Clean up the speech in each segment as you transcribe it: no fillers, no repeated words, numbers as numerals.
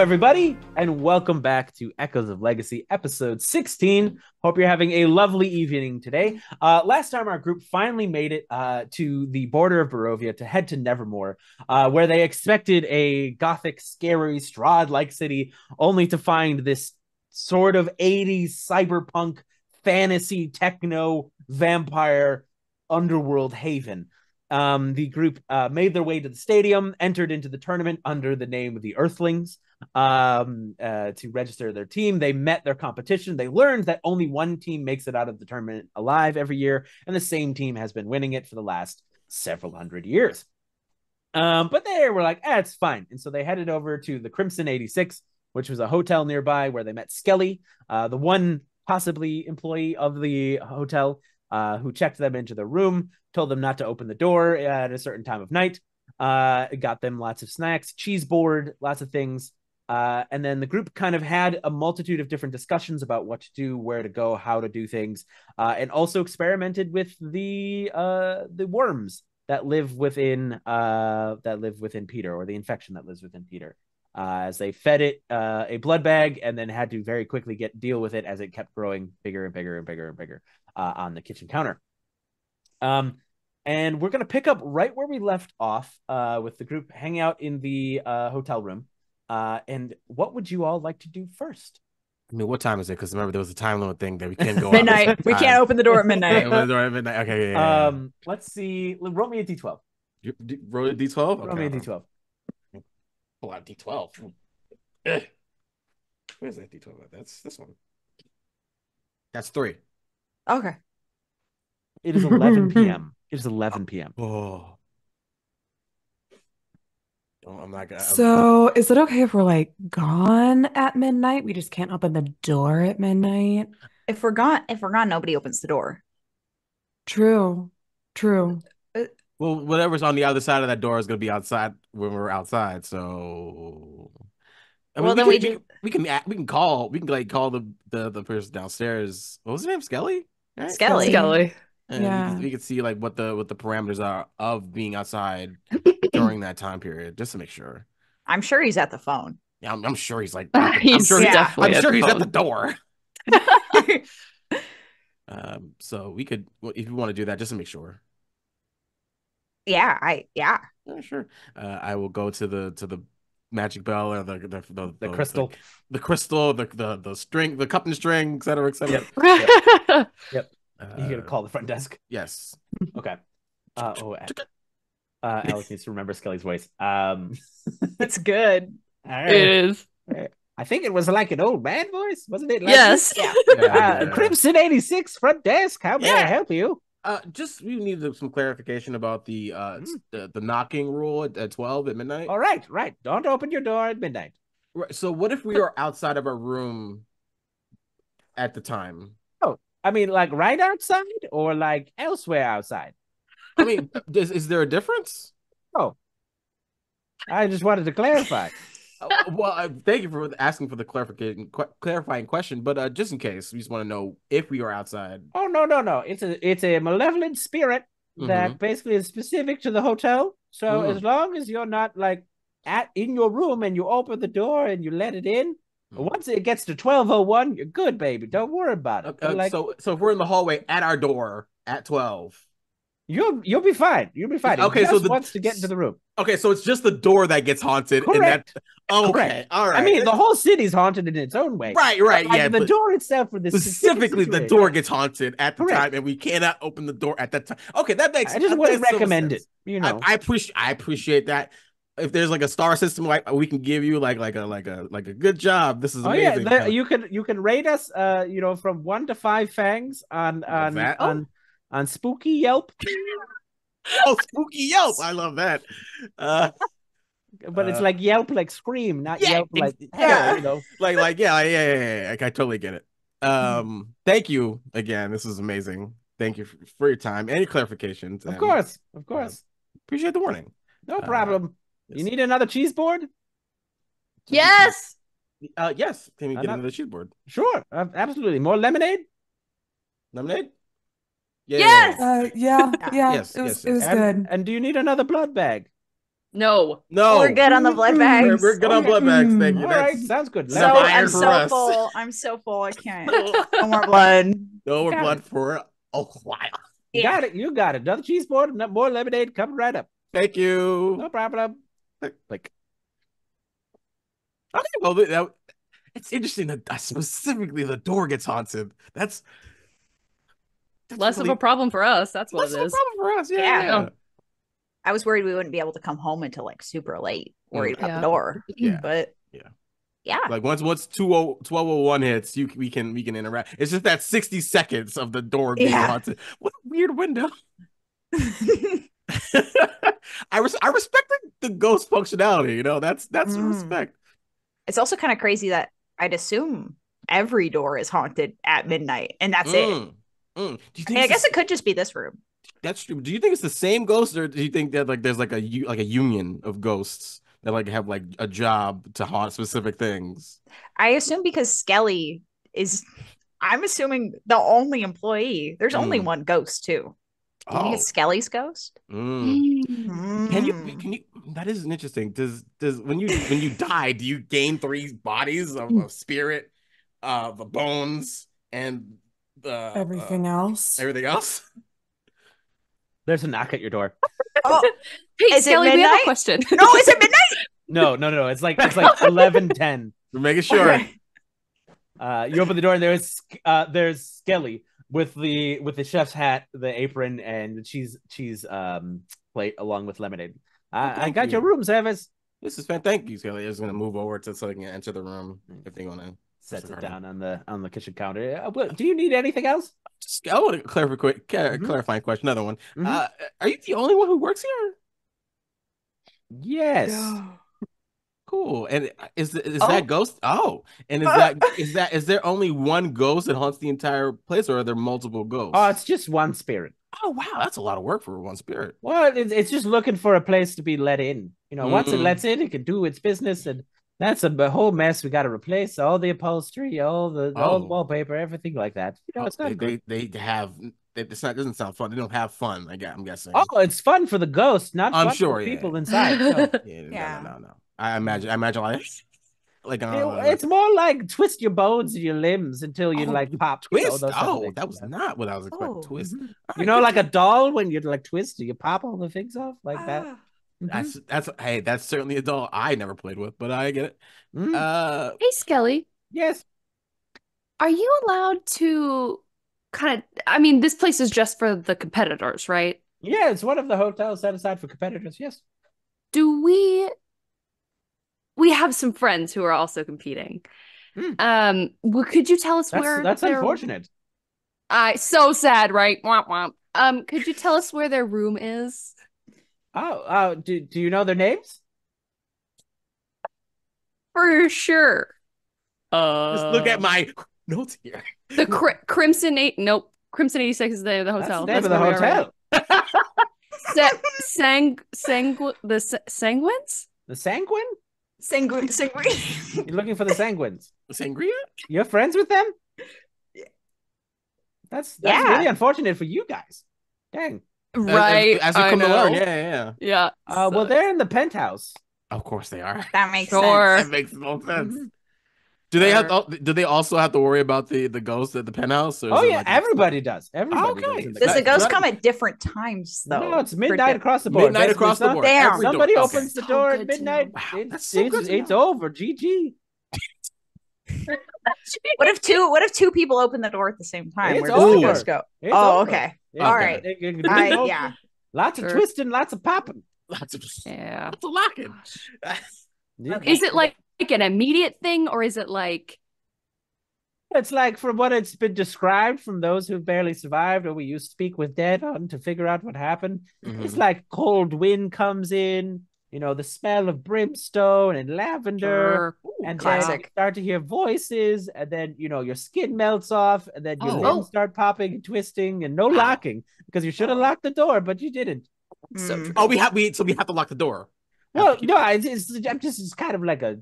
everybody, and welcome back to Echoes of Legacy, episode 16. Hope you're having a lovely evening today. Last time, our group finally made it to the border of Barovia to head to Nevermore, where they expected a gothic, scary, Strahd-like city, only to find this sort of 80s cyberpunk fantasy techno vampire underworld haven. The group made their way to the stadium, entered into the tournament under the name of the Earthlings to register their team. They met their competition. They learned that only one team makes it out of the tournament alive every year, and the same team has been winning it for the last several hundred years. But they were like, it's fine. And so they headed over to the Crimson 86, which was a hotel nearby where they met Skelly, the one possibly employee of the hotel, who checked them into the room, told them not to open the door at a certain time of night, got them lots of snacks, cheese board, lots of things. And then the group kind of had a multitude of different discussions about what to do, where to go, how to do things, and also experimented with the worms that live within Peter, or the infection that lives within Peter. As they fed it a blood bag and then had to very quickly deal with it as it kept growing bigger and bigger and bigger and bigger on the kitchen counter. And we're going to pick up right where we left off with the group hanging out in the hotel room. And what would you all like to do first? I mean, what time is it? Because remember, there was a time limit thing that we can't go midnight. We can't open the door at midnight. Okay, yeah. Let's see. Roll me a D12. Roll a D12? Okay. Roll me a D12. Pull out D12. Where's that D12? That's this one. That's 3. Okay. It is 11 p.m. It is 11 p.m. Oh. I'm not gonna. So, is it okay if we're like gone at midnight? We just can't open the door at midnight. If we're gone, nobody opens the door. True. Well, whatever's on the other side of that door is gonna be outside when we're outside. So, I mean, we can call the person downstairs. What was her name? Skelly. Right? Skelly. And we could see like what the parameters are of being outside during that time period, just to make sure. I'm sure he's at the phone. Yeah, I'm sure he's like. I'm sure he's at the door. So we could, if you want to do that, just to make sure. Yeah. Sure. I will go to the magic bell or the crystal, the string, the cup and string, etc., etc. Yep. You're gonna call the front desk? Yes. Okay. Alec needs to remember Skelly's voice. It's good. Right. It is. I think it was like an old man voice, wasn't it? Like yes. Yeah. Crimson 86 front desk. How may I help you? Just we need some clarification about the knocking rule at 12 at midnight. All right. Don't open your door at midnight. Right. So what if we are outside of our room at the time? I mean, like right outside or like elsewhere outside? I mean, is there a difference? Oh, I just wanted to clarify. Well, thank you for asking for the clarifying question, but just in case, we just want to know if we are outside. Oh, no. It's a malevolent spirit that basically is specific to the hotel. So as long as you're not like in your room and you open the door and you let it in, once it gets to 12:01, you're good, baby. Don't worry about it. So if we're in the hallway at our door at 12, you'll be fine. You'll be fine. Okay, so wants to get into the room. Okay, so it's just the door that gets haunted. Correct. Okay, all right. I mean, the whole city's haunted in its own way. Right. Yeah, the door itself for this specifically, the door gets haunted at the time, and we cannot open the door at that time. Okay, that makes. I just wouldn't recommend it. You know, I appreciate that. If there's like a star system, like we can give you like a good job. This is amazing. Yeah, you can rate us, from 1 to 5 fangs on Spooky Yelp. Oh, Spooky Yelp! I love that. But it's like Yelp, like scream, not Yelp, like I totally get it. Thank you again. This is amazing. Thank you for your time and your clarifications. Of course. Appreciate the warning. No problem. You need another cheese board? Yes. Yes. Can we get another cheese board? Sure. Absolutely. More lemonade? Lemonade? Yes. Yeah. It was good. And do you need another blood bag? No. We're good on the blood bags. We're good on blood bags. Thank you. All right, sounds good. So Enough iron I'm for so us. full. I'm so full. I can't. No more blood. No more Got blood it. for a while. You got it. You got it. Another cheese board, more lemonade coming right up. Thank you. No problem. Like, okay, well, it's interesting that specifically the door gets haunted. That's Less really of a problem for us. That's what less it of a is. problem for us. Yeah. Yeah. I was worried we wouldn't be able to come home until like super late. Worried about the door. Yeah. But yeah. Like once 12:01 hits, we can interact. It's just that 60 seconds of the door being haunted. What a weird window. I respect the ghost functionality. You know, that's respect. It's also kind of crazy that I'd assume every door is haunted at midnight, and that's it. Do you think I guess it could just be this room. That's true. Do you think it's the same ghost, or do you think that like there's like a union of ghosts that like have like a job to haunt specific things? I assume because Skelly is, I'm assuming the only employee. There's only one ghost too. Do you think it's Skelly's ghost? Can you? That is interesting. Does when you die, do you gain 3 bodies of spirit, the bones, and everything else? Everything else. There's a knock at your door. Oh, hey, is Skelly, it we have a midnight? question. No, is it midnight? No. It's like 11:10. We're making sure. Okay. You open the door and there's Skelly with the chef's hat, the apron, and the cheese plate along with lemonade. I got your room service. This is fantastic. Thank you, Skelly. I'm just gonna move over so I can enter the room if they want to. Sets it down on the kitchen counter. Do you need anything else? I want to clarifying question. Another one. Are you the only one who works here? Yes. Cool. And is that ghost? Oh, and is there only one ghost that haunts the entire place, or are there multiple ghosts? Oh, it's just one spirit. Oh wow, that's a lot of work for one spirit. Well, it's just looking for a place to be let in. You know, once it lets in, it can do its business, and that's a whole mess. We got to replace all the upholstery, all the wallpaper, everything like that. You know, it's not good. Doesn't sound fun. They don't have fun. I'm guessing. Oh, it's fun for the ghosts, not I'm fun sure, for people inside. No. No. I imagine like it's more like twist your bones and your limbs until you like pop. Twist. That was not what I was expecting. Twist. You know, like a doll when you like twist, you pop all the things off like that. That's certainly a doll I never played with, but I get it. Hey, Skelly. Yes. Are you allowed to I mean, this place is just for the competitors, right? Yeah, it's one of the hotels set aside for competitors. Yes. Do we have some friends who are also competing. Could you tell us where that's unfortunate. So sad, right? Womp womp. Could you tell us where their room is? Do you know their names? For sure. Just look at my notes here. The Crimson 86 is the hotel. That's the name of the hotel. The Sanguines? The Sanguine? Sanguine. You're looking for the Sanguines. Sangria? You're friends with them? That's really unfortunate for you guys. Dang. Right. As we come to learn. Yeah. Well, they're in the penthouse. Of course they are. That makes sense. That makes no sense. Do they also have to worry about the ghost at the penthouse? Or everybody does. Everybody does. Does the ghost come at different times though? No, it's midnight across the board. Midnight across the board. Damn. Somebody opens the door at midnight. Wow, It's over. GG. What if two people open the door at the same time? It's Where does the over. ghost go? It's Oh, over. okay. Yeah. All right. Yeah. Lots of twisting, lots of popping. Lots of locking. Okay. Is it like an immediate thing, or is it like? It's like, from what it's been described from those who've barely survived or we used to speak with dead on to figure out what happened. It's like cold wind comes in, you know, the smell of brimstone and lavender, and then you start to hear voices, and then, you know, your skin melts off, and then your limbs start popping and twisting, and no locking, because you should have locked the door, but you didn't. So true. We have to lock the door. Well, no, it's kind of like a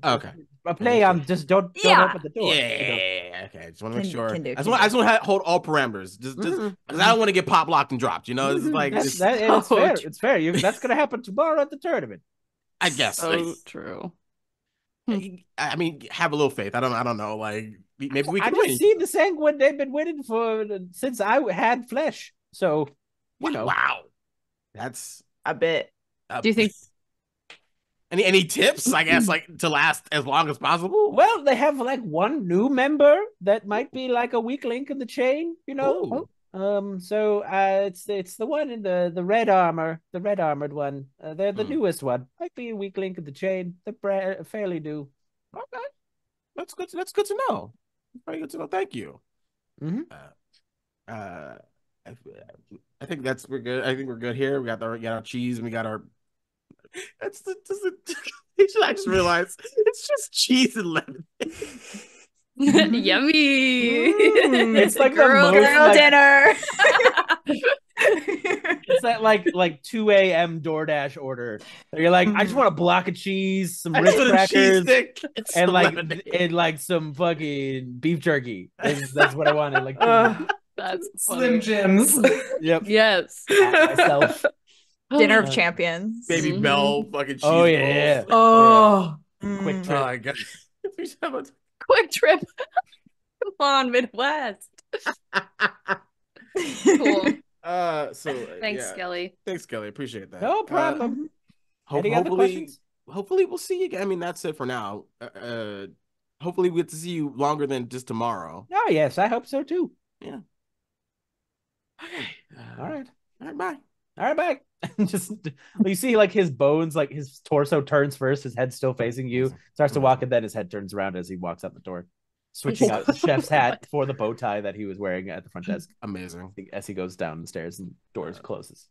play on just don't open the door. Yeah. Okay. I just want to make sure. I just want to hold all parameters. Just because I don't want to get pop locked and dropped. You know, it's like it's fair. It's fair. That's gonna happen tomorrow at the tournament. I guess. So true. I mean, have a little faith. I don't know. Like maybe we can I win. just see the sanguine they've been waiting for since I had flesh. So, you know. Wow. That's a bit. Do you think any tips, I guess, like to last as long as possible? Well, they have like one new member that might be like a weak link in the chain, you know. So it's the one in the red armor, the red armored one. They're the newest one. Might be a weak link in the chain. They're fairly new. Okay, that's good. That's good to know. Very good to know. Thank you. I think we're good. I think we're good here. We got our cheese and we got our. I just realized it's just cheese and lemon. Yummy. It's like girl dinner. It's that like 2 a.m. DoorDash order. You're like, I just want a block of cheese, some Ritz crackers, and like some fucking beef jerky. That's what I wanted. Like that's Slim Jims. Yep. Yes. Myself. Dinner of champions. Baby Bell fucking cheese. Oh yeah. Oh. Quick trip. Oh my god. Quick trip. Come on, Midwest. Cool. So thanks, Skelly. Thanks, Skelly. Appreciate that. No problem. Any other questions? Hopefully we'll see you again. I mean, that's it for now. Hopefully we get to see you longer than just tomorrow. Oh yes, I hope so too. Yeah. Okay. All right. Bye. All right, bye. Just you see, like his bones, like his torso turns first, his head's still facing you, starts to walk, and then his head turns around as he walks out the door, switching out the chef's hat for the bow tie that he was wearing at the front desk. Amazing. As he goes down the stairs and doors closes.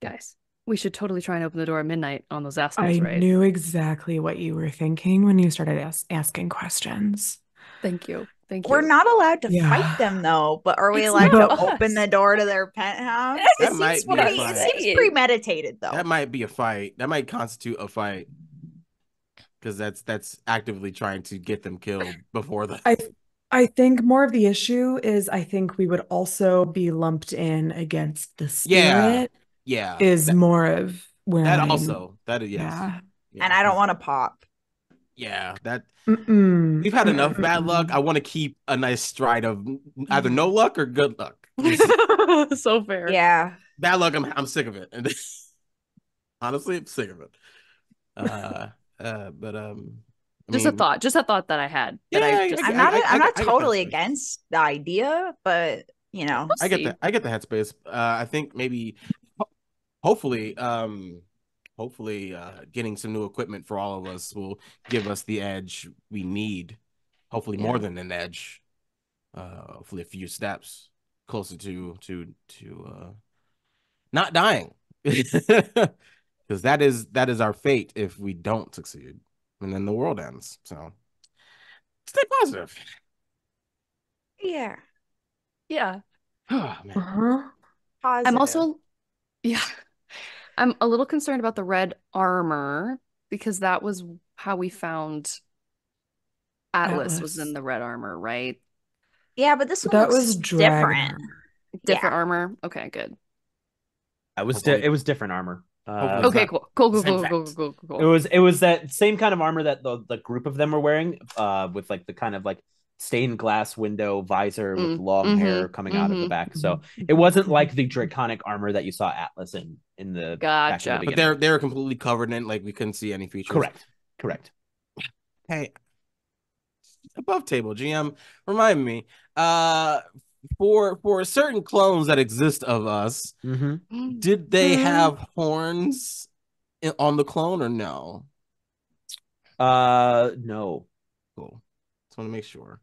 Guys, we should totally try and open the door at midnight on those assholes, right? I knew exactly what you were thinking when you started asking questions. Thank you. We're not allowed to fight them though, but are we allowed to open the door to their penthouse? That might be a fight. It seems premeditated though. That might be a fight. That might constitute a fight. Because that's actively trying to get them killed before the I think more of the issue is I think we would also be lumped in against the spirit. Yeah. Is more of where that also. That is yes. Yeah. And I don't want to pop. Yeah, we've had enough bad luck. I want to keep a nice stride of either no luck or good luck. So fair. Yeah. Bad luck, I'm sick of it. And honestly, I'm sick of it. Just a thought that I had. I'm not totally against the idea, but you know, I get the headspace. I think maybe hopefully getting some new equipment for all of us will give us the edge we need. Hopefully more than an edge. Hopefully a few steps closer to not dying. Because that is our fate if we don't succeed. And then the world ends. So stay positive. Yeah. Oh, man. Positive. I'm also I'm a little concerned about the red armor because that was how we found Atlas was in the red armor, right? Yeah, but this one was different. Different armor. Okay, good. It was different armor. Okay, cool. It was that same kind of armor that the group of them were wearing, with like the kind of like stained glass window visor with long hair coming out of the back. So it wasn't like the draconic armor that you saw Atlas in the gotcha. But they were completely covered in, like we couldn't see any features. Correct. Hey, above table GM, remind me, for certain clones that exist of us, did they have horns on the clone or no? No. Cool. Just want to make sure.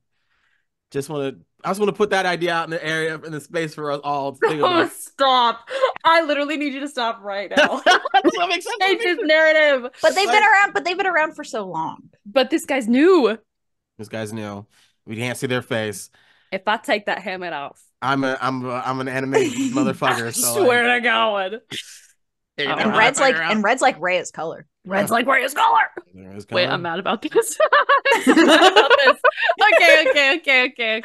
I just want to put that idea out in the area, in the space for us all to think about. Stop! I literally need you to stop right now. That makes sense. Change his narrative. But they've been around for so long. But this guy's new. This guy's new. We can't see their face. If I take that helmet off, I'm an animated motherfucker. So swear to God. And red's like Rhea's color. Red's like Rhea's color. Wait, I'm mad about this. Okay.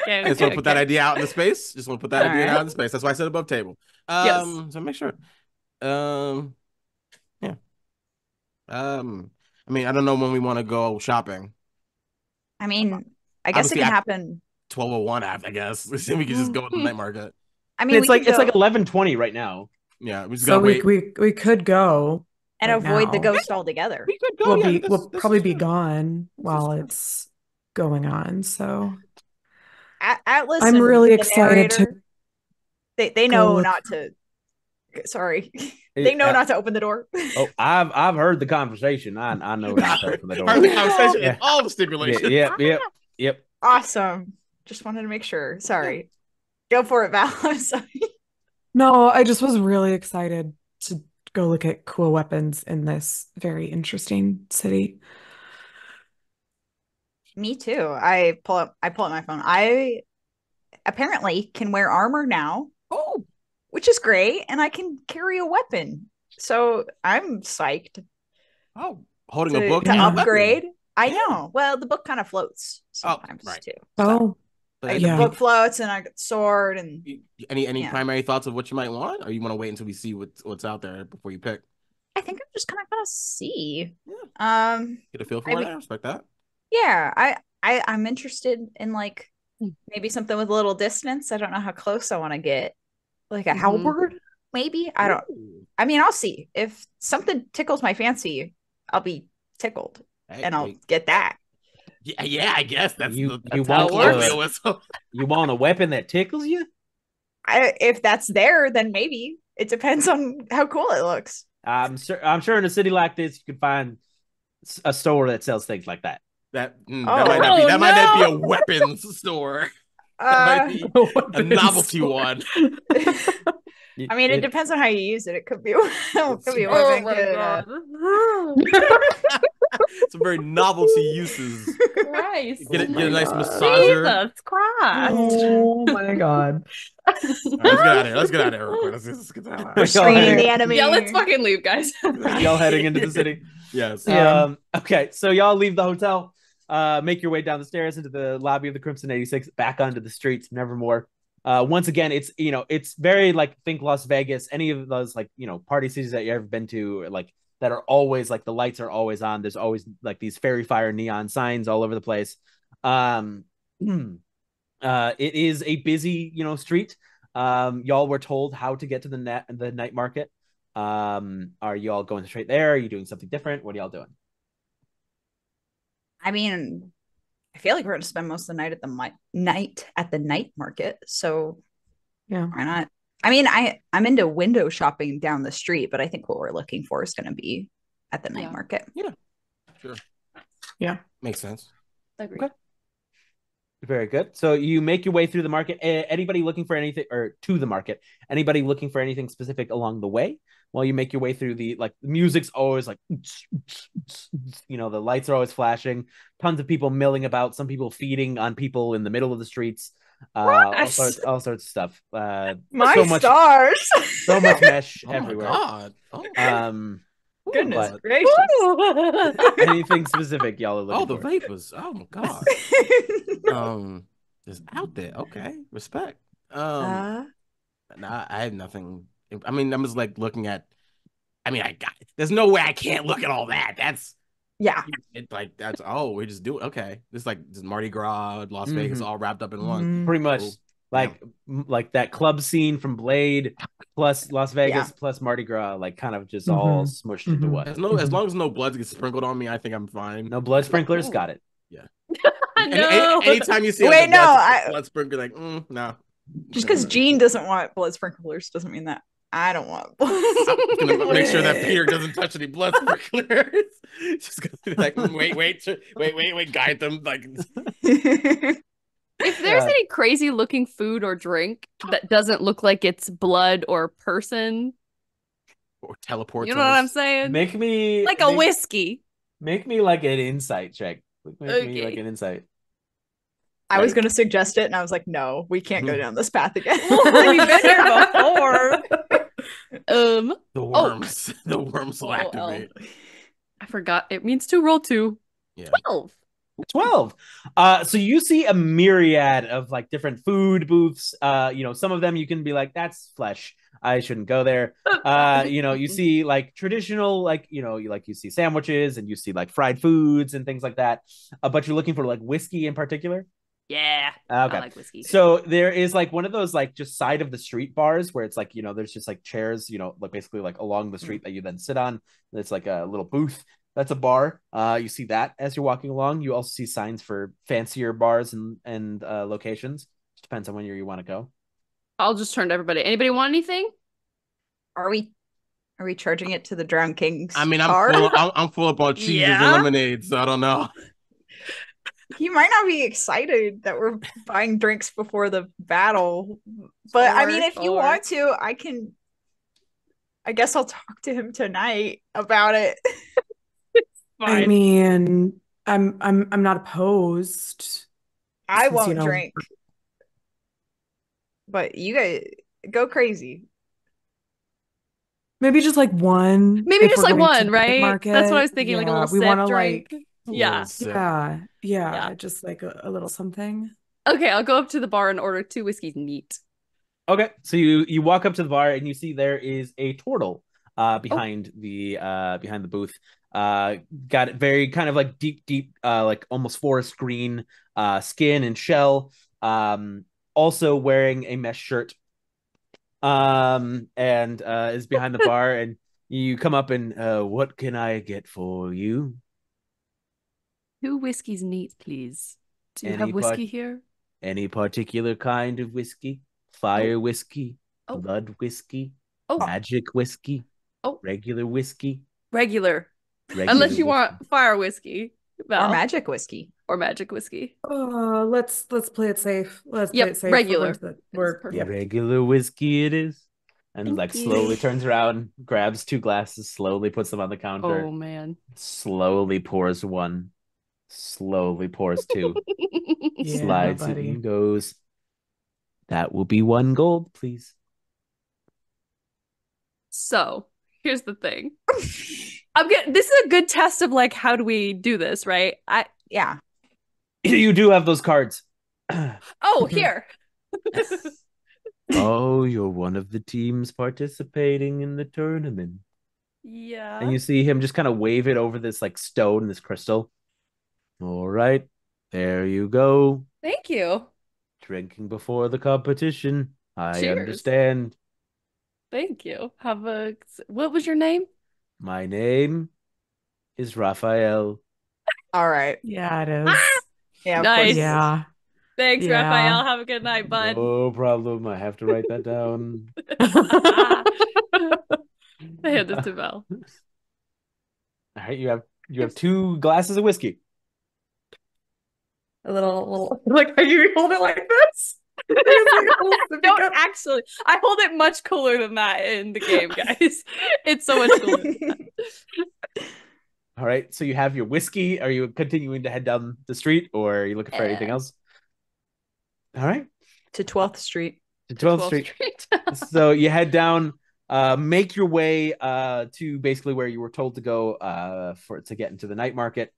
I just want to put that idea out in the space. Just want to put that idea out in space. That's why I said above table. So make sure. Yeah. I mean, I don't know when we want to go shopping. I mean, I guess it can happen 12:01, I guess. We can just go to the night market. I mean, it's like 11:20 right now. Yeah, we just so gotta wait. we could go and right avoid now. the ghost altogether. We could go. We'll probably be gone while it's going on. So Atlas, I'm really excited to. They know not to. Sorry, they know not to open the door. Oh, I've heard the conversation. I know not to open the door. Heard the conversation and all the stipulations. Yep. Awesome. Just wanted to make sure. Sorry. Go for it, Val. I'm sorry. No, I just was really excited to go look at cool weapons in this very interesting city. Me too. I pull up my phone. I apparently can wear armor now. Oh, which is great, and I can carry a weapon. So I'm psyched. Oh, holding a book to upgrade. I yeah. know. Well, the book kind of floats sometimes too. So, the book floats, and I got sword. And any primary thoughts of what you might want, or you want to wait until we see what's out there before you pick? I think I'm just kind of gonna see. Yeah. Get a feel for it. I respect that. Yeah, I'm interested in like maybe something with a little distance. I don't know how close I want to get. Like a halberd, maybe. I mean, I'll see if something tickles my fancy. I'll be tickled, and I'll get that. Yeah, I guess that's you want you want a weapon that tickles you? If that's there, then maybe. It depends on how cool it looks. I'm sure in a city like this, you could find a store that sells things like that. That might not be a weapons store. That might be a novelty one. I mean, it depends on how you use it. It could be a weapon. God. Some very novelty uses. Christ. Get a nice massager. Jesus Christ. Oh my God. Right, let's get out of here real quick. Let's get out of here. Restraining the enemy. Yeah, let's fucking leave, guys. Y'all heading into the city? Yes. Okay, so y'all leave the hotel. Make your way down the stairs into the lobby of the Crimson 86, back onto the streets, Nevermore. Once again, it's very like, think Las Vegas, any of those like, party cities that you've ever been to, like that are always like the lights are always on. There's always like these fairy fire neon signs all over the place. It is a busy, street. Y'all were told how to get to the night market. Are you all going straight there? Are you doing something different? What are y'all doing? I mean, I feel like we're going to spend most of the night at the night market. So yeah, why not? I mean, I'm into window shopping down the street, but I think what we're looking for is going to be at the night market. Yeah, sure. Yeah, makes sense. Agreed. Okay. Very good. So you make your way through the market. Anybody looking for anything, or to the market? Anybody looking for anything specific along the way? While you make your way through the music's always like, the lights are always flashing. Tons of people milling about. Some people feeding on people in the middle of the streets. All sorts of stuff. Stars. So much mesh everywhere. My God. Goodness gracious. Anything specific y'all are looking for? The vapors. Oh my God. Just out there. Okay. Respect. Nah, I have nothing. I mean, I'm just like looking at. I mean, there's no way I can't look at all that. That's that's we just do it. Okay, this Mardi Gras, Las Vegas, all wrapped up in one. Pretty much like that club scene from Blade, plus Las Vegas, plus Mardi Gras, like kind of just all smushed into one. As long as no blood gets sprinkled on me, I think I'm fine. No blood sprinklers, got it. Yeah. No. Anytime you see blood sprinkler, like no. Just because Jeane doesn't want blood sprinklers doesn't mean that I don't want blood. I'm gonna make sure that Peter doesn't touch any blood sprinklers. Just gonna be like, wait, guide them. Like, if there's any crazy looking food or drink that doesn't look like it's blood or person, or teleport, you know what I'm saying? Make me a whiskey. Make me like an insight check. Make me like an insight. I was going to suggest it, and I was like, no, we can't go down this path again. We've been here before. The worms. The worms will activate. I forgot. It means to roll 2. Yeah. 12. 12. So you see a myriad of like different food booths. Some of them you can be like, that's flesh, I shouldn't go there. You see like traditional, like, you see sandwiches and you see like fried foods and things like that. But you're looking for like whiskey in particular. Yeah, okay. I like whiskey. So there is like one of those like just side of the street bars where it's like, there's just like chairs, like basically like along the street that you then sit on. It's like a little booth. That's a bar. You see that as you're walking along. You also see signs for fancier bars and locations. Depends on when you want to go. I'll just turn to everybody. Anybody want anything? Are we charging it to the Drowned King's I mean, car? I'm full up on cheeses and lemonade, so I don't know. He might not be excited that we're buying drinks before the battle, but I mean, if you want to, I guess I'll talk to him tonight about it. I mean, I'm not opposed. I won't drink, but you guys go crazy. Maybe just like one. Maybe just like one, right? That's what I was thinking. Like a little sip drink. Yeah. Just like a little something. Okay, I'll go up to the bar and order 2 whiskeys neat. Okay, so you walk up to the bar and you see there is a turtle behind the booth. Got very kind of like deep like almost forest green skin and shell. Also wearing a mesh shirt. And is behind the bar, and you come up and what can I get for you? 2 whiskeys neat, please. Do you have whiskey here? Any particular kind of whiskey? Fire whiskey, blood whiskey, magic whiskey, regular whiskey. Regular Unless you want fire whiskey. Val. Or magic whiskey. Let's play it safe. Let's play it safe. Regular. Regular whiskey it is. And Thank you. Slowly turns around, grabs 2 glasses, slowly puts them on the counter. Oh man. Slowly pours 1. Slowly pours 2. Slides it and goes. That will be 1 gold, please. So here's the thing. This is a good test of like, how do we do this, right? Yeah. You do have those cards. Oh, here. Oh, you're one of the teams participating in the tournament. Yeah. And you see him just kind of wave it over this like stone, this crystal. All right. There you go. Thank you. Drinking before the competition. I Cheers. Understand. Thank you. What was your name? My name is Raphael. All right. Yeah, it is. Yeah. Nice. Yeah. Thanks, Raphael. Have a good night, bud. No problem. I have to write that down. I hand this to Val. All right, you have 2 glasses of whiskey. A little like, are you hold it like this? Don't actually. I hold it much cooler than that in the game, guys. It's so much cooler. All right, so you have your whiskey. Are you continuing to head down the street, or are you looking for anything else? All right. To 12th Street. To 12th Street. So you head down, make your way to basically where you were told to go to get into the night market.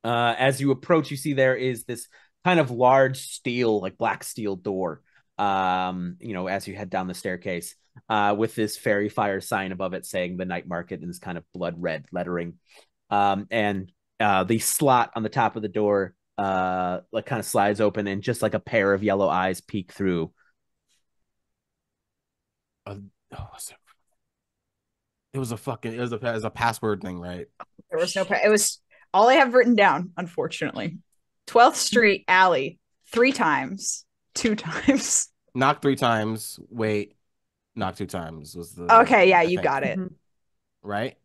As you approach, you see there is this kind of large steel, like black steel door, as you head down the staircase, with this fairy fire sign above it saying the night market in this kind of blood red lettering. And the slot on the top of the door like kind of slides open, and just like a pair of yellow eyes peek through. It was a password thing, right? There was no it was all I have written down, unfortunately. 12th Street alley 3 times, 2 times. Knock 3 times. Wait, knock 2 times was the. Okay, yeah, you got it. Right.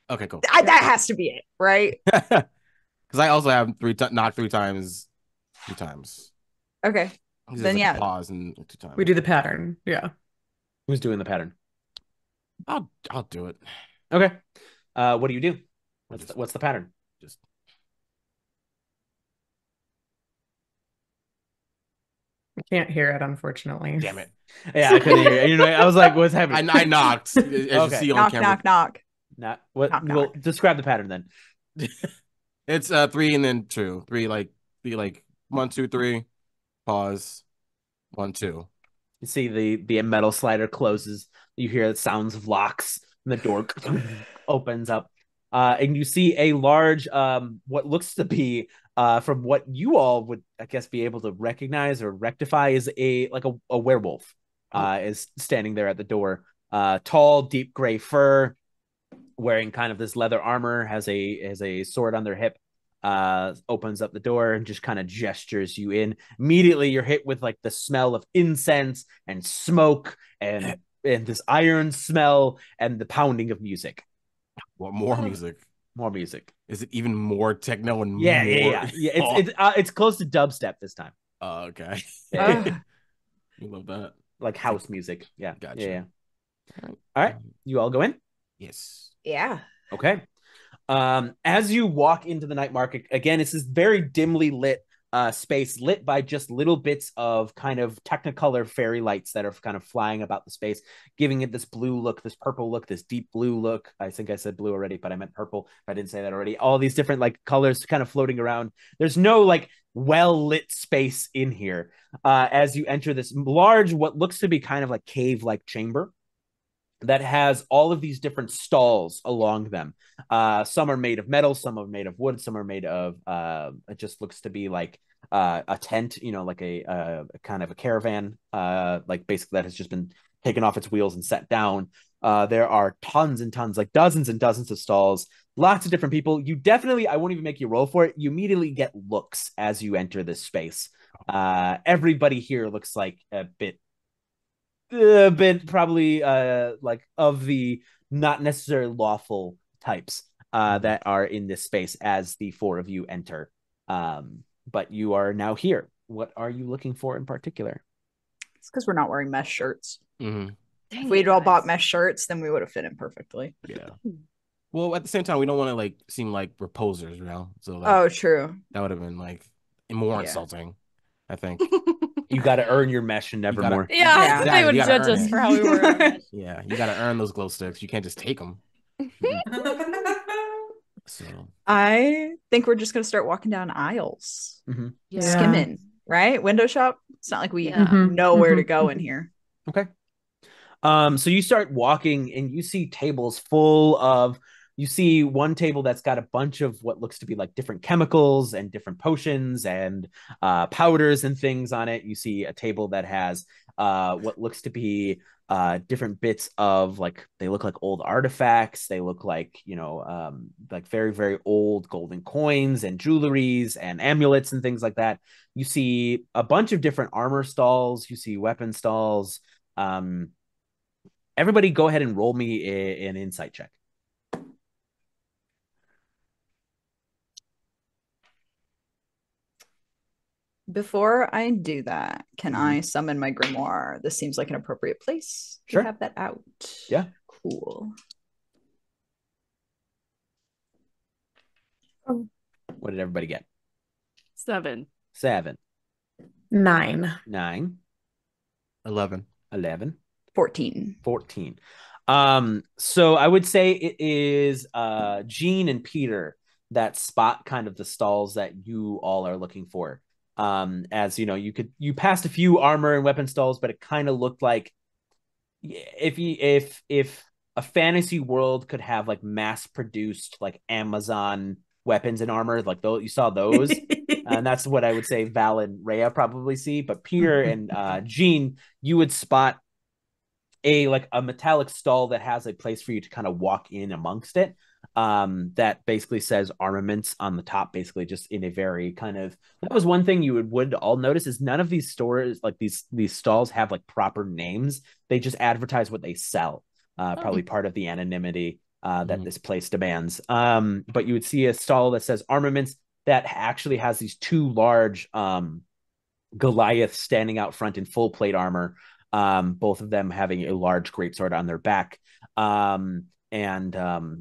Okay, cool. That has to be it, right? Because I also have knock 3 times, 2 times. Okay. Then like pause and 2 times. We do the pattern. Yeah. Who's doing the pattern? I'll do it. Okay. What do you do? What's the pattern? Just. I can't hear it, unfortunately. Damn it. Yeah, I couldn't hear it. I was like, what's happening? I knocked. As okay. You see on camera. Knock. Knock. What? Knock. Well, describe the pattern then. It's 3 and then 2. 3 like 1, 2, 3. Pause. 1, 2. You see the metal slider closes. You hear the sounds of locks, and the door opens up. And you see a large, what looks to be, from what you all would, I guess, be able to recognize or rectify, is a werewolf. Is standing there at the door. Tall, deep gray fur, wearing kind of this leather armor, has a sword on their hip. Opens up the door and just kind of gestures you in. Immediately, you're hit with like the smell of incense and smoke and this iron smell and the pounding of music. What more music? More music. Is it even more techno and yeah, more? It's close to dubstep this time. Oh, okay. Yeah. You love that. Like house music. Yeah. Gotcha. Yeah. All right. You all go in? Yes. Yeah. Okay. As you walk into the night market, again, it's this very dimly lit space, lit by just little bits of kind of technicolor fairy lights that are kind of flying about the space, giving it this blue look, this purple look, this deep blue look. I think I said blue already, but I meant purple. I didn't say that already. All these different like colors kind of floating around. There's no like well lit space in here. As you enter this large, what looks to be kind of like cave like chamber that has all of these different stalls along them. Some are made of metal, some are made of wood, some are made of it just looks to be like a tent, like a kind of a caravan, like basically that has just been taken off its wheels and set down. There are tons and tons, like dozens and dozens of stalls, lots of different people. You definitely, I won't even make you roll for it. You immediately get looks as you enter this space. Everybody here looks like a bit probably like of the not necessarily lawful types that are in this space as the four of you enter. But you are now here. What are you looking for in particular? It's because we're not wearing mesh shirts. Mm-hmm. If we'd all bought mesh shirts, then we would have fit in perfectly. Yeah. Well, at the same time, we don't want to like seem like reposers, So like, oh, true. That would have been like more insulting, I think. You got to earn your mesh and Nevermore. Yeah, exactly. They would judge us for how we were. Yeah, you got to earn those glow sticks. You can't just take them. So I think we're just gonna start walking down aisles, Yeah. skimming, right? Window shop. It's not like we know where to go in here. Okay. So you start walking and you see tables full of. You see one table that's got a bunch of what looks to be like different chemicals and different potions and powders and things on it. You see a table that has what looks to be different bits of like, they look like old artifacts. They look like, like very, very old golden coins and jewelries and amulets and things like that. You see a bunch of different armor stalls. You see weapon stalls. Everybody go ahead and roll me an insight check. Before I do that, can I summon my grimoire? This seems like an appropriate place to have that out. Yeah. Cool. What did everybody get? 7. 9. 11. 14. So I would say it is Jeane and Peter that spot kind of the stalls that you all are looking for. As you passed a few armor and weapon stalls, but it kind of looked like if a fantasy world could have like mass produced like Amazon weapons and armor, like those, you saw those. And that's what I would say Val and Rhea probably see. But Peter and Jeane, you would spot a metallic stall that has a place for you to kind of walk in amongst it. That basically says armaments on the top, basically just in a very kind of, that was one thing you would all notice is none of these stores, like these stalls have like proper names. They just advertise what they sell. Probably part of the anonymity that this place demands. But you would see a stall that says armaments that actually has these two large Goliaths standing out front in full plate armor. Both of them having a large greatsword on their back. And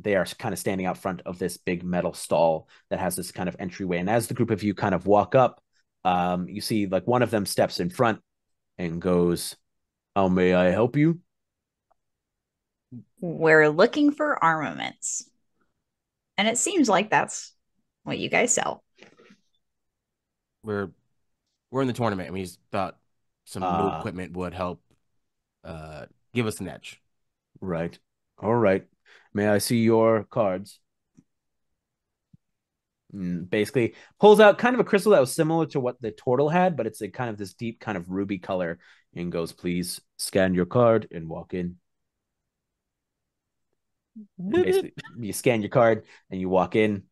they are kind of standing out front of this big metal stall that has this kind of entryway. And as the group of you kind of walk up, you see like one of them steps in front and goes, "How may I help you?" We're looking for armaments. And it seems like that's what you guys sell. We're in the tournament, and we just thought some new equipment would help give us an edge. Right. All right. May I see your cards? Basically pulls out kind of a crystal that was similar to what the turtle had, but it's a kind of this deep kind of ruby color, and goes, please scan your card and walk in. And basically you scan your card and you walk in.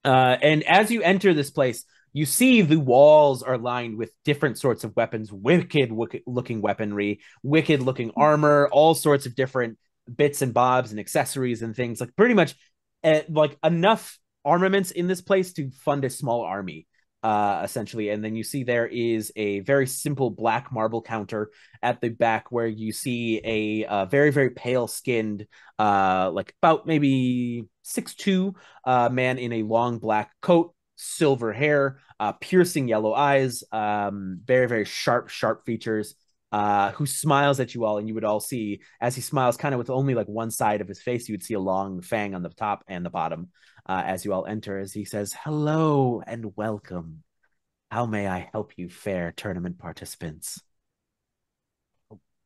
And as you enter this place, you see the walls are lined with different sorts of weapons, wicked looking weaponry, wicked looking armor, all sorts of different bits and bobs and accessories and things, like pretty much like enough armaments in this place to fund a small army, essentially. And then you see there is a very simple black marble counter at the back where you see a very, very pale skinned, like about maybe 6'2" man in a long black coat, silver hair, piercing yellow eyes, very, very sharp features, who smiles at you all. And you would all see, as he smiles kind of with only like one side of his face, you would see a long fang on the top and the bottom, as you all enter, as he says, hello and welcome. How may I help you, fair tournament participants?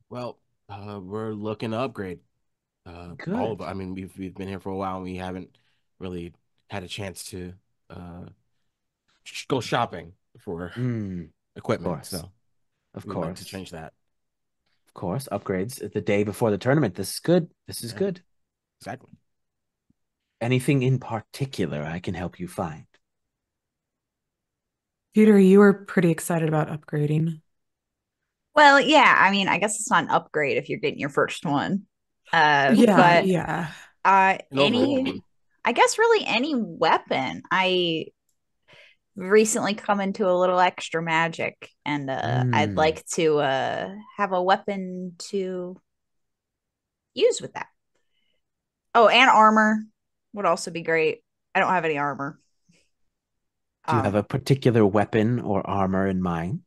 Well, we're looking to upgrade. Good. All of, I mean, we've been here for a while, and we haven't really had a chance to go shopping for equipment. So, we'd like to change that. Of course, upgrades the day before the tournament. This is good. This is good. Exactly. Anything in particular I can help you find? Peter, you were pretty excited about upgrading. Well, yeah, I mean, I guess it's not an upgrade if you're getting your first one. Yeah. I guess really any weapon. I recently come into a little extra magic, and I'd like to have a weapon to use with that. Oh, and armor would also be great. I don't have any armor. Do you have a particular weapon or armor in mind?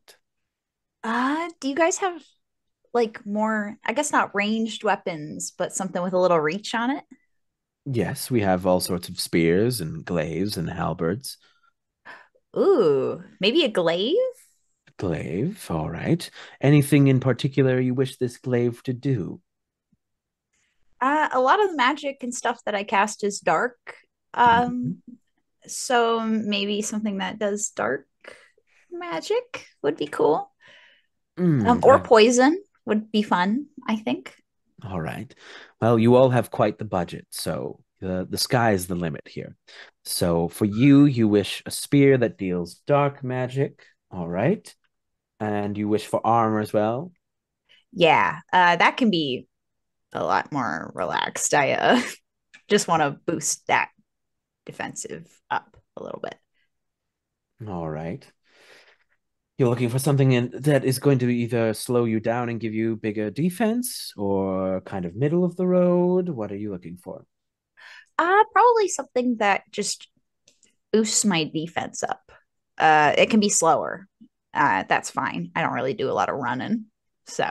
Do you guys have like more, I guess not ranged weapons, but something with a little reach on it? Yes, we have all sorts of spears and glaives and halberds. Ooh, maybe a glaive? Glaive, all right. Anything in particular you wish this glaive to do? A lot of the magic and stuff that I cast is dark. So maybe something that does dark magic would be cool. Or poison would be fun, I think. All right. Well, you all have quite the budget, so the sky is the limit here. So for you, you wish a spear that deals dark magic. All right. And you wish for armor as well. Yeah, that can be a lot more relaxed. I just want to boost that defensive up a little bit. All right. You're looking for something that is going to either slow you down and give you bigger defense, or kind of middle of the road. What are you looking for? Probably something that just boosts my defense up. It can be slower. That's fine. I don't really do a lot of running. So.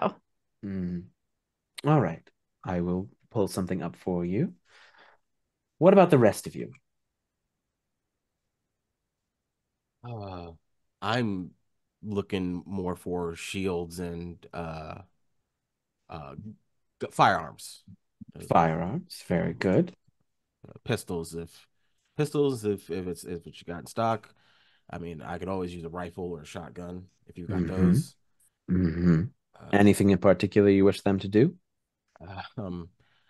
All right. I will pull something up for you. What about the rest of you? I'm looking more for shields and firearms. Firearms, very good. Pistols, if it's what you got in stock. I mean, I could always use a rifle or a shotgun if you got those. Anything in particular you wish them to do?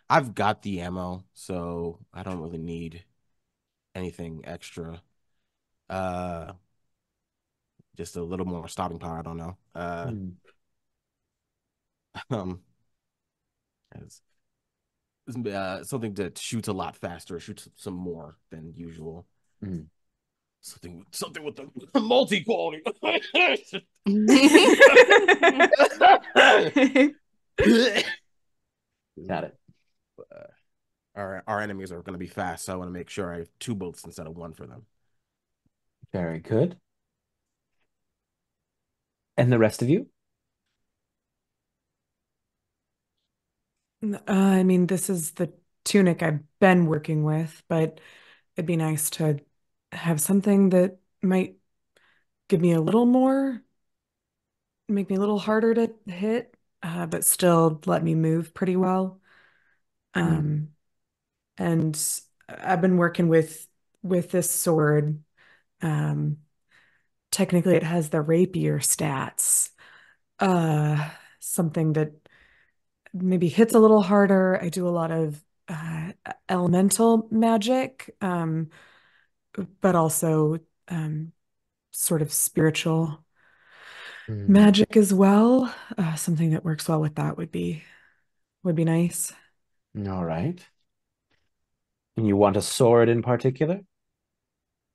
I've got the ammo, so I don't really need anything extra. Just a little more stopping power. I don't know. Something that shoots a lot faster, shoots some more than usual. Something with the multi-quality. Got it. Our enemies are going to be fast, so I want to make sure I have 2 bullets instead of 1 for them. Very good. And the rest of you? I mean, this is the tunic I've been working with, but it'd be nice to have something that might give me a little more, make me a little harder to hit, but still let me move pretty well. Um, and I've been working with this sword. Um, technically it has the rapier stats. Something that maybe hits a little harder. I do a lot of elemental magic, but also sort of spiritual magic as well. Something that works well with that would be nice. All right. And you want a sword in particular?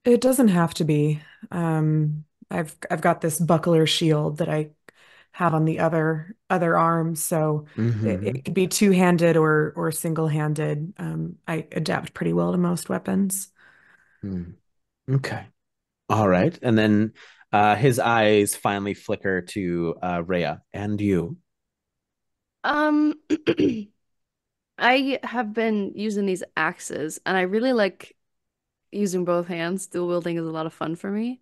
It doesn't have to be. I've got this buckler shield that I have on the other arm, so it could be two-handed or single-handed. I adapt pretty well to most weapons. Okay. All right. And then his eyes finally flicker to Rhea and you. I have been using these axes, and I really like using both hands. Dual wielding is a lot of fun for me.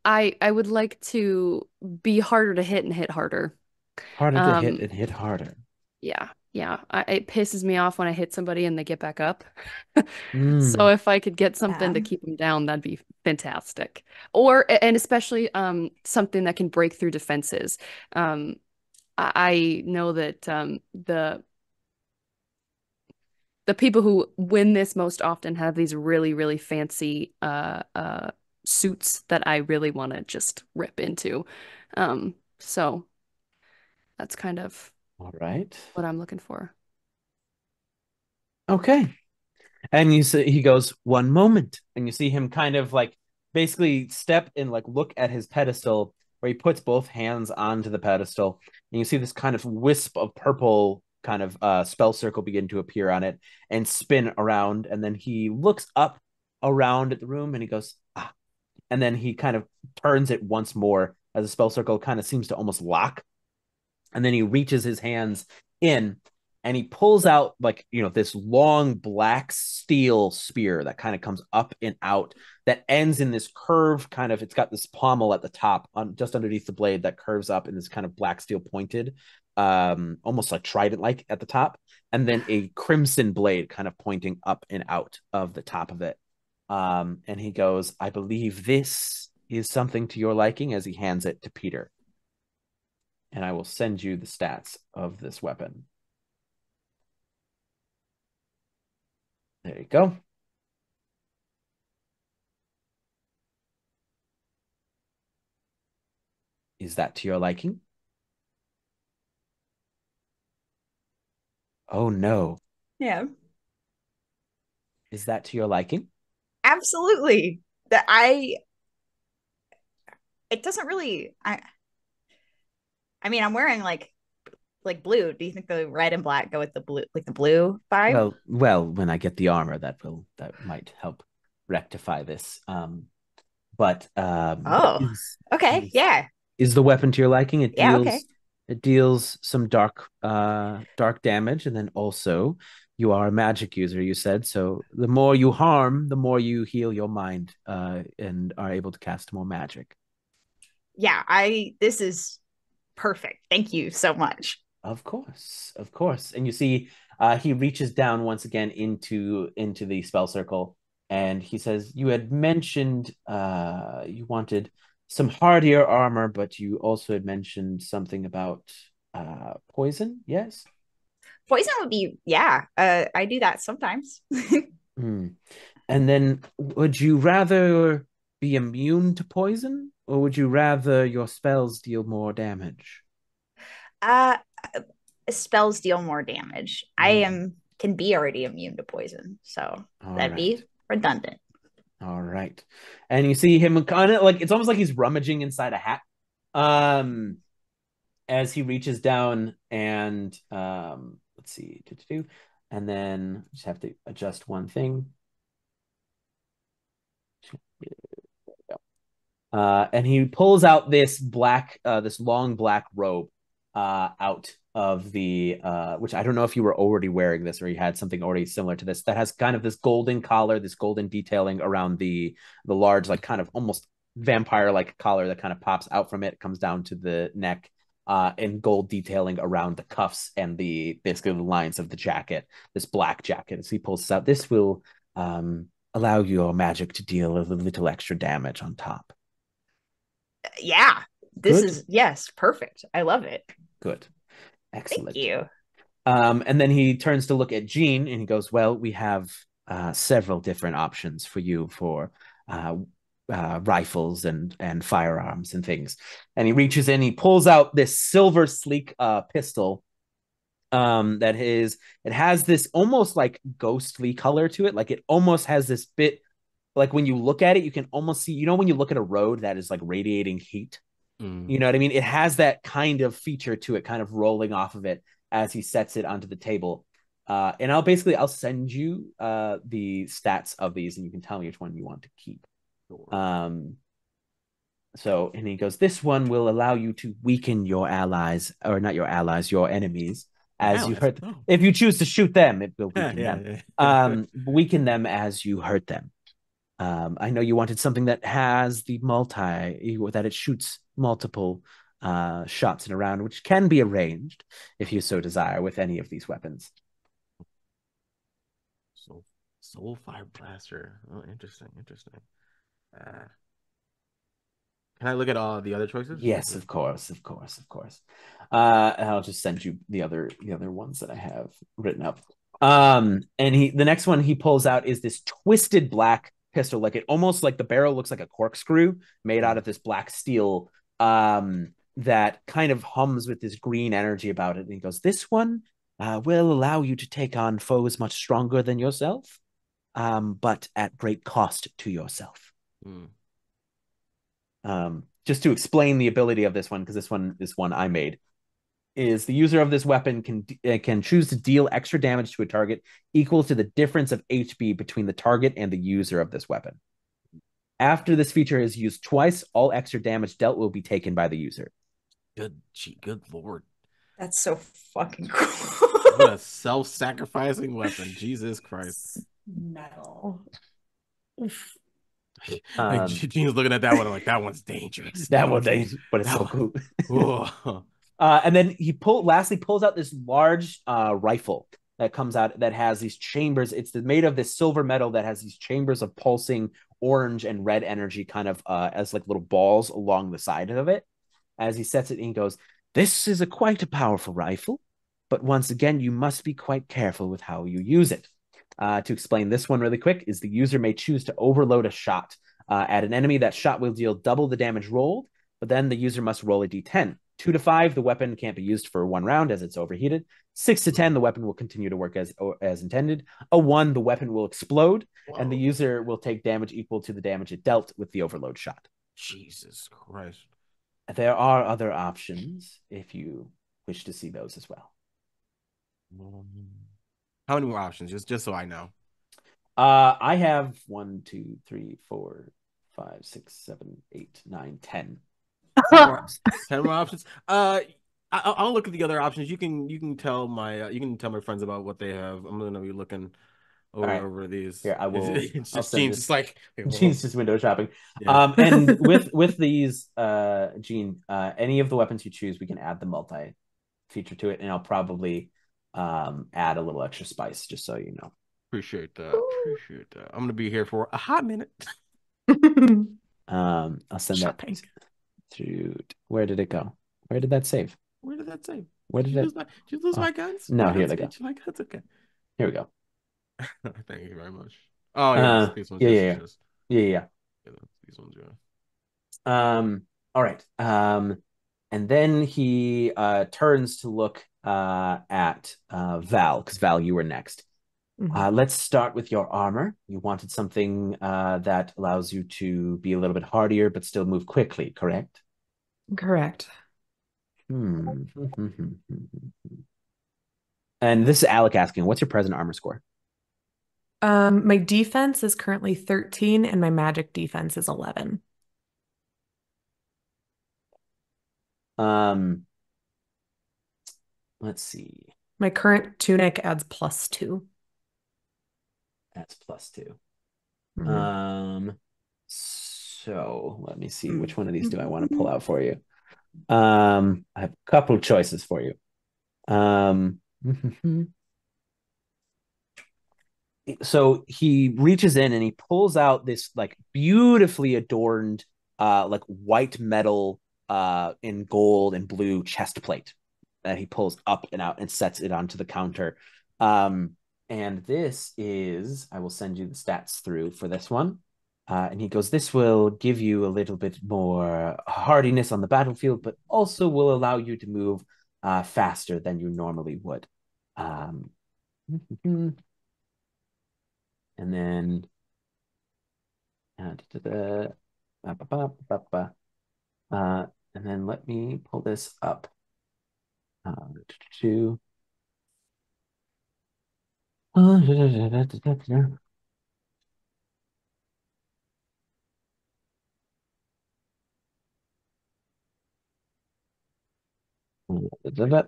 I would like to be harder to hit and hit harder. Harder to hit and hit harder. Yeah, yeah. It pisses me off when I hit somebody and they get back up. So if I could get something to keep them down, that'd be fantastic. And especially something that can break through defenses. I know that the people who win this most often have these really, really fancy suits that I really want to just rip into. So that's kind of all right. what I'm looking for. Okay. And you see he goes, one moment. And you see him kind of like basically step and like look at his pedestal where he puts both hands onto the pedestal. And you see this kind of wisp of purple kind of spell circle begin to appear on it and spin around. And then he looks up around at the room and he goes, ah. And then he kind of turns it once more as the spell circle kind of seems to almost lock. And then he reaches his hands in and he pulls out like, you know, this long black steel spear that kind of comes up and out that ends in this curved kind of, it's got this pommel at the top on just underneath the blade that curves up in this kind of black steel pointed, almost like trident like at the top, and then a crimson blade kind of pointing up and out of the top of it. And he goes, I believe this is something to your liking, as he hands it to Peter. And I will send you the stats of this weapon. There you go. Is that to your liking? Oh, no. Yeah. Is that to your liking? Absolutely. It doesn't really, I mean, I'm wearing like blue. Do you think the red and black go with the blue, like the blue vibe? Well, when I get the armor, that might help rectify this. But Oh, okay, yeah. Is the weapon to your liking? Okay. It deals some dark damage, and then also you are a magic user, you said. So the more you harm, the more you heal your mind, and are able to cast more magic. Yeah, this is perfect. Thank you so much. Of course, of course. And you see, he reaches down once again into the spell circle, and he says, "You had mentioned you wanted some hardier armor, but you also had mentioned something about poison. Yes, Poison would be, yeah. I do that sometimes. And then, would you rather be immune to poison, or would you rather your spells deal more damage?" Uh, spells deal more damage. Can be already immune to poison, so that'd be redundant. All right. And you see him kind of like, it's almost like he's rummaging inside a hat. As he reaches down and let's see, and then just have to adjust one thing. And he pulls out this long black robe out of the which I don't know if you were already wearing this or you had something already similar to this, that has kind of this golden collar, this golden detailing around the large, like kind of almost vampire like collar that kind of pops out from it, comes down to the neck, and gold detailing around the cuffs and the basically the lines of the jacket, this black jacket. As he pulls this out, this will allow your magic to deal a little extra damage on top. Yeah, this Good. is, yes, perfect. I love it. Good. Excellent. Thank you. And then he turns to look at Jeane and he goes, well, we have several different options for you for rifles and firearms and things. And he reaches in, he pulls out this silver sleek pistol it has this almost like ghostly color to it. Like it almost has this bit, like when you look at it, you can almost see, you know, when you look at a road that is like radiating heat, you know what I mean? It has that kind of feature to it, kind of rolling off of it as he sets it onto the table. And I'll send you the stats of these and you can tell me which one you want to keep. So, and he goes, this one will allow you to weaken your allies, or not your allies, your enemies, as you hurt them. If you choose to shoot them, it will weaken them. Weaken them as you hurt them. I know you wanted something that has the that it shoots multiple shots in a round, which can be arranged if you so desire with any of these weapons. Soulfire Blaster. Oh, interesting. Can I look at all the other choices? Yes, of course. I'll just send you the other ones that I have written up. And the next one he pulls out is this twisted black pistol. Like it almost like the barrel looks like a corkscrew made out of this black steel that kind of hums with this green energy about it. And he goes, this one will allow you to take on foes much stronger than yourself, but at great cost to yourself. Just to explain the ability of this one, because this one I made, is the user of this weapon can choose to deal extra damage to a target equal to the difference of HP between the target and the user of this weapon. After this feature is used twice, all extra damage dealt will be taken by the user. Good lord. That's so fucking cool. What a self-sacrificing weapon. Jesus Christ. Metal. Like Jeane's looking at that one, I'm like, that one's dangerous. That one's dangerous, but it's so cool. And then he lastly pulls out this large rifle that comes out that has these chambers. It's made of this silver metal that has these chambers of pulsing orange and red energy, kind of as like little balls along the side of it. As he sets it, he goes, this is quite a powerful rifle, but once again, you must be quite careful with how you use it. To explain this one really quick is the user may choose to overload a shot at an enemy. That shot will deal double the damage rolled, but then the user must roll a d10. 2 to 5, the weapon can't be used for 1 round as it's overheated. 6 to 10, the weapon will continue to work as intended. A 1, the weapon will explode, and the user will take damage equal to the damage it dealt with the overload shot. Jesus Christ. There are other options if you wish to see those as well. How many more options? Just so I know. I have 1, 2, 3, 4, 5, 6, 7, 8, 9, 10. 10 more options. I'll look at the other options. You can tell my friends about what they have. I'm gonna be looking over these. Here, I will. It's just Jeane's just like Jeane's just window shopping. Yeah. And with these, Jeane, any of the weapons you choose, we can add the multi feature to it, and I'll probably add a little extra spice just so you know. Appreciate that. I'm gonna be here for a hot minute. I'll send shopping. That through. Where did it go? Where did that save? Where did that save? Did you lose my guns? No, here they go. My guns? Okay. Here we go. Thank you very much. Oh yeah, these ones. Yeah. These ones, yeah. All right. And then he turns to look at Val, because Val, you were next. Mm-hmm. Let's start with your armor. You wanted something that allows you to be a little bit hardier, but still move quickly, correct? Correct. And this is Alec asking, what's your present armor score? My defense is currently 13 and my magic defense is 11. let's see. My current tunic adds +2. That's +2. Mm-hmm. So let me see. Which one of these do I want to pull out for you? I have a couple of choices for you. So he reaches in and he pulls out this like beautifully adorned like white metal in gold and blue chest plate that he pulls up and out and sets it onto the counter. And this is, I will send you the stats through for this one. And he goes, this will give you a little bit more hardiness on the battlefield, but also will allow you to move faster than you normally would. And then and then let me pull this up to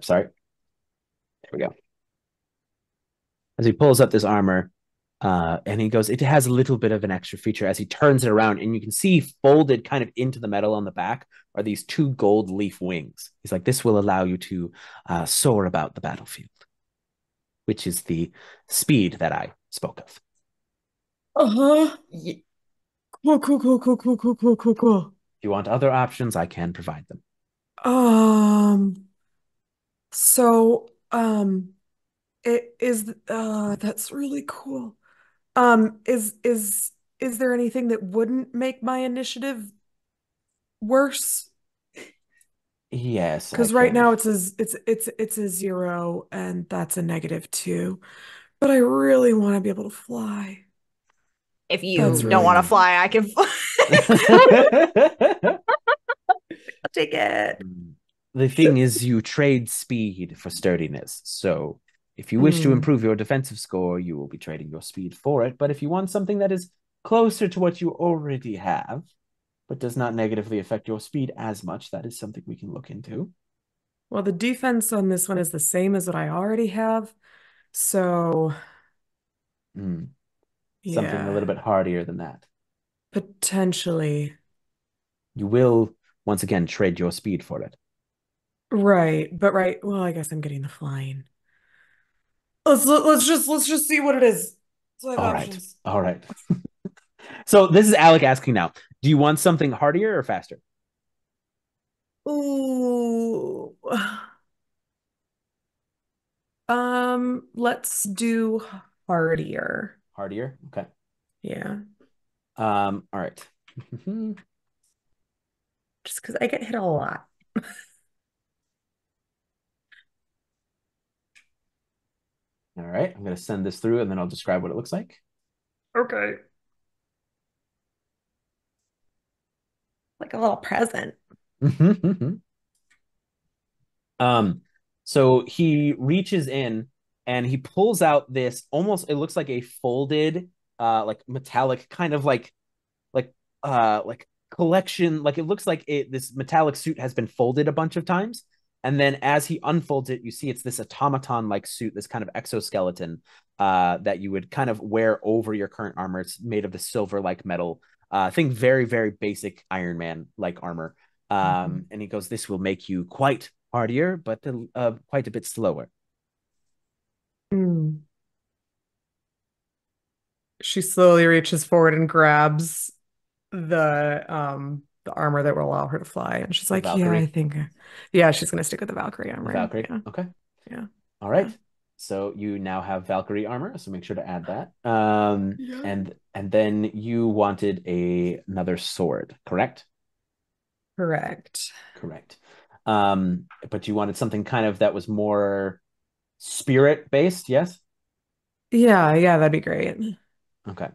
sorry, there we go. As he pulls up this armor, and he goes, it has a little bit of an extra feature as he turns it around, and you can see folded kind of into the metal on the back are these 2 gold leaf wings. He's like, this will allow you to soar about the battlefield, which is the speed that I spoke of. Yeah. Cool. If you want other options, I can provide them. So, it is, that's really cool. Is there anything that wouldn't make my initiative worse? Yes, Because right now it's a 0 and that's a -2. But I really want to be able to fly. If you don't want to fly, I can fly. I'll take it. The thing is, you trade speed for sturdiness. So if you wish to improve your defensive score, you will be trading your speed for it. But if you want something that is closer to what you already have, but does not negatively affect your speed as much, that is something we can look into. Well, the defense on this one is the same as what I already have. So, something a little bit hardier than that. Potentially. You will, once again, trade your speed for it. Right. Well, I guess I'm getting the flying. Let's just see what it is. So I have options. All right. So this is Alec asking now. Do you want something hardier or faster? Ooh. Let's do hardier. Hardier? Okay. Yeah. All right. Just because I get hit a lot. All right. I'm going to send this through and then I'll describe what it looks like. Okay. Like a little present. So he reaches in and he pulls out this almost, it looks like a folded like metallic kind of like collection, like it looks like this metallic suit has been folded a bunch of times, and then as he unfolds it, you see it's this automaton like suit, this kind of exoskeleton that you would kind of wear over your current armor. It's made of the silver like metal, think very very basic Iron Man like armor. And he goes, this will make you quite hardier but quite a bit slower. She slowly reaches forward and grabs the armor that will allow her to fly, and she's like, Valkyrie. yeah, I think, yeah, she's gonna stick with the Valkyrie armor. Valkyrie. Yeah. Okay. Yeah. All right. So you now have Valkyrie armor, so make sure to add that. And then you wanted another sword, correct? Correct. But you wanted something kind of that was more spirit based, yes? Yeah, that'd be great. Okay.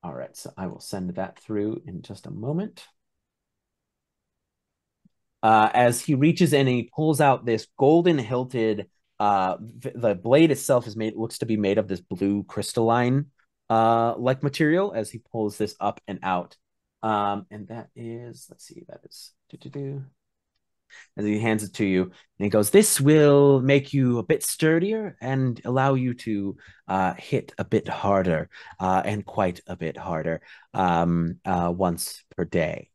All right, so I will send that through in just a moment. As he reaches in and he pulls out this golden hilted, the blade itself looks to be made of this blue crystalline like material as he pulls this up and out. And that is, let's see, that is as he hands it to you. And he goes, this will make you a bit sturdier and allow you to hit a bit harder and quite a bit harder once per day.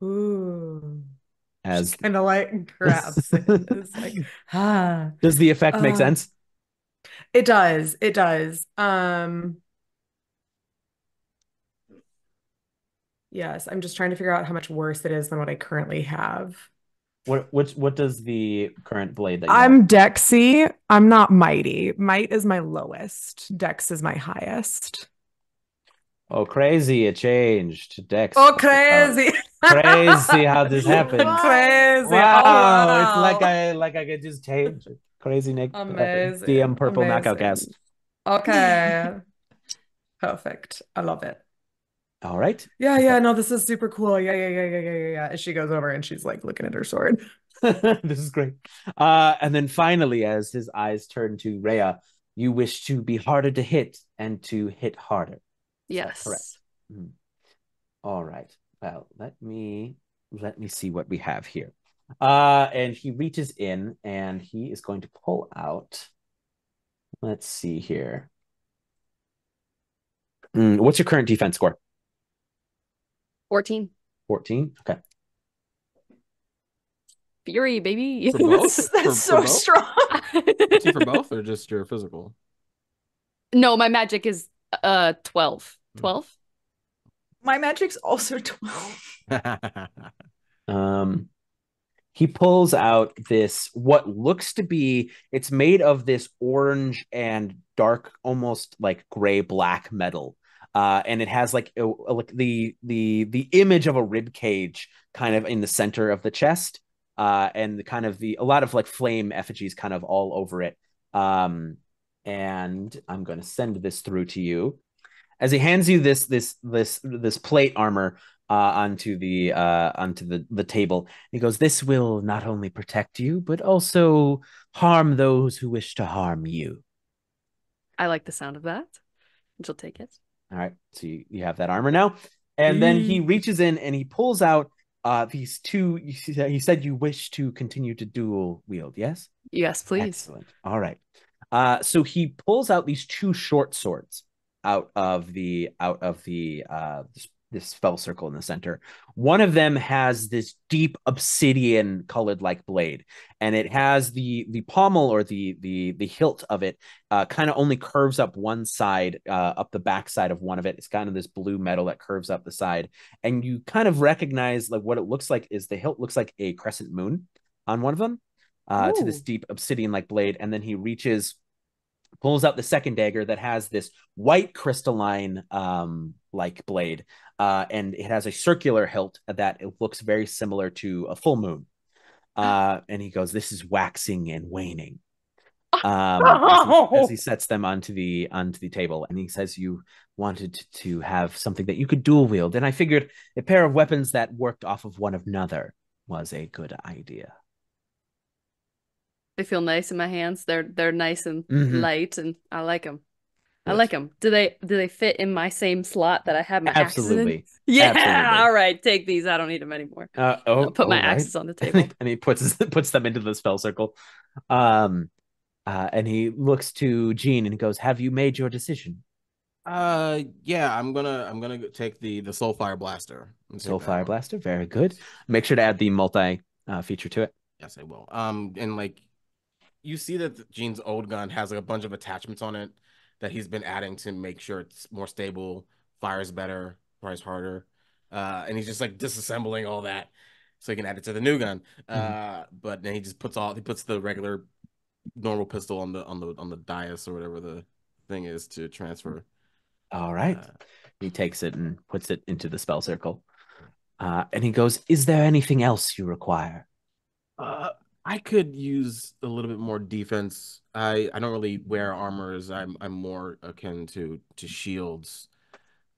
Ooh. As kind of like grabs it. It's like, Does the effect make sense? It does. It does. Yes, I'm just trying to figure out how much worse it is than what I currently have. What does the current blade that you I'm have? Dexy. I'm not mighty. Might is my lowest. Dex is my highest. Oh, crazy! It changed. Dex. Oh, crazy! Crazy how this happened. Crazy! Wow. Oh, wow. It's like I could just change it. Crazy Nick. Amazing. DM purple knockout gas. Okay. Perfect. I love it. All right. Yeah. No, this is super cool. Yeah. As she goes over and she's like looking at her sword. This is great. And then finally, as his eyes turn to Rhea, you wish to be harder to hit and to hit harder. Yes. Correct. All right. Well, let me see what we have here. And he reaches in and he is going to pull out. Let's see here. What's your current defense score? 14. 14. Okay. Fury, baby. For both? That's so both? strong. See, for both or just your physical? No, my magic is 12. 12? My magic's also 12. He pulls out this, what looks to be, it's made of this orange and dark, almost like gray black metal. And it has like the image of a rib cage kind of in the center of the chest. And kind of a lot of like flame effigies kind of all over it. And I'm going to send this through to you. As he hands you this plate armor onto the table, he goes, "This will not only protect you, but also harm those who wish to harm you." I like the sound of that. She'll take it. All right, so you have that armor now, and then he reaches in and he pulls out these two. He said you wish to continue to dual wield, yes? Yes, please. Excellent. All right. So he pulls out these two short swords out of this spell circle in the center. One of them has this deep obsidian colored like blade, and it has the pommel or the hilt of it kind of only curves up one side, up the back side of one of it. It's kind of this blue metal that curves up the side, and you kind of recognize like what it looks like is the hilt looks like a crescent moon on one of them, to this deep obsidian like blade, and then he pulls out the second dagger that has this white crystalline like blade, and it has a circular hilt that it looks very similar to a full moon. And he goes, "This is waxing and waning." As he sets them onto the table, and he says, "You wanted to have something that you could dual wield, and I figured a pair of weapons that worked off of one another was a good idea." They feel nice in my hands. They're nice and light, and I like them. Yes. I like them. Do they fit in my same slot that I have my axes in? Yeah. Absolutely. All right, take these. I don't need them anymore. I'll put my axes on the table. And he puts them into the spell circle. And he looks to Jeane and he goes, "Have you made your decision?" Yeah, I'm gonna take the Soulfire Blaster. Soulfire Blaster, very good. Make sure to add the multi feature to it. Yes, I will. And like, you see that Jeane's old gun has like a bunch of attachments on it that he's been adding to make sure it's more stable, fires better, fires harder. And he's just like disassembling all that so he can add it to the new gun. But then he puts the regular normal pistol on the dais or whatever the thing is to transfer. All right. He takes it and puts it into the spell circle. And he goes, "Is there anything else you require?" I could use a little bit more defense. I don't really wear armors. I'm more akin to shields,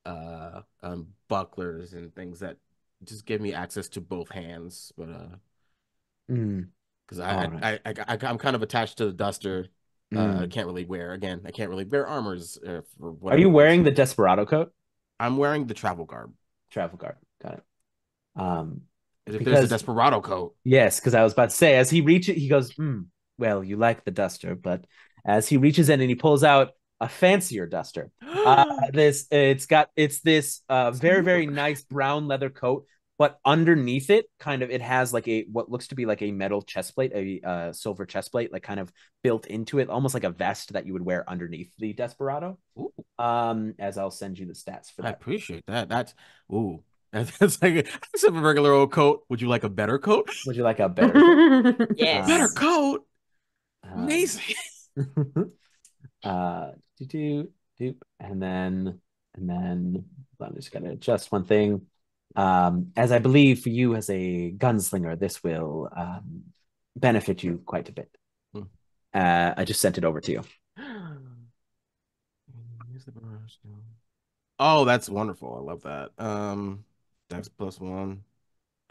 bucklers and things that just give me access to both hands. But because I'm kind of attached to the duster. I can't really wear armors. Are you wearing the Desperado coat? I'm wearing the travel garb. Travel garb. Got it. If there's a Desperado coat. Yes, because I was about to say, as he reaches, he goes, well, you like the duster, but as he reaches in and he pulls out a fancier duster. It's this very, very nice brown leather coat, but underneath it, kind of, it has like what looks to be like a metal chest plate, a silver chest plate, like kind of built into it, almost like a vest that you would wear underneath the Desperado. Ooh. As I'll send you the stats for that. I appreciate that. That's like that's a regular old coat. Would you like a better coat? Would you like a better coat? Yes. Better coat. Amazing. And then I'm just gonna adjust one thing. As I believe for you as a gunslinger, this will benefit you quite a bit. I just sent it over to you. Oh, that's wonderful. I love that. Dex +1.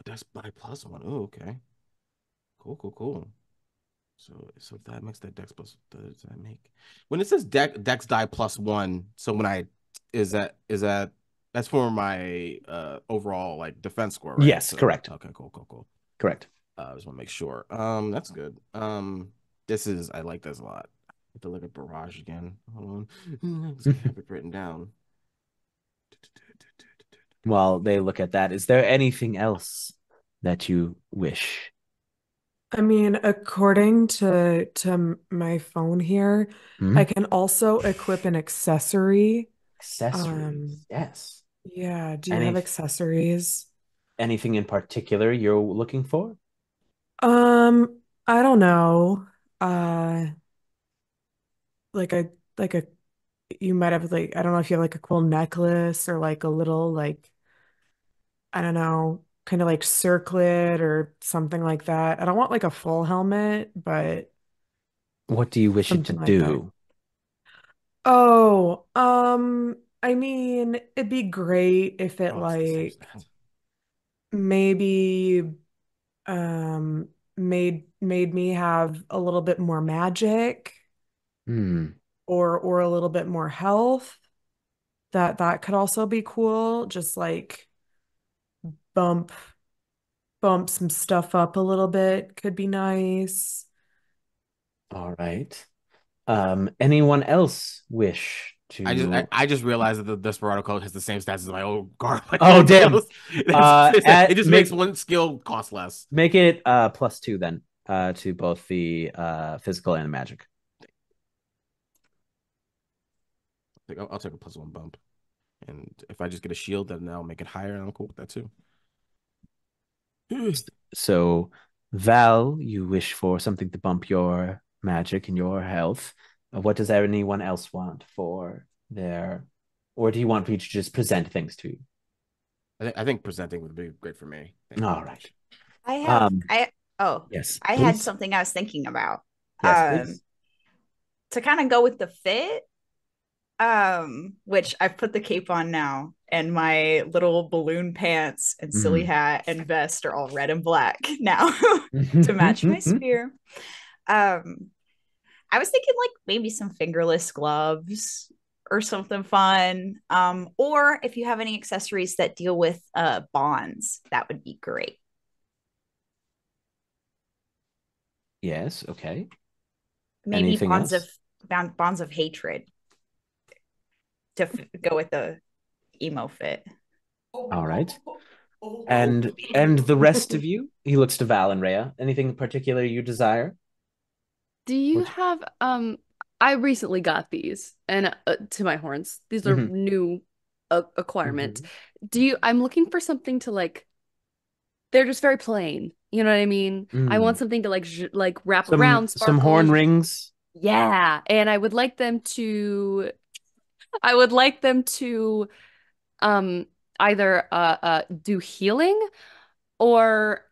Dex by +1. Oh, okay. Cool. So that makes that Dex plus. Does that make when it says Dex die +1? So when that's for my overall like defense score, right? Yes, correct. Okay, cool. Correct. I just want to make sure. That's good. I like this a lot. I have to look at barrage again. Hold on. I have it written down. While they look at that, is there anything else that you wish? I mean, according to my phone here, I can also equip an accessory. Accessories, yes. Yeah, do you have accessories? Anything in particular you're looking for? I don't know. Like a you might have like I don't know if you have like a cool necklace or like a little like I don't know, kind of like circlet or something like that. I don't want like a full helmet, but what do you wish it to do? Oh, I mean, it'd be great if it like maybe made me have a little bit more magic or a little bit more health. That could also be cool. Just like bump some stuff up a little bit could be nice. All right. Anyone else wish to? I just realized that the Desperado code has the same stats as my old guard. Oh damn! It just makes one skill cost less. Make it +2 then to both the physical and the magic. I'll take a +1 bump, and if I just get a shield, then I'll make it higher, and I'm cool with that too. So, Val, you wish for something to bump your magic and your health. What does anyone else want for their, or do you want me to just present things to you? I think presenting would be great for me. All right. Yes, I had something I was thinking about. Yes, to kind of go with the fit, which I've put the cape on now, and my little balloon pants and silly hat and vest are all red and black now to match my spear. I was thinking like maybe some fingerless gloves or something fun. Or if you have any accessories that deal with bonds, that would be great. Yes, okay. Maybe bonds of hatred to go with the emo fit. All right. And the rest of you? He looks to Val and Rhea. Anything in particular you desire? Do you have I recently got these and to my horns. These are new acquirement. I'm looking for something to like they're just very plain. You know what I mean? I want something to like wrap around, sparkle. Some horn rings. Yeah, and I would like them to either do healing or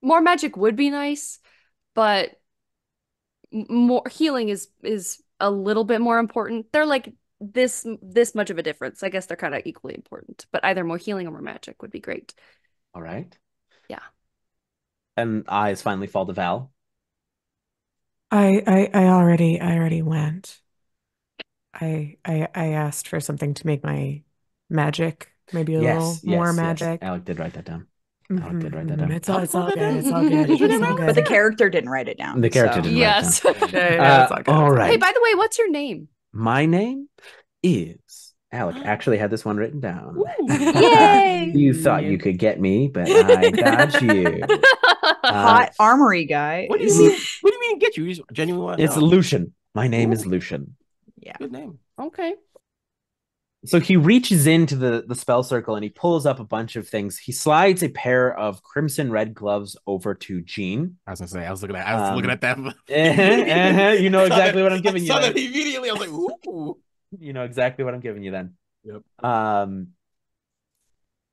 more magic would be nice, but more healing is a little bit more important. They're like this much of a difference. I guess they're kind of equally important, but either more healing or more magic would be great. All right. Yeah. And eyes finally fall to Val. I already went. I asked for something to make my magic, maybe a little more magic. Yes. Alec did write that down. Alec did write that down. It's all good. It's all good. It's all good. But the character didn't write it down. The character didn't write it down. Yeah, it's all good. All right. Hey, by the way, what's your name? My name is Alec. Actually had this one written down. Yay! You thought you could get me, but I got you. Hot armory guy. What do you mean get you? You genuinely want to It's know. Lucian. My name is Lucian. Yeah. Good name. Okay. So he reaches into the spell circle and he pulls up a bunch of things. He slides a pair of crimson red gloves over to Jeane. I was gonna say, I was looking at that. You know exactly what I'm giving you. I saw that immediately. I was like, ooh. You know exactly what I'm giving you then. Yep.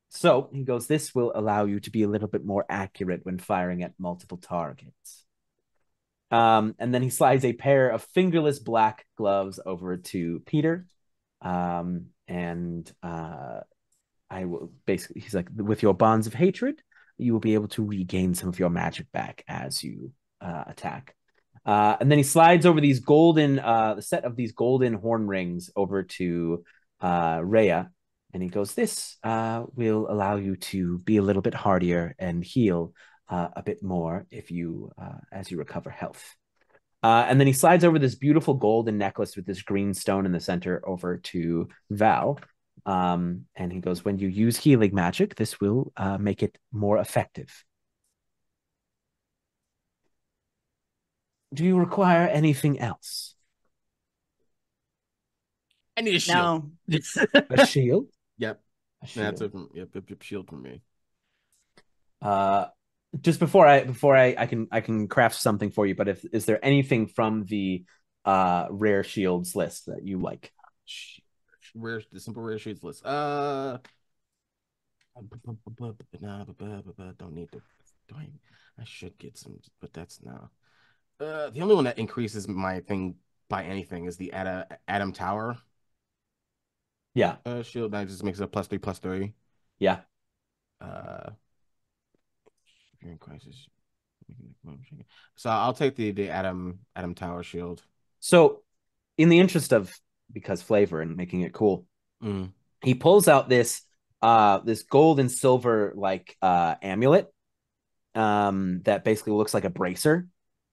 So he goes, this will allow you to be a little bit more accurate when firing at multiple targets. And then he slides a pair of fingerless black gloves over to Peter. I will basically, he's like, with your bonds of hatred, you will be able to regain some of your magic back as you attack. And then he slides over these golden, the set of these golden horn rings over to Rehya. And he goes, this will allow you to be a little bit hardier and heal a bit more if you, as you recover health. And then he slides over this beautiful golden necklace with this green stone in the center over to Val. And he goes, when you use healing magic, this will make it more effective. Do you require anything else? I need a shield. No. A shield? Yep. A shield. That's a shield for me. Just before I can craft something for you, but is there anything from the rare shields list that you like? The simple rare shields list. Don't need to. I should get some, but that's no. The only one that increases my thing by anything is the Adam Tower. Yeah. Shield that just makes it a +3/+3. Yeah. Crisis. So I'll take the Adam Tower shield. So, in the interest of, because flavor and making it cool, he pulls out this gold and silver like amulet that basically looks like a bracer,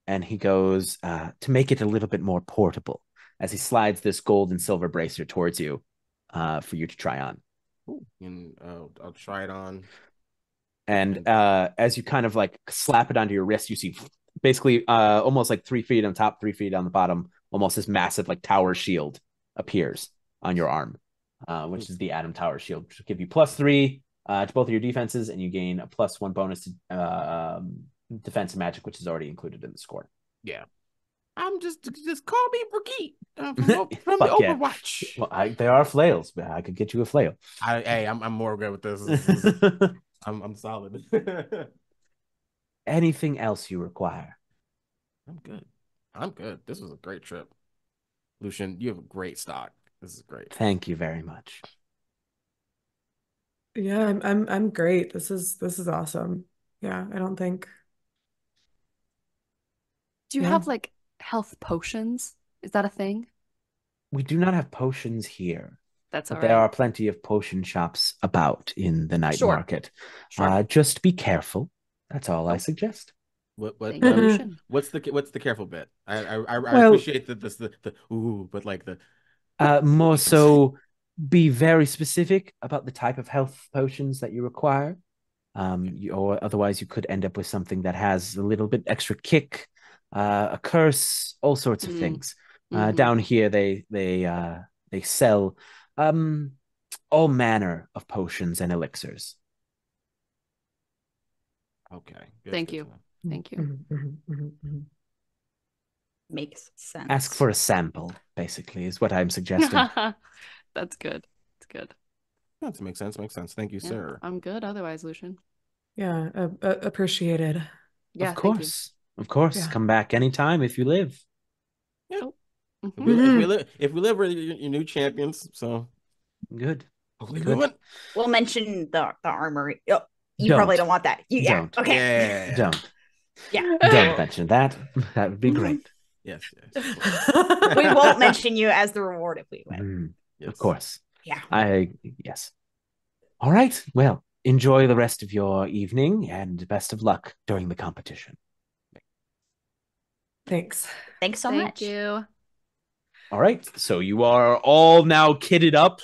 and he goes to make it a little bit more portable as he slides this gold and silver bracer towards you for you to try on. Ooh. And I'll try it on. And as you kind of like slap it onto your wrist, you see basically almost like 3 feet on top, 3 feet on the bottom, almost this massive like tower shield appears on your arm, which is the Adam Tower shield, which will give you +3 to both of your defenses, and you gain a +1 bonus to defense and magic, which is already included in the score. Yeah. I'm just call me Brigitte from the Overwatch. Yeah. Well, there are flails, but I could get you a flail. I'm more good with this. I'm solid. Anything else you require? I'm good. This was a great trip. Lucian, you have a great stock. This is great. Thank you very much. Yeah, I'm great. This is awesome. Yeah, I don't think. Do you have like health potions? Is that a thing? We do not have potions here. That's all but right. There are plenty of potion shops about in the night market. Sure. Just be careful. That's all I suggest. What's the careful bit? I appreciate the ooh, but like the more so be very specific about the type of health potions that you require. Or otherwise you could end up with something that has a little bit extra kick, a curse, all sorts of things. Down here they sell all manner of potions and elixirs. Okay. Thank you. Makes sense. Ask for a sample, basically, is what I'm suggesting. That's good. It's good. That makes sense. Thank you, sir. I'm good otherwise, Lucian. Yeah, appreciated. Yeah, of course. Yeah. Come back anytime if you live. Yeah. Oh. If we live, we're your new champions. So good. We'll mention the armory. Oh, you probably don't want that. Don't. Okay. Yeah. Don't. Yeah. Don't mention that. That would be great. Yes. We won't mention you as the reward if we win. Yes. Of course. Yeah. Yes. All right. Well, enjoy the rest of your evening and best of luck during the competition. Thanks. Thanks so Thank much. you. All right. So you are all now kitted up.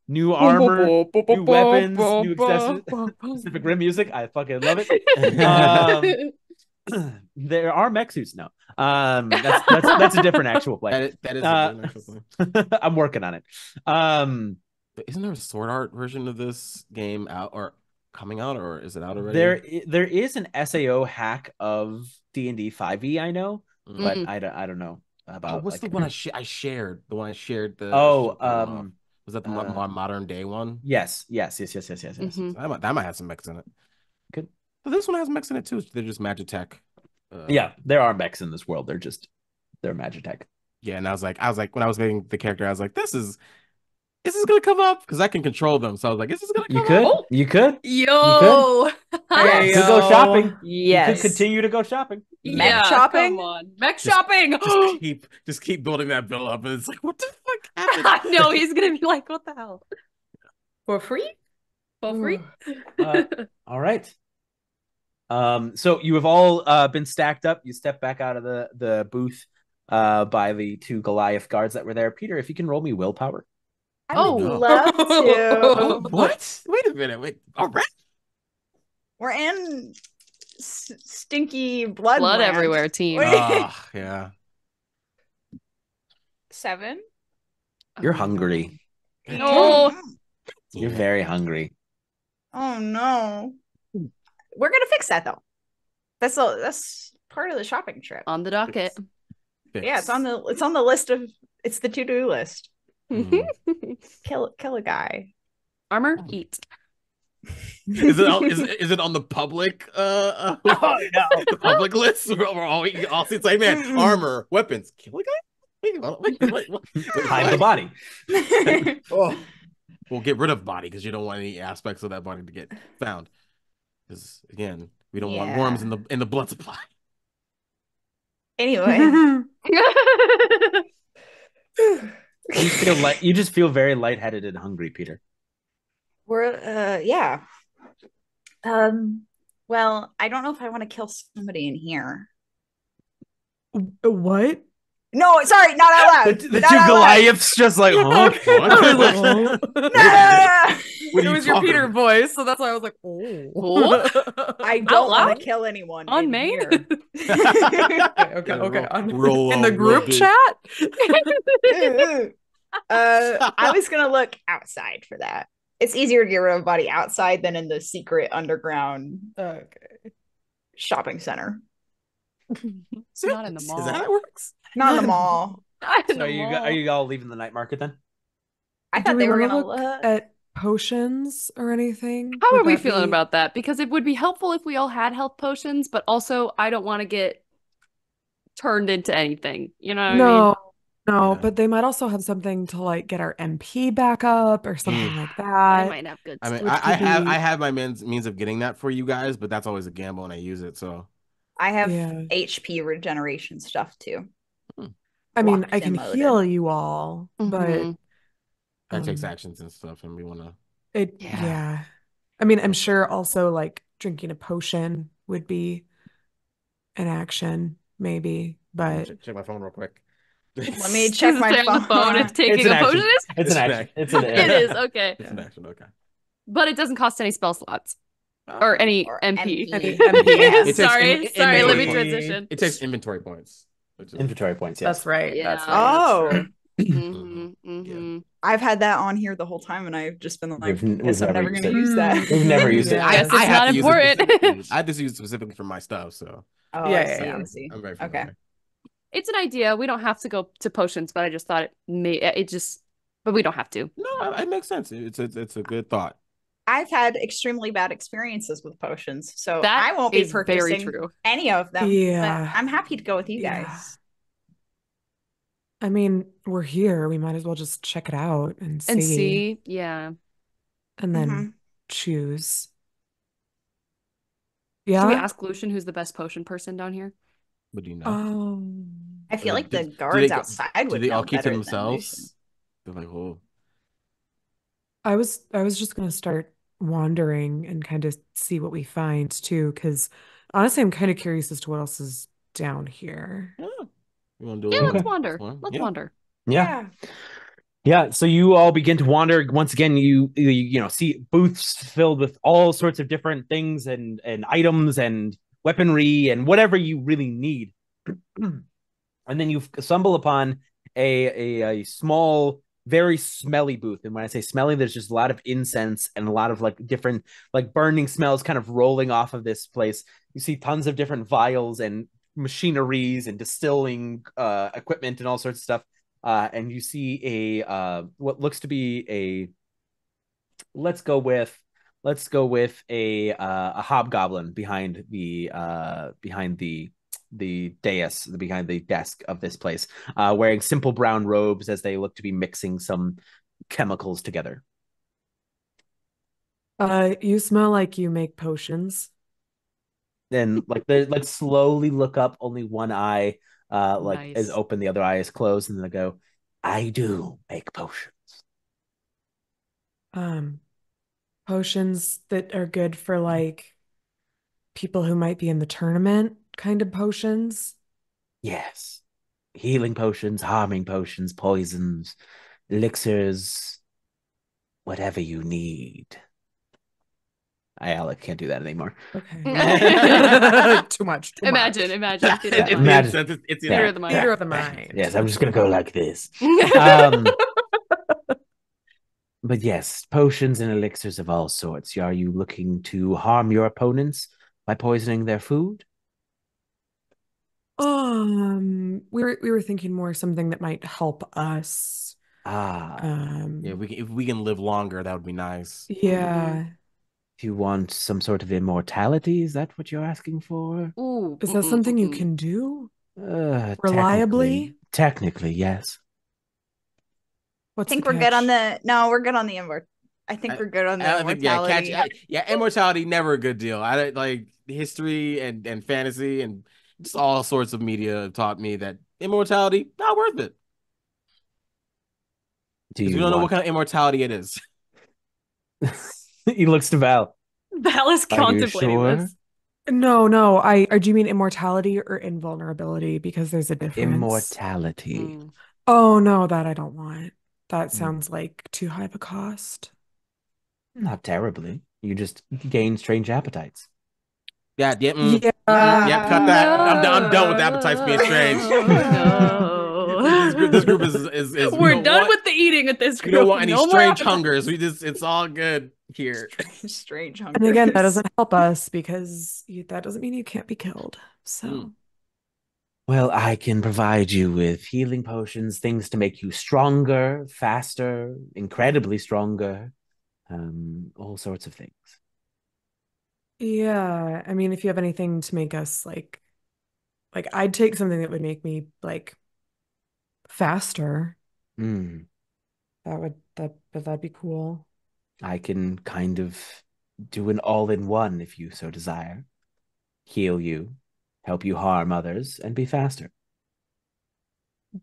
New armor, new weapons, new accessories. Pacific Rim music. I fucking love it. There are mech suits now. That's a different actual play. That is a different actual play. I'm working on it. Isn't there a sword art version of this game out or coming out, or is it out already? There is an SAO hack of D&D 5e, I know, but I don't know about. What's the one I shared? The one I shared. Was that the modern day one? Yes. That might have some mechs in it. Good. But this one has mechs in it too. They're just Magitech. Yeah, there are mechs in this world. They're Magitech. Yeah, and I was like, when I was making the character, I was like, is this gonna come up? Because I can control them. So I was like, is this gonna come up? You could. Yo. Yeah, you could go shopping. Yes. You could continue to go shopping. Mech shopping? Come on. Mech shopping. Just keep building that bill up. And it's like, what the fuck happened? I know he's gonna be like, what the hell? For free? For free? All right. So you have all been stacked up. You step back out of the booth by the two Goliath guards that were there. Peter, if you can roll me willpower. I would love to. What? Wait a minute. Wait. All right. We're in stinky blood everywhere, team. Yeah. 7. You're hungry. No. You're very hungry. Oh no. We're gonna fix that though. That's part of the shopping trip. On the docket. Yeah, it's on the list of it's the to-do list. Kill a guy. Armor, eat. Is it on the public the public list? We're all see it's like, man, armor, weapons, kill a guy? Wait. Hide the body. We'll get rid of body because you don't want any aspects of that body to get found. Because again, we don't want worms in the blood supply. Anyway. You just feel very lightheaded and hungry, Peter. We're yeah. Well, I don't know if I want to kill somebody in here. What? No, sorry, not out loud. The two Goliaths just like, huh? It was your Peter voice, so that's why I was like, oh. I don't want to kill anyone on main. Okay. In the group chat. I was gonna look outside for that. It's easier to get rid of a body outside than in the secret underground shopping center. Not in the mall. Is that how it works? Not in the mall. So are you all leaving the night market then? I thought they were gonna look at potions or anything. How are we feeling about that? Because it would be helpful if we all had health potions, but also I don't want to get turned into anything. You know what I mean? No, but they might also have something to like get our MP back up or something like that. They might have good stuff. I mean, I have my means of getting that for you guys, but that's always a gamble and I use it. So I have HP regeneration stuff too. I mean, I can heal you all, but that takes actions and stuff, and we want to. Yeah. I mean, I'm sure also like drinking a potion would be an action, maybe. But check my phone real quick. Let me check my phone. If taking a potion is. It's an action. It is okay. It's an action. Okay. But it doesn't cost any spell slots. Or any MP. Sorry, let me transition. It takes inventory points. Inventory points, yes. That's right. Yeah. That's right. I've had that on here the whole time, and I've just been like, we've I'm never going to use that. We've never used it. I guess it's not important. I have to use it specifically for my stuff, so. I see. I'm very familiar. Okay. It's an idea. We don't have to go to potions, but I just thought but we don't have to. No, it makes sense. It's a good thought. I've had extremely bad experiences with potions, so I won't be purchasing any of them. Yeah. But I'm happy to go with you guys. I mean, we're here. We might as well just check it out and see. Yeah. And then choose. Yeah. Should we ask Lucian who's the best potion person down here? What do you know? I feel like the guards outside would do they all know keep to better than themselves? They're like, oh. was just gonna start wandering and kind of see what we find too, because honestly, I'm kind of curious as to what else is down here. Yeah. You want to do a Yeah, little? let's wander. Well, Let's yeah. wander. Yeah, so you all begin to wander. Once again, you know, see booths filled with all sorts of different things and items and weaponry and whatever you really need. And then you stumble upon a small, very smelly booth. And when I say smelly, there's just a lot of incense and a lot of like different like burning smells kind of rolling off of this place. You see tons of different vials and machineries and distilling equipment and all sorts of stuff. And you see a what looks to be a let's go with a hobgoblin behind the dais, behind the desk of this place, wearing simple brown robes as they look to be mixing some chemicals together. You smell like you make potions. Then like slowly look up, only one eye like is Nice. open, the other eye is closed, and then they go, I do make potions. Potions that are good for like people who might be in the tournament kind of potions. Yes. Healing potions, harming potions, poisons, elixirs, whatever you need. Alec can't do that anymore. Okay. Too much. Imagine. Imagine. It's Theater of the mind. Theater of the mind. Yes, I'm just gonna go like this. But yes, potions and elixirs of all sorts. Are you looking to harm your opponents by poisoning their food? We were thinking more something that might help us. Yeah, if we can live longer, that would be nice. Yeah. Do you want some sort of immortality? Is that what you're asking for? Ooh, Is that something you can do? Reliably? Technically, yes. I think we're good on the. No, we're good on the immort. I think we're good on the immortality. Immortality never a good deal. I like history and fantasy and just all sorts of media have taught me that immortality not worth it. Because we don't know what kind of immortality it is. He looks to Val. Val is contemplating this. No. Do you mean immortality or invulnerability? Because there's a difference. Immortality. Oh no, that I don't want. That sounds like too high of a cost. Not terribly. You just gain strange appetites. Yeah. Cut that. No. I'm done with appetites being strange. No. This group is we're done with the eating at this group. We don't want any strange hungers. It's all good here. Strange hungers. And again, that doesn't help us because that doesn't mean you can't be killed. So. Well, I can provide you with healing potions, things to make you stronger, faster, incredibly stronger, all sorts of things. Yeah, I mean, if you have anything to make us like I'd take something that would make me like faster. That'd be cool. I can kind of do an all-in-one if you so desire. Heal you, help you harm others, and be faster.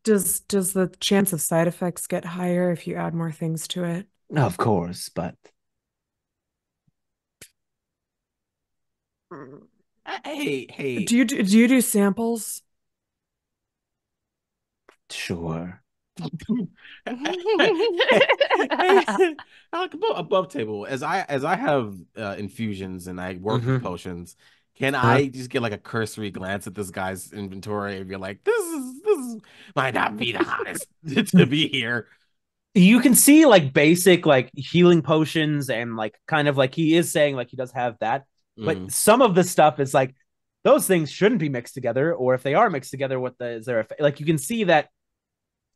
Does the chance of side effects get higher if you add more things to it? Of course, but hey. Do you do samples? Sure. Above table, as I have infusions and I work with potions, can I just get like a cursory glance at this guy's inventory and be like, this might not be the hottest to be here? You can see like basic like healing potions and like kind of like he is saying like he does have that, but some of the stuff is like those things shouldn't be mixed together, or if they are mixed together, is there like you can see that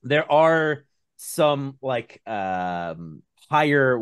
there are some like higher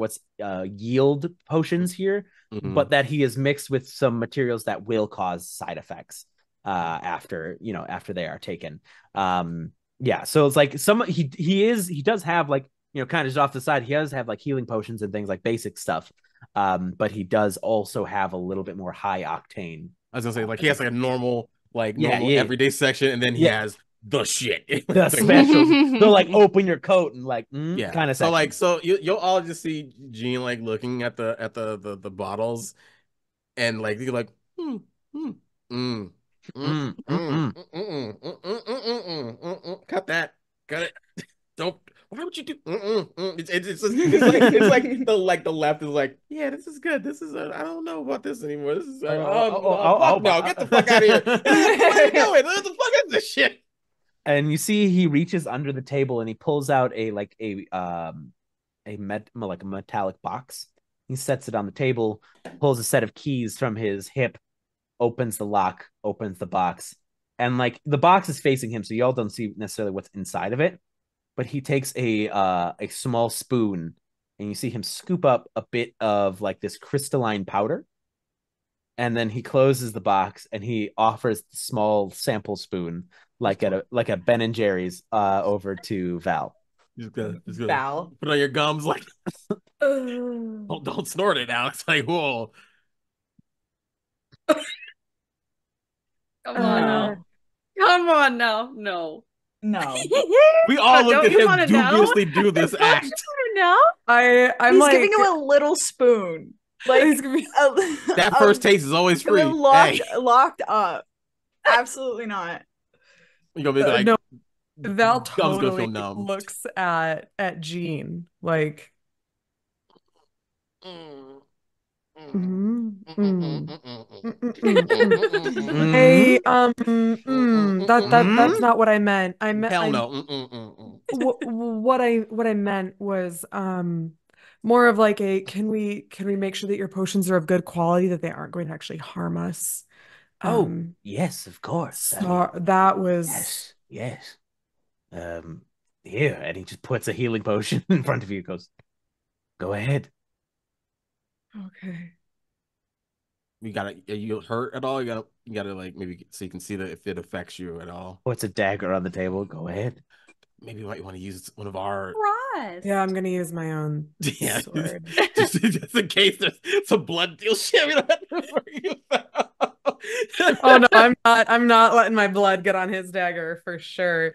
yield potions here, but that he is mixed with some materials that will cause side effects after they are taken. So it's like he does have like kind of just off the side, he does have like healing potions and things like basic stuff, but he does also have a little bit more high octane. I was gonna say like he has like a normal everyday section, and then he has the shit. The specials. They'll like open your coat and like yeah, kind of so like you'll all just see Jeane like looking at the bottles and like you're like cut that, cut it. Don't. Why would you do? It's like the left is like, yeah, this is good. This is I don't know about this anymore. This is fuck no, get the fuck out of here. What are you doing? What the fuck is this shit? And you see he reaches under the table and he pulls out a metallic box. He sets it on the table, pulls a set of keys from his hip, opens the lock, opens the box, and like the box is facing him, so y'all don't see necessarily what's inside of it. But he takes a small spoon and you see him scoop up a bit of like this crystalline powder. And then he closes the box and he offers the small sample spoon like a Ben and Jerry's over to Val. Just gotta Val. put on your gums like don't snort it out. It's like, whoa. Come on now. Come on now. No. No. We all look at him dubiously do this act. No. He's like, giving him a little spoon. Like that first taste is always free. Locked up. Absolutely not. You're gonna be like, no. Val totally looks at Jeane like hey, that's not what I meant. I meant hell no. What I meant was more of like a can we make sure that your potions are of good quality, that they aren't going to actually harm us. Yes, of course. So that was yes. Here, and he just puts a healing potion in front of you. Goes, go ahead. Okay. Are you hurt at all? You gotta like maybe so you can see that if it affects you at all. Puts a dagger on the table. Go ahead. Maybe you might want to use one of our. Yeah, I'm gonna use my own sword. just in case there's some blood deal shit. We don't have to worry about. Oh no, I'm not letting my blood get on his dagger for sure.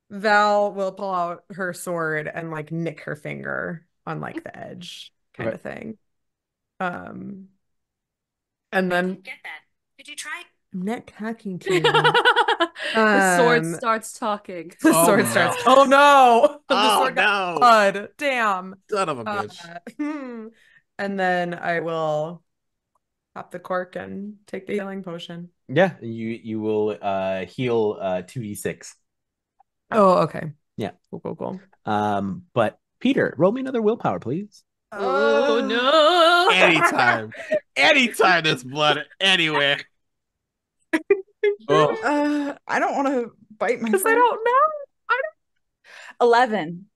Val will pull out her sword and like nick her finger on like the edge kind of thing. And then get that. Could you try? I'm not talking to you. The sword starts talking. The sword starts. Oh no! The sword got blood. Damn. Son of a bitch. And then I will pop the cork and take the healing potion. Yeah, you will heal 2d6. Oh, okay. Yeah. Cool. But Peter, roll me another willpower, please. Oh no! Anytime there's blood anywhere. I don't want to bite my. Because I don't know. 11.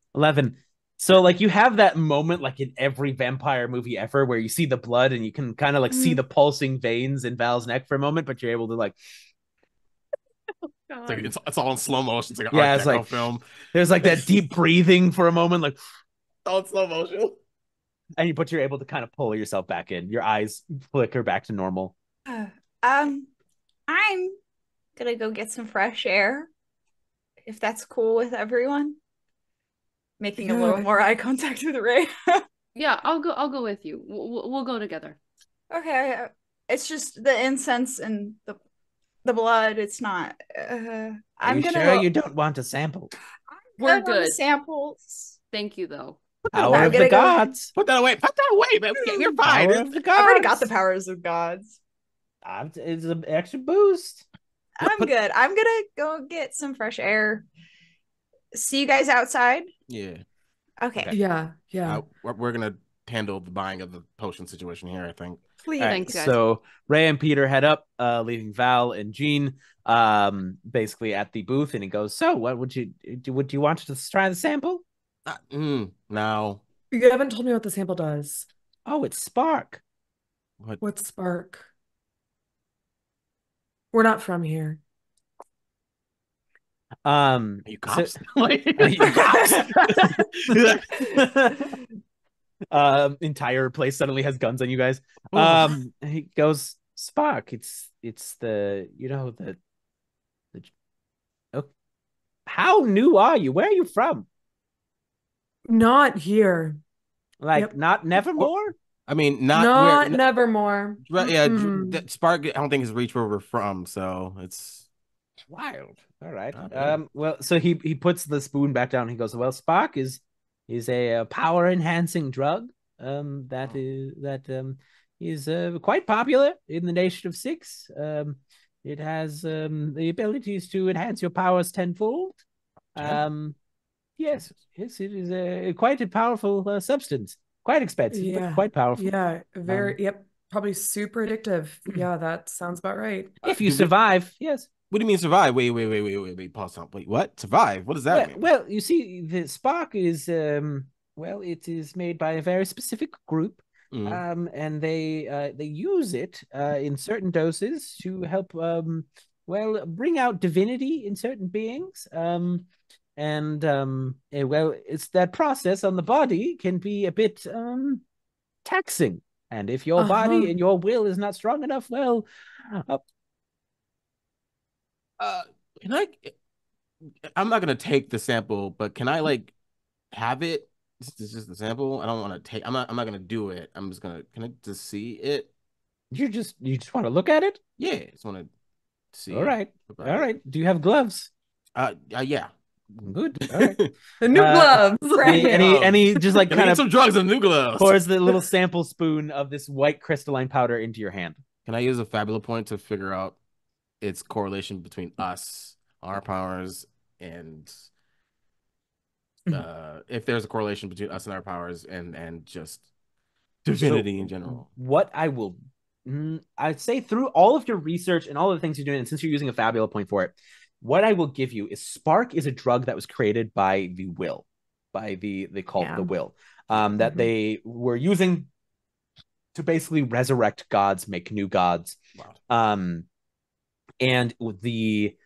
So like you have that moment like in every vampire movie ever where you see the blood and you can kind of like see the pulsing veins in Val's neck for a moment, but you're able to like. It's all in slow motion. It's like an Art Deco film. There's like that deep breathing for a moment, like all in slow motion. But you're able to kind of pull yourself back in. Your eyes flicker back to normal. I'm gonna go get some fresh air, if that's cool with everyone. Making a little more eye contact with Ray. Yeah, I'll go with you. We'll go together. Okay, it's just the incense and the blood. It's not. I'm sure you don't want a sample? We're good. Samples. Thank you, though. Power of the gods. Put that away, man. You're fine. I've already got the powers of gods. It's an extra boost. I'm good. I'm gonna go get some fresh air. See you guys outside. Yeah. Okay. Yeah. We're gonna handle the buying of the potion situation here, I think. Please. Thanks, guys. So Ray and Peter head up, leaving Val and Jeane basically at the booth, and he goes, "So, what would you want to try the sample?" No. You haven't told me what the sample does. Oh, it's Spark. What's Spark? We're not from here. Are you cops? Are you cops? Entire place suddenly has guns on you guys. He goes, Spark, it's the How new are you? Where are you from? Not here. Like, not Nevermore? I mean, not where. Not Nevermore. Yeah, that Spark. I don't think has reached where we're from, so it's wild. All right. Yeah. Well, so he puts the spoon back down. He goes, "Well, Spark is a power enhancing drug. That is quite popular in the Nation of Six. It has the abilities to enhance your powers tenfold. Yes, it is quite a powerful substance. Quite expensive, but quite powerful. Yeah, yep. Probably super addictive. Yeah, that sounds about right. If you survive, yes. What do you mean survive? Wait. Pause on. Wait, what? Survive? What does that mean? Well, you see, the Spark is well, it is made by a very specific group, and they use it in certain doses to help well, bring out divinity in certain beings. Well, it's that process on the body can be a bit taxing, and if your body and your will is not strong enough, well, can I? I'm not gonna take the sample, but can I like have it? This is just the sample. I don't want to take. I'm not gonna do it. I'm just gonna. Can I just see it? You just want to look at it? Yeah, I just want to see. All right. Do you have gloves? Yeah. Good. All right. The new gloves. Right. And he just like kind of some drugs and new gloves. Pours the little sample spoon of this white crystalline powder into your hand. Can I use a fabula point to figure out its correlation between us, our powers, and if there's a correlation between us and our powers and just divinity in general? What I will I'd say through all of your research and all of the things you're doing, and since you're using a fabula point for it, what I will give you is Spark is a drug that was created by the Will, by the cult the Will, that they were using to basically resurrect gods, make new gods. Wow. And the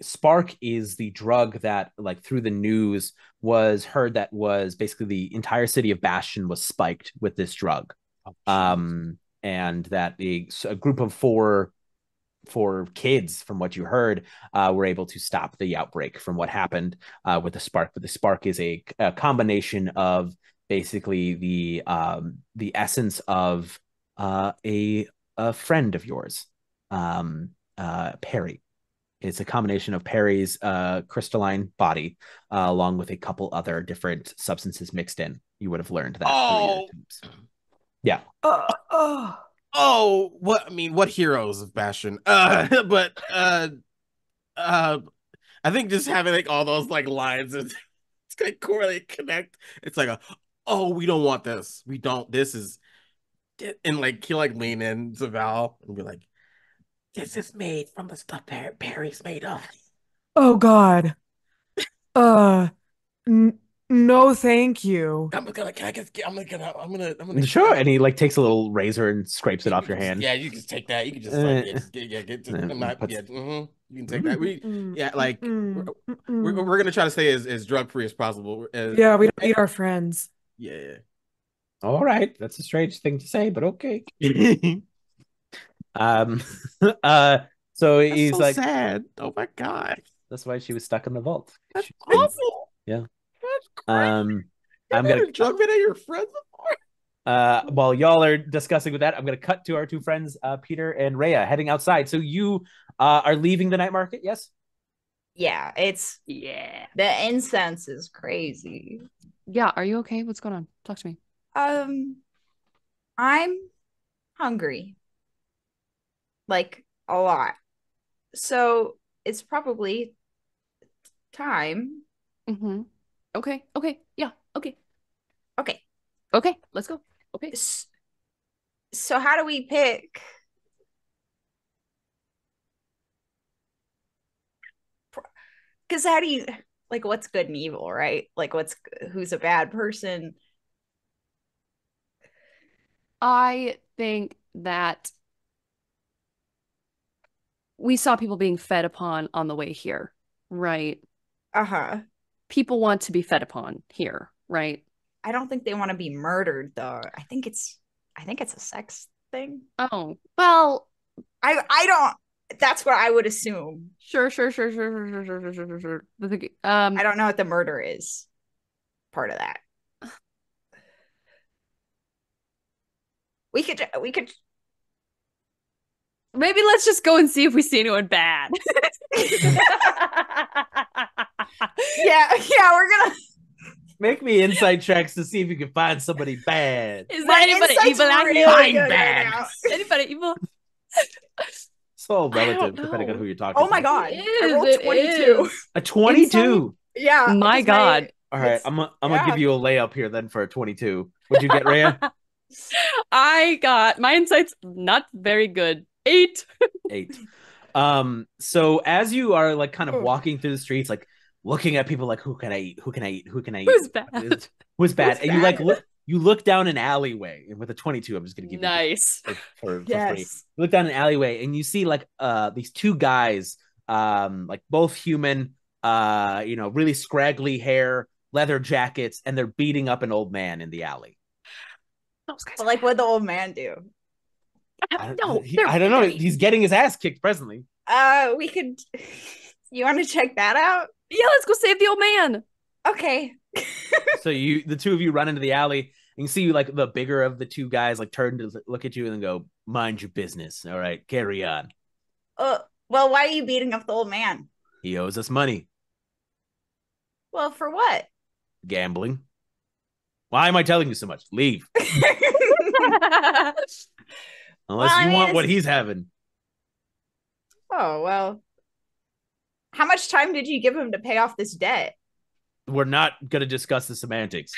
Spark is the drug that, like, through the news was heard that was basically the entire city of Bastion was spiked with this drug. And that a group of four kids, from what you heard, were able to stop the outbreak from what happened with the Spark. But the Spark is a combination of basically the essence of a friend of yours, Perry. It's a combination of Perry's crystalline body along with a couple other different substances mixed in. You would have learned that. Yeah. What heroes of Bastion? But I think just having like all those like lines and it's gonna correlate, connect. It's like we don't want this. We don't. This is, and like he like lean in to Val and be like, this is made from the stuff Perry's made of. Oh God. No, thank you. I'm gonna. Sure. And he like takes a little razor and scrapes it off your hand. Yeah, you can take that. You can just like you can take that. We're gonna try to stay as drug free as possible. We don't eat our friends. Yeah. All right, that's a strange thing to say, but okay. So he's so like sad. Oh my God. That's why she was stuck in the vault. That's awful. Yeah. That's crazy. I'm gonna drug rid of your friends before. While y'all are discussing with that, I'm gonna cut to our two friends, Peter and Rhea, heading outside. So you are leaving the night market, yes? Yeah, the incense is crazy. Yeah, are you okay? What's going on? Talk to me. I'm hungry. Like a lot. So it's probably time. Mm-hmm. Okay. Yeah. Okay. Let's go. Okay. So how do we pick? Because how do you, like, what's good and evil, right? Like, who's a bad person? I think that we saw people being fed upon on the way here, right? People want to be fed upon here, right? I don't think they want to be murdered, though. I think it's a sex thing. Oh, well, I don't. That's what I would assume. Sure. I don't know what the murder is. Part of that. We could maybe let's just go and see if we see anyone bad. yeah, we're gonna make me insight checks to see if you can find somebody bad. Is there anybody evil out here? Find bad. Anybody evil? It's all relative depending on who you're talking to. Oh my god. I rolled 22. A 22. Yeah. My god. All right, I'm gonna give you a layup here then for a 22. What'd you get, Rhea? I got my insight's not very good. 8. 8. So as you are like kind of walking through the streets, like looking at people like who can I eat? Who's bad? Who's bad? And you like look down an alleyway with a 22. I'm just gonna give you nice for free. You look down an alleyway and you see like these two guys, like both human, really scraggly hair, leather jackets, and they're beating up an old man in the alley. But like, what'd the old man do? I don't know. He's getting his ass kicked presently. We could. You want to check that out? Yeah, let's go save the old man. Okay. So the two of you run into the alley and you see like the bigger of the two guys like turn to look at you and then go, "Mind your business. All right, carry on." Well, why are you beating up the old man? He owes us money. Well, for what? Gambling. Why am I telling you so much? Leave. Unless you want what he's having. Oh, well. How much time did you give him to pay off this debt? We're not going to discuss the semantics.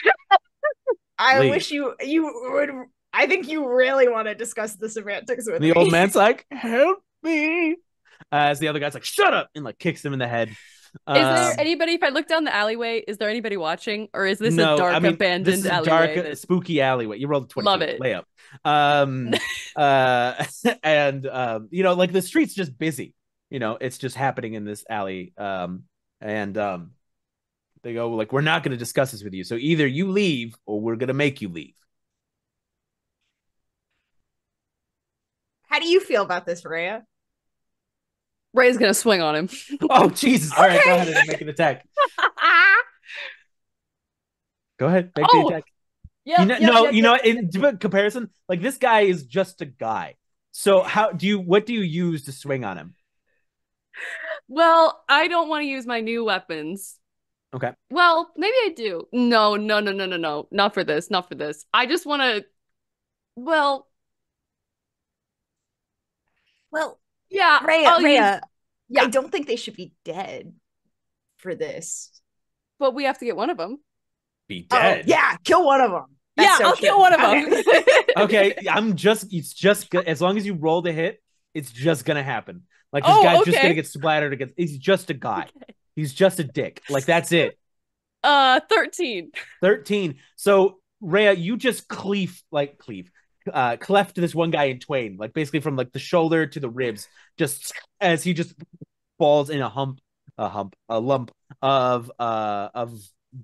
I wish you would. I think you really want to discuss the semantics with me. The old man's like, "Help me." As the other guy's like, "Shut up," and like kicks him in the head. Is there anybody, if I look down the alleyway, is there anybody watching? Or is this a dark, abandoned this is a alleyway? Dark, spooky alleyway. You rolled a 22. Love it. Layup. Like the street's just busy. It's just happening in this alley. They go like, "We're not going to discuss this with you. So either you leave or we're going to make you leave." How do you feel about this, Rhea? Ray's gonna swing on him. Oh Jesus! All right, go ahead and make an attack. Go ahead, make the attack. Yeah. In comparison, like this guy is just a guy. So what do you use to swing on him? Well, I don't want to use my new weapons. Okay. Well, maybe I do. No. Not for this. I just want to. Well. Yeah, Rhea, yeah. I don't think they should be dead for this. But we have to get one of them. Be dead? Yeah, kill one of them. I'll kill one of them. Okay, it's just as long as you roll the hit, it's just gonna happen. Like this guy's just gonna get splattered against. He's just a guy. Okay. He's just a dick. Like that's it. 13. 13. So Rhea, you just cleft this one guy in twain, like basically from like the shoulder to the ribs, just as he just falls in a lump of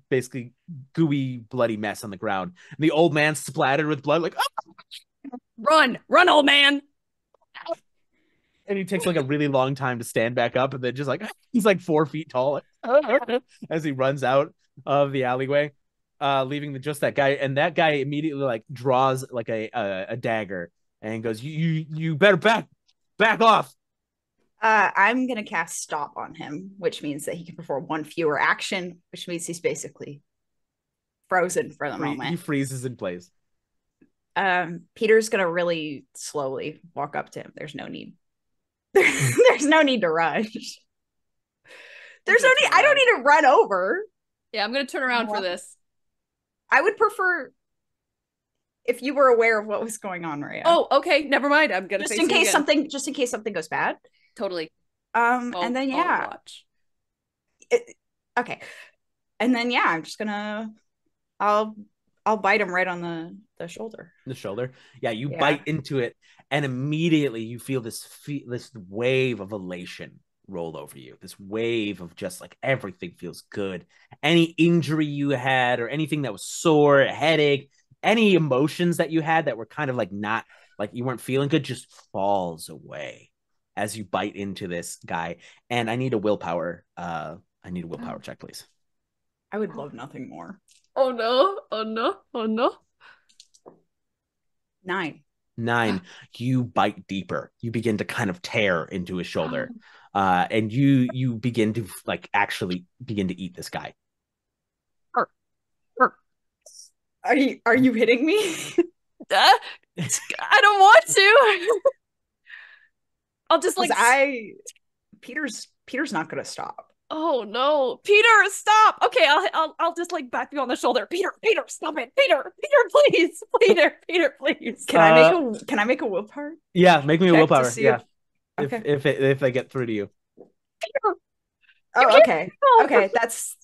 basically gooey, bloody mess on the ground. And the old man splattered with blood, like, "Oh! Run, old man!" And he takes like a really long time to stand back up, and then just like he's like 4 feet tall as he runs out of the alleyway. Leaving just that guy, and that guy immediately like draws like a dagger and goes, "You better back off." I'm gonna cast Stop on him, which means that he can perform one fewer action, which means he's basically frozen for the moment. He freezes in place. Peter's gonna really slowly walk up to him. There's no need. There's no need to rush. There's no need. I don't need to run over. Yeah, I'm gonna turn around for this. I would prefer if you were aware of what was going on, Rhea. Oh, okay. Never mind. I'm gonna just in case something goes bad. Totally. And then watch. Okay. And then I'm just gonna I'll bite him right on the shoulder. The shoulder. Yeah, you bite into it, and immediately you feel this wave of elation roll over you. This wave of just like everything feels good. Any injury you had or anything that was sore, a headache, any emotions that you had that were kind of like not like you weren't feeling good just falls away. as you bite into this guy. And I need a willpower. Check, please. I would love nothing more. Oh no! Oh no! Oh no! 9. You bite deeper. You begin to kind of tear into his shoulder, and you begin to actually begin to eat this guy. Are you hitting me? I don't want to. I'll just Peter's not gonna stop. Oh no, Peter, stop. Okay, I'll just back you on the shoulder. Peter, stop it. Peter, please. Peter, please. Can I make a willpower? Yeah, make me a willpower. Yeah. If they get through to you. Peter, oh, okay. Okay, that's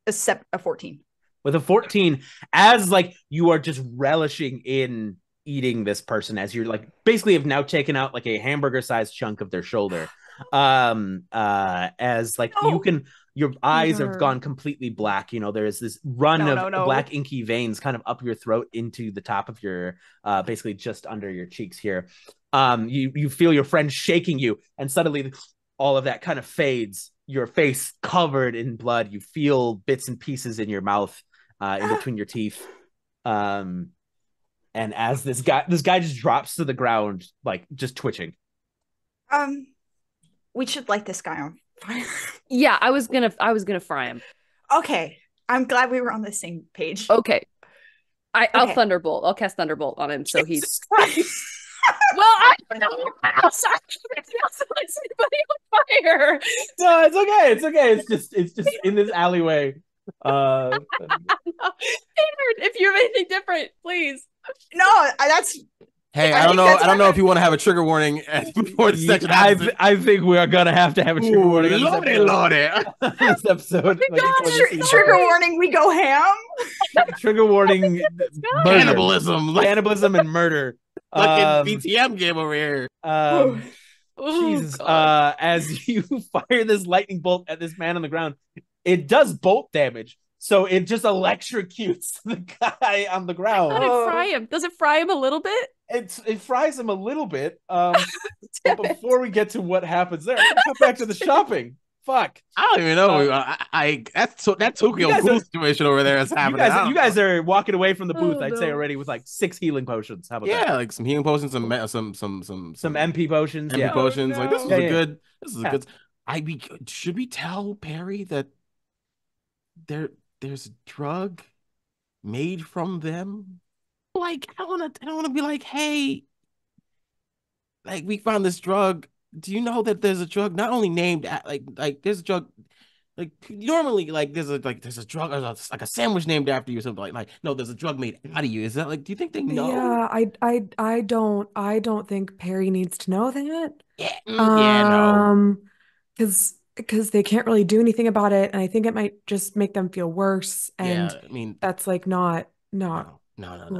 a 14. With a 14, as you are just relishing in eating this person, as you're basically have now taken out a hamburger sized chunk of their shoulder. As you can, your eyes have gone completely black. There is this run of black inky veins kind of up your throat into the top of your basically just under your cheeks here. You feel your friend shaking you, and suddenly all of that kind of fades. Your face covered in blood. You feel bits and pieces in your mouth, in between your teeth. And as this guy just drops to the ground, just twitching. We should light this guy on fire. Yeah, I was gonna fry him. Okay, I'm glad we were on the same page. Okay, I'll Thunderbolt. I'll cast Thunderbolt on him, so he's. Well, I don't know. I'm sorry. Anybody on fire? No, it's okay. It's okay. It's just in this alleyway. Peter, if you have anything different, please. No, that's. Hey, I don't know if you want to have a trigger warning before the section. I think we are gonna have to have a trigger warning. Lordy. This episode. Trigger warning. We go ham. Trigger warning. Cannibalism and murder. Fucking BTM game over here. Jesus. As you fire this lightning bolt at this man on the ground, it does bolt damage. So it just electrocutes the guy on the ground. How did it fry him? Does it fry him a little bit? It fries him a little bit. But before we get to what happens there, go back to the shopping. Fuck. I don't even know. That Tokyo Ghoul situation over there is happening. You guys are walking away from the booth. I'd say already with 6 healing potions. How about that? Some healing potions, some MP potions. MP potions. No. This is a good. Should we tell Perry that there's a drug made from them? I don't want to be like, hey, we found this drug. Do you know that there's a drug not only named there's a drug normally there's a drug or a sandwich named after you or something no, there's a drug made out of you. Is that do you think they know? Yeah, I don't think Perry needs to know that. Yeah, no. Because they can't really do anything about it, and I think it might just make them feel worse. And yeah, I mean that's not no.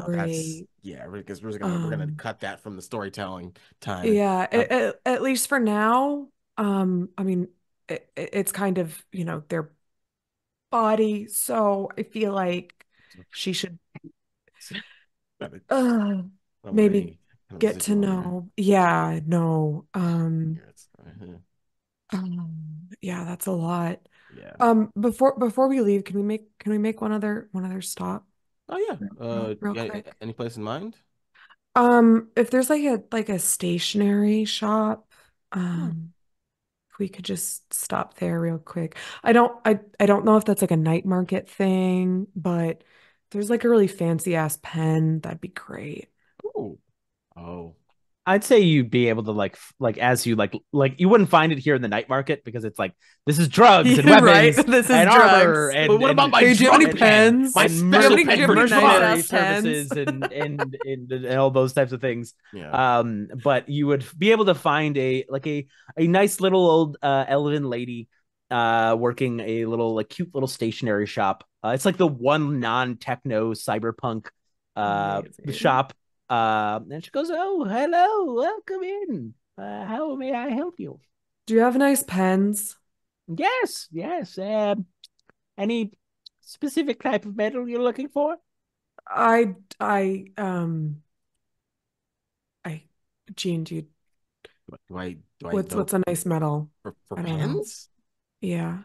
Great. That's because we're gonna cut that from the storytelling time. Yeah, at least for now. I mean, it's kind of their body, so I feel like she should maybe get to know. Yeah, no. Yeah, that's a lot. Yeah. Before we leave, can we make one other stop? Oh yeah. Real quick. Any place in mind? If there's a stationery shop, if we could just stop there real quick. I don't know if that's a night market thing, but if there's a really fancy ass pen, that'd be great. Ooh. Oh. I'd say you'd be able to as you you wouldn't find it here in the night market because it's this is drugs and weapons, right? This is and drugs. armor. And but what about my do you have any pens? My special mercenary services and all those types of things. Yeah. But you would be able to find a nice little old elven lady working a little cute little stationery shop. It's the one non-techno cyberpunk shop. And she goes, "Oh, hello, welcome in. How may I help you?" Do you have nice pens? Yes. Any specific type of metal you're looking for? Jeane, do What's a nice metal for pens? Yeah.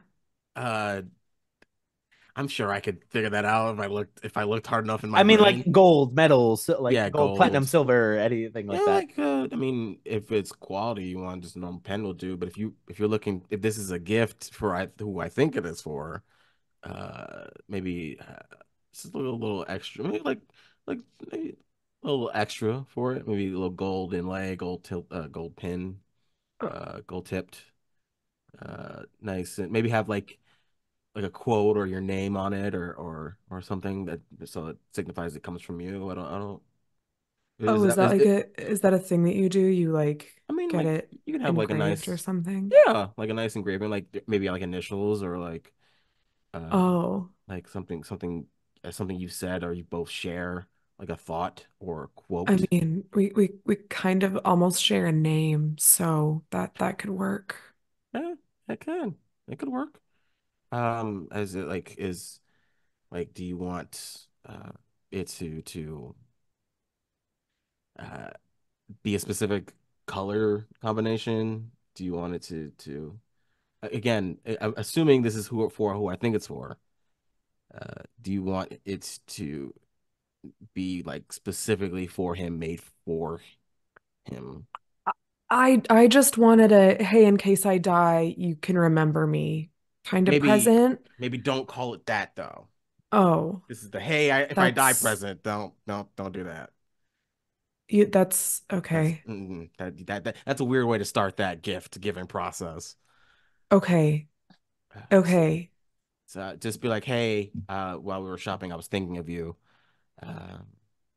I'm sure I could figure that out if I looked hard enough in my brain. like gold, metals, like yeah, gold, platinum, silver, anything like that. I mean, if it's quality, you want just a normal pen will do. But if this is a gift for who I think it is for, maybe just a little extra, maybe maybe a little extra for it, maybe a little gold inlay, gold pin, gold tipped, nice, and maybe have like a quote or your name on it or something so it signifies it comes from you. I don't. Is that a thing that you do? You get it you can have like a nice or something? Yeah, like a nice engraving, like maybe like initials or like like something you said or you both share, like a thought or a quote. I mean, we kind of almost share a name, so that could work. Yeah, it could work. As it do you want it to be a specific color combination? Do you want it to again, I'm assuming this is who I think it's for. Do you want it to be like specifically for him, made for him? I just wanted a, hey, in case I die, you can remember me kind of present. Maybe don't call it that though. Oh, this is the hey, if I die present. Don't do that. That's okay. That's a weird way to start that gift giving process. Okay. Okay. So just be like, hey, while we were shopping, I was thinking of you.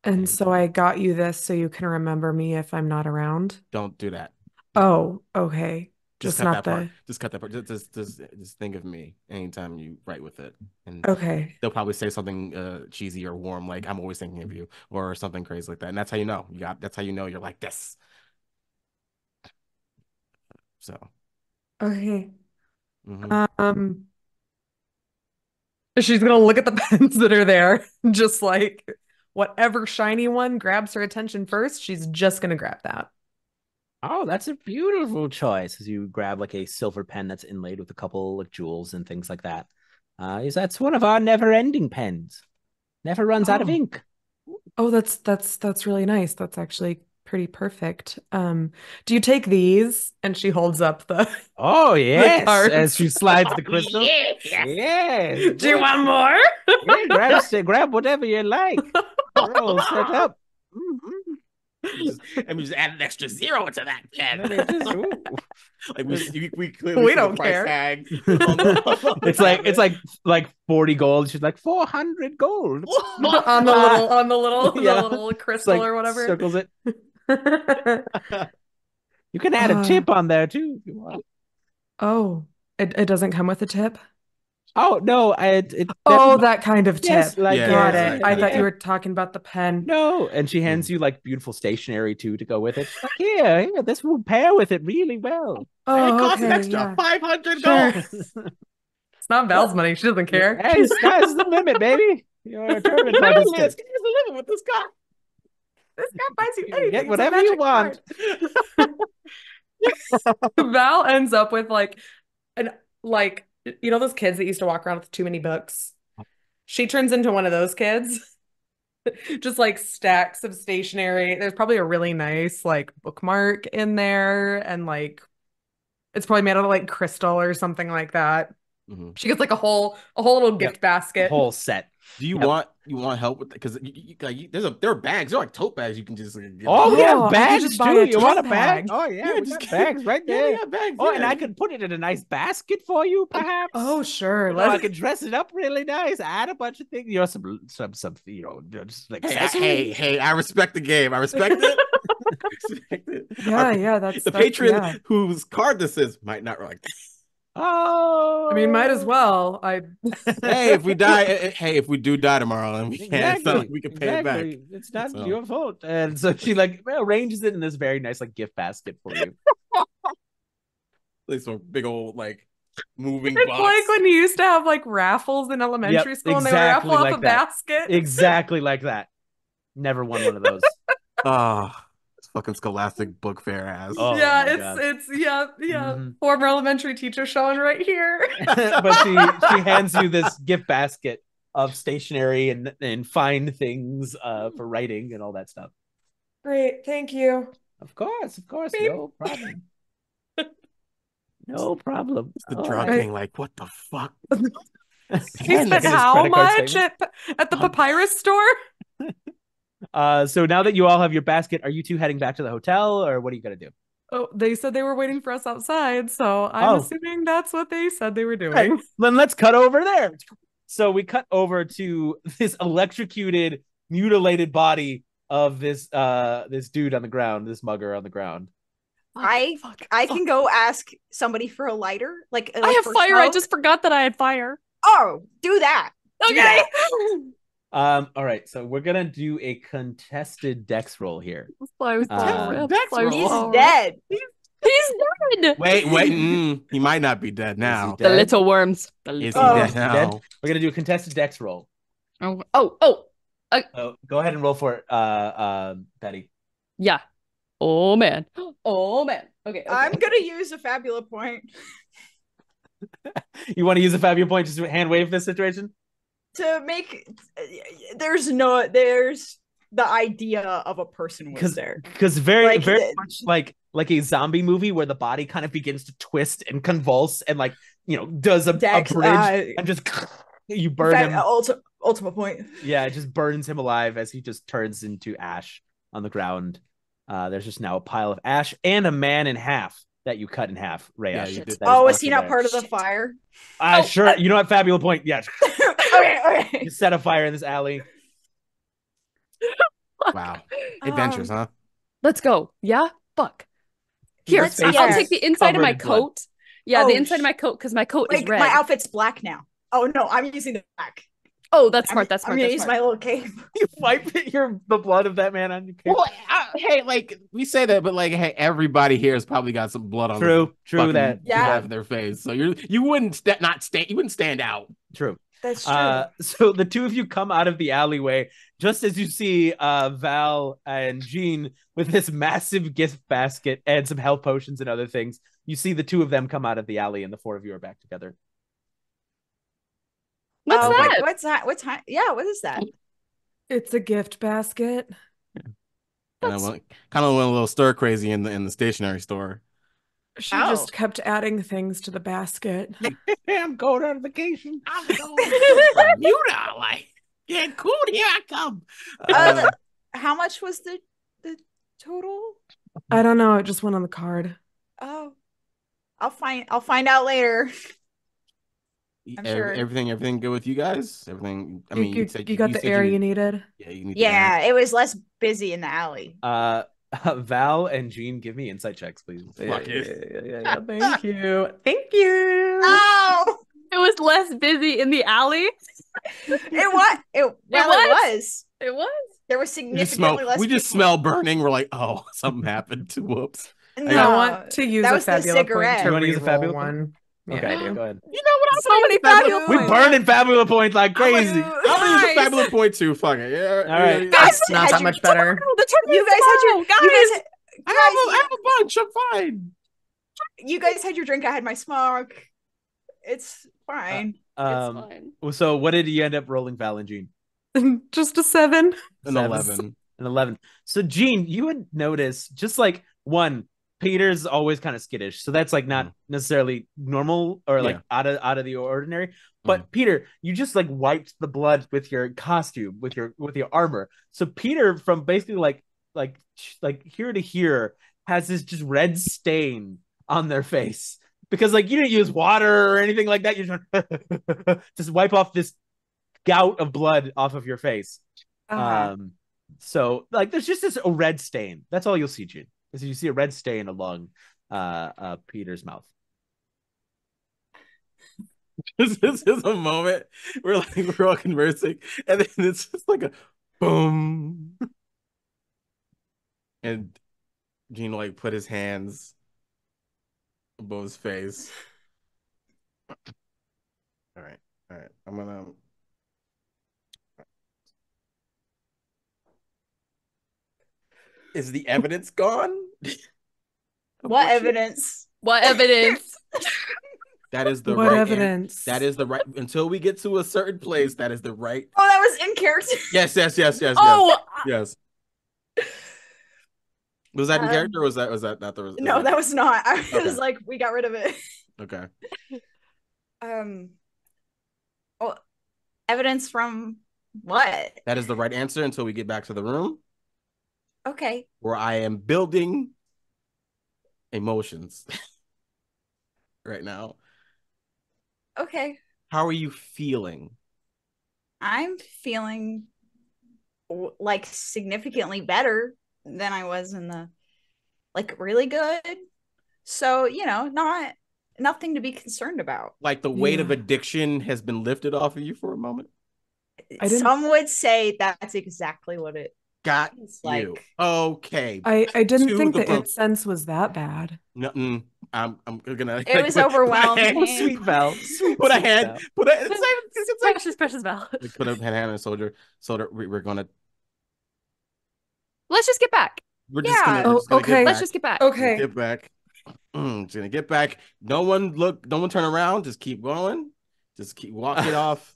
And so I got you this so you can remember me if I'm not around. Don't do that. Oh, okay. Just cut that part. Just cut that part. Just think of me anytime you write with it. And okay. They'll probably say something cheesy or warm, like I'm always thinking of you, or something crazy like that. And that's how you know. That's how you know you're like this. So. Okay. She's gonna look at the pens that are there, just like whatever shiny one grabs her attention first, she's just gonna grab that. Oh, that's a beautiful choice. As you grab like a silver pen that's inlaid with a couple of jewels and things like that. That's one of our never-ending pens. Never runs out of ink. Oh, that's really nice. That's actually pretty perfect. Do you take these? And she holds up the yes, as she slides the crystal. Yes. Do you want more? Yeah, grab whatever you like. We're all set up. And we just add an extra 0 to that pen. We clearly don't care. Tag it's like 40 gold. She's like 400 gold on the little crystal or whatever. Circles it. You can add a tip on there too if you want. Oh, it doesn't come with a tip? Oh no! That kind of tip. Yes, got it. I thought you were talking about the pen. No, and she hands you like beautiful stationery too to go with it. She's like, here, this will pair with it really well. Oh, it costs an extra 500 gold. It's not Val's money. She doesn't care. Hey, sky's the limit, baby. You're a tournament participant. Sky's the limit with this guy. This guy buys you anything. Get whatever you want. Val ends up with those kids that used to walk around with too many books. She turns into one of those kids. Just like stacks of stationery. There's probably a really nice bookmark in there, and it's probably made out of crystal or something like that. Mm-hmm. She gets a whole little gift basket, a whole set. Do you want help with that? Because there are bags. There are tote bags you can just get. Oh, we have bags too. You want a bag? Oh yeah, we got bags right there. Yeah, bags. And I could put it in a nice basket for you, perhaps. Oh sure. I could dress it up really nice. Add a bunch of things. Some just Hey, I respect the game. I respect it. Yeah, that's the patron whose card this is might not like this. Oh, I mean, might as well. Hey, if we die, if we do die tomorrow, then we can't. It's not like we can pay it back. It's not your fault. And so she arranges it in this very nice gift basket for you. Like some big old moving it's box. Like when you used to have raffles in elementary school, and they would raffle off a basket. Exactly like that. Never won one of those. fucking Scholastic Book Fair ass. Oh, yeah, it's former elementary teacher showing right here. But she hands you this gift basket of stationery and fine things for writing and all that stuff. Great, thank you. Of course, Beep. no problem. No problem. It's the drunk right. being like, what the fuck? He spent how much at the papyrus store? So now that you all have your basket, are you two heading back to the hotel, or what are you gonna do? Oh, they said they were waiting for us outside, so I'm assuming that's what they said they were doing. Right. Then let's cut over there. So we cut over to this electrocuted, mutilated body of this dude on the ground, this mugger on the ground. I can go ask somebody for a lighter. Like I have fire. smoke. I just forgot that I had fire. Oh, do that. Okay. All right, so we're gonna do a contested dex roll here. He's dead. He's dead. Wait. He might not be dead now. The little worms. Is he dead now? We're gonna do a contested dex roll. Oh. Go ahead and roll for it, Betty. Yeah. Oh man. Okay. I'm gonna use a fabula point. You want to use a fabulous point just to hand wave this situation? To make there's the idea of a person was there. Because very much like a zombie movie where the body kind of begins to twist and convulse and does a bridge and just you burn him. Ultimate point. Yeah, it just burns him alive as he just turns into ash on the ground. There's just now a pile of ash and a man in half that you cut in half, Rehya. Yeah, is he not part of the fire? Sure. You know what? Fabulous point. Yes. Okay. You set a fire in this alley. Wow. Adventures, huh? Let's go. Yeah? Fuck. Here, I'll take the inside of my coat. Yeah, the inside of my coat, because my coat is red. My outfit's black now. Oh, no, I'm using the black. Oh, that's smart. That's smart. I'm going to use my little cape. You wipe the blood of that man on your cape. Well, hey, we say that, but hey, everybody here has probably got some blood on True that. Yeah, their face. So you wouldn't stand out. True. That's true. So the two of you come out of the alleyway just as you see Val and Jeane with this massive gift basket and some health potions and other things. You see the two of them come out of the alley, and the four of you are back together. What's that? What's that? What is that? It's a gift basket. Kind of went a little stir crazy in the stationery store. She just kept adding things to the basket. I'm going on vacation. I'm going to Bermuda. Yeah, cool. Here I come. How much was the total? I don't know. It just went on the card. Oh, I'll find out later. I'm sure everything good with you guys? Everything. I mean, you got the air you needed. Yeah, you need. Yeah, it was less busy in the alley. Val and Jeane, give me insight checks, please. Yeah, thank you. Thank you. Oh, it was less busy in the alley. It was. There was significantly less. We just smell burning. We're like, oh, something happened. Whoops. No, I want to use a fabulous point. You want to use a fabulous one? Yeah, okay, go ahead. You know what? So many fabulous points. We burning fabulous points like crazy. I'm gonna use a fabulous point too. Fuck it. Yeah. All right. Guys, not that much better. You guys had your guys. I have a bunch. I'm fine. You guys had your drink. I had my smoke. It's fine. It's fine. So what did you end up rolling, Val and Jeane? Just a 7. An 11. An 11. So Jeane, you would notice just like one. Peter's always kind of skittish, so that's like not necessarily normal or like out of the ordinary. But Peter, you just like wiped the blood with your costume, with your armor. So Peter, from basically like here to here, has this just red stain on their face because like you didn't use water or anything like that. You just wipe off this gout of blood off of your face. So like there's just this red stain. That's all you'll see, Jeane. Is you see a red stain along Peter's mouth. This is a moment where we're all conversing, and then it's just like a boom, and Jeane put his hands above his face. All right, I'm gonna. Is the evidence gone? What evidence? What evidence? That is the What right evidence? That is the right. Until we get to a certain place, that is the right. Oh, that was in character. Yes. Oh, Yes. Was that in character, or was that not the? No, that was not. I Okay. was like, we got rid of it. Okay. Well, evidence from what? That is the right answer until we get back to the room Okay. where I am building emotions right now. Okay. How are you feeling? I'm feeling like significantly better than I was in the really good. So, nothing to be concerned about. Like the weight of addiction has been lifted off of you for a moment? Some would say that's exactly what it got like. You. Okay. I didn't think the incense was that bad. No, I'm gonna. It was overwhelming. Sweet Val. Sweet. Put a hand. Put a. Precious Val. Put a hand on a soldier. So we're gonna. Let's just get back. We're just gonna okay. Let's just get back. Okay. Get back. Just gonna get back. No one turn around. Just keep going. Just keep walking off.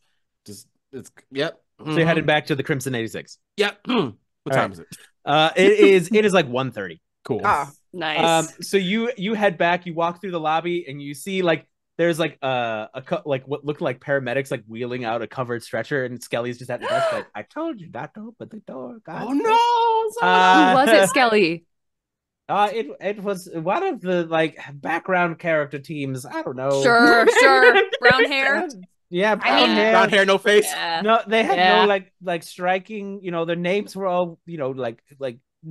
Yep. So you're headed back to the Crimson 86. Yep. What time is it? It is like 1:30. Cool. Oh, nice. So you head back, you walk through the lobby, and you see like there's like what looked like paramedics like wheeling out a covered stretcher, and Skelly's just at the desk like, I told you not to open the door. God. Oh no! Who was it, Skelly? It was one of the like background character teams. I don't know. Sure. Brown hair. Yeah, brown hair, no face. Yeah. No, they had no like striking. Their names were all like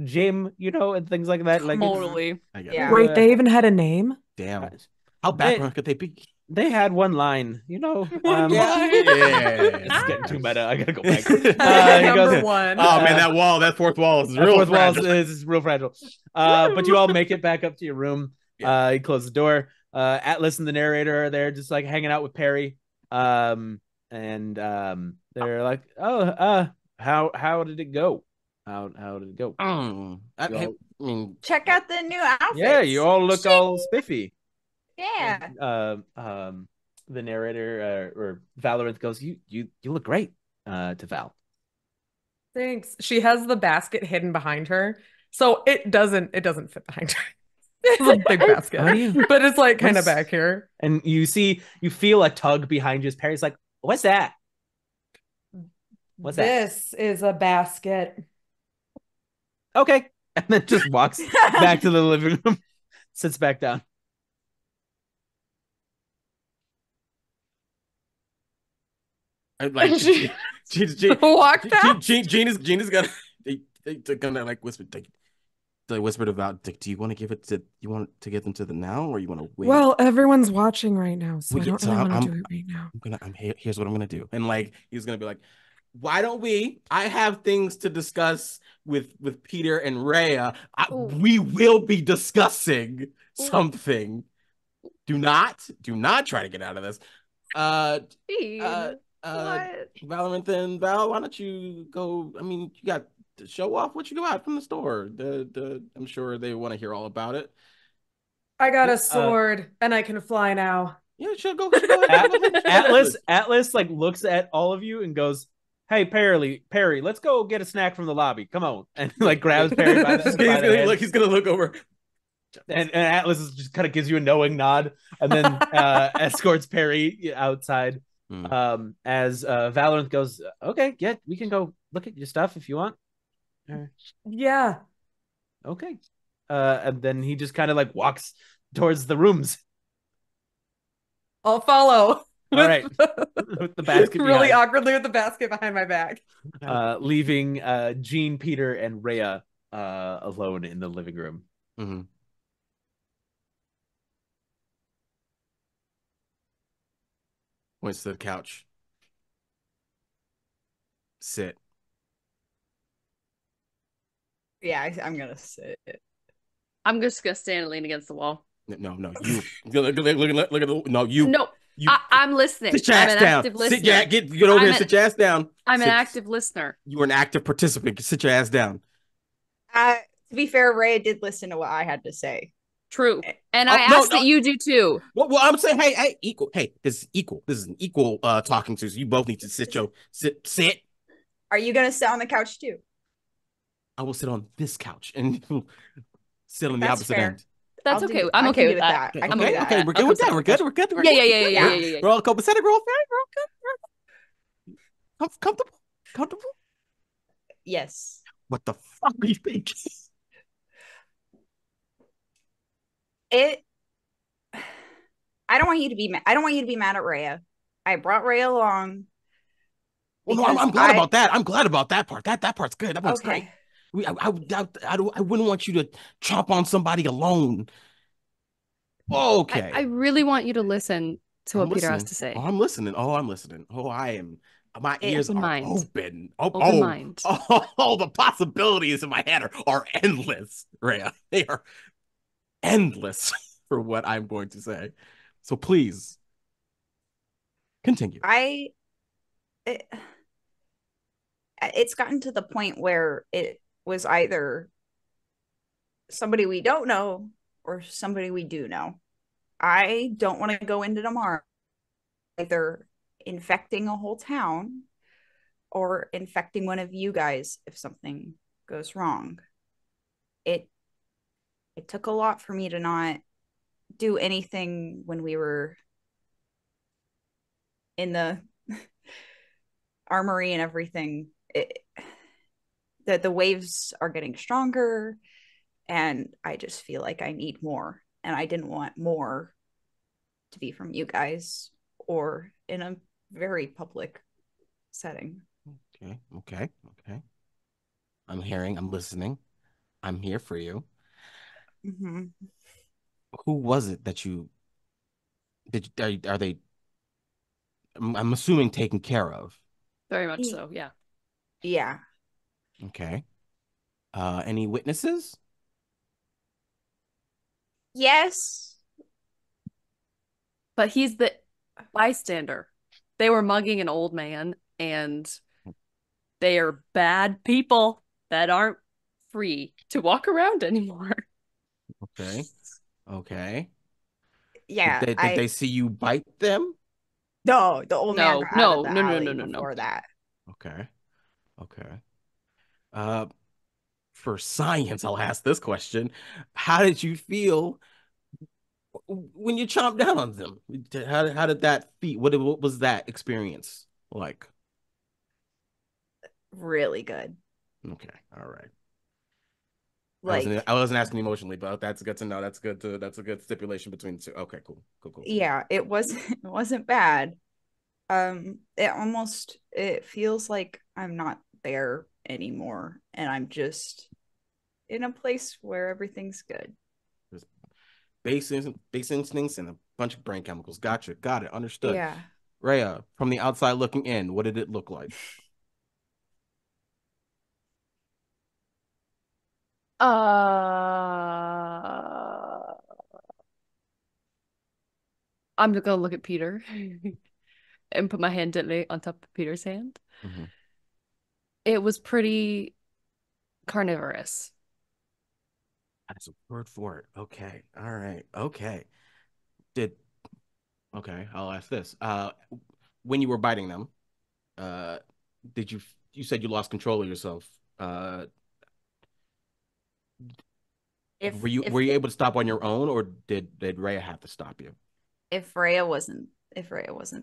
Jim, and things like that. Like totally. Yeah. Wait, they even had a name? Damn. How background could they be? They had one line, Yeah. It's getting too meta. I gotta go back. Number one. Oh man, that fourth wall is real fragile. Is real fragile. But you all make it back up to your room. You close the door. Atlas and the narrator are there, just like hanging out with Perry. And they're like, "Oh, how did it go? How did it go?" I mean, check out the new outfits. Yeah, you all look all spiffy. Yeah. And, the narrator or Valorant goes, "You look great." To Val. Thanks. She has the basket hidden behind her, so it doesn't fit behind her. It's a big basket, but it's like kind of back here. And you feel a tug behind you. Perry's like, "What's that? What's that?" This is a basket. Okay, and then just walks back to the living room, sits back down. Like Jeane is gonna they're gonna like whisper. They whispered about, do you want to get them to the now, or you want to wait? Well, everyone's watching right now, so I don't really want to do it right now. Here's what I'm gonna do. And like he's gonna be like, why don't I have things to discuss with Peter and Rhea. We will be discussing something. Do not try to get out of this. Valorant and Val, why don't you go? I mean, you got to show off what you got from the store. I'm sure they want to hear all about it. I got a sword and I can fly now. Yeah, she'll go. Atlas like looks at all of you and goes, "Hey, Perry, let's go get a snack from the lobby. Come on!" And like grabs Perry by the hand. He's gonna look over, and Atlas just kind of gives you a knowing nod, and then escorts Perry outside. As Valorant goes, "Okay, yeah, we can go look at your stuff if you want." Yeah. Okay. And then he just kind of like walks towards the rooms. I'll follow. All right. With the basket really awkwardly with the basket behind my back. Leaving Jeane, Peter, and Rhea alone in the living room. Mm-hmm. Points to the couch. Sit. Yeah, I'm gonna sit. I'm just gonna stand and lean against the wall. No, you look at the no you. No, I'm listening. Sit your ass down. Get over here. Sit your ass down. I'm an active listener. You are an active participant. Sit your ass down. To be fair, Rhea did listen to what I had to say. True. And I asked that you do too. Well, I'm saying, hey, equal. Hey, this is equal. This is an equal talking to. So you both need to sit. Are you gonna sit on the couch too? I will sit on this couch and sit on the opposite end. That's okay. I'm okay with that. Okay, we're good with that. We're good. Yeah. We're all copacetic. We're all fair. We're all good. Comfortable. Yes. What the fuck are you thinking? I don't want you to be mad at Rhea. I brought Rhea along. Well, no, I'm glad about that. I'm glad about that part. That part's good. That part's great. I wouldn't want you to chomp on somebody alone. Okay. I really want you to listen to what Peter has to say. I'm listening. I am. My ears are open. Open mind. Oh, the possibilities in my head are endless, Rhea. They are endless for what I'm going to say. So please continue. It's gotten to the point where it was either somebody we don't know or somebody we do know. I don't want to go into tomorrow either infecting a whole town or infecting one of you guys if something goes wrong. It took a lot for me to not do anything when we were in the armory and everything. The waves are getting stronger, and I just feel like I need more, and I didn't want more to be from you guys or in a very public setting. Okay. I'm listening. I'm here for you. Mm-hmm. Who was it that you did? Are they? I'm assuming taken care of. Very much so. Yeah. Yeah. Okay. Any witnesses? Yes. But he's the bystander. They were mugging an old man, and they are bad people that aren't free to walk around anymore. Okay. Yeah. Did they see you bite them? No, the old man got out of the alley before that. Okay. For science, I'll ask this question. How did you feel when you chomped down on them? How did that feel? What was that experience like? Really good. Okay. All right. Like, I wasn't asking emotionally, but that's good to know. That's a good stipulation between the two. Okay, cool. Yeah, it wasn't bad. It feels like I'm not there anymore, and I'm just in a place where everything's good. There's base instincts and a bunch of brain chemicals. Gotcha. Got it. Understood. Yeah. Rhea, from the outside looking in, what did it look like? I'm gonna look at Peter and put my hand gently on top of Peter's hand. Mm-hmm. It was pretty carnivorous. That's a word for it. Okay. All right. Okay. I'll ask this. When you were biting them, you said you lost control of yourself. Were you able to stop on your own, or did Rhea have to stop you? If Rhea wasn't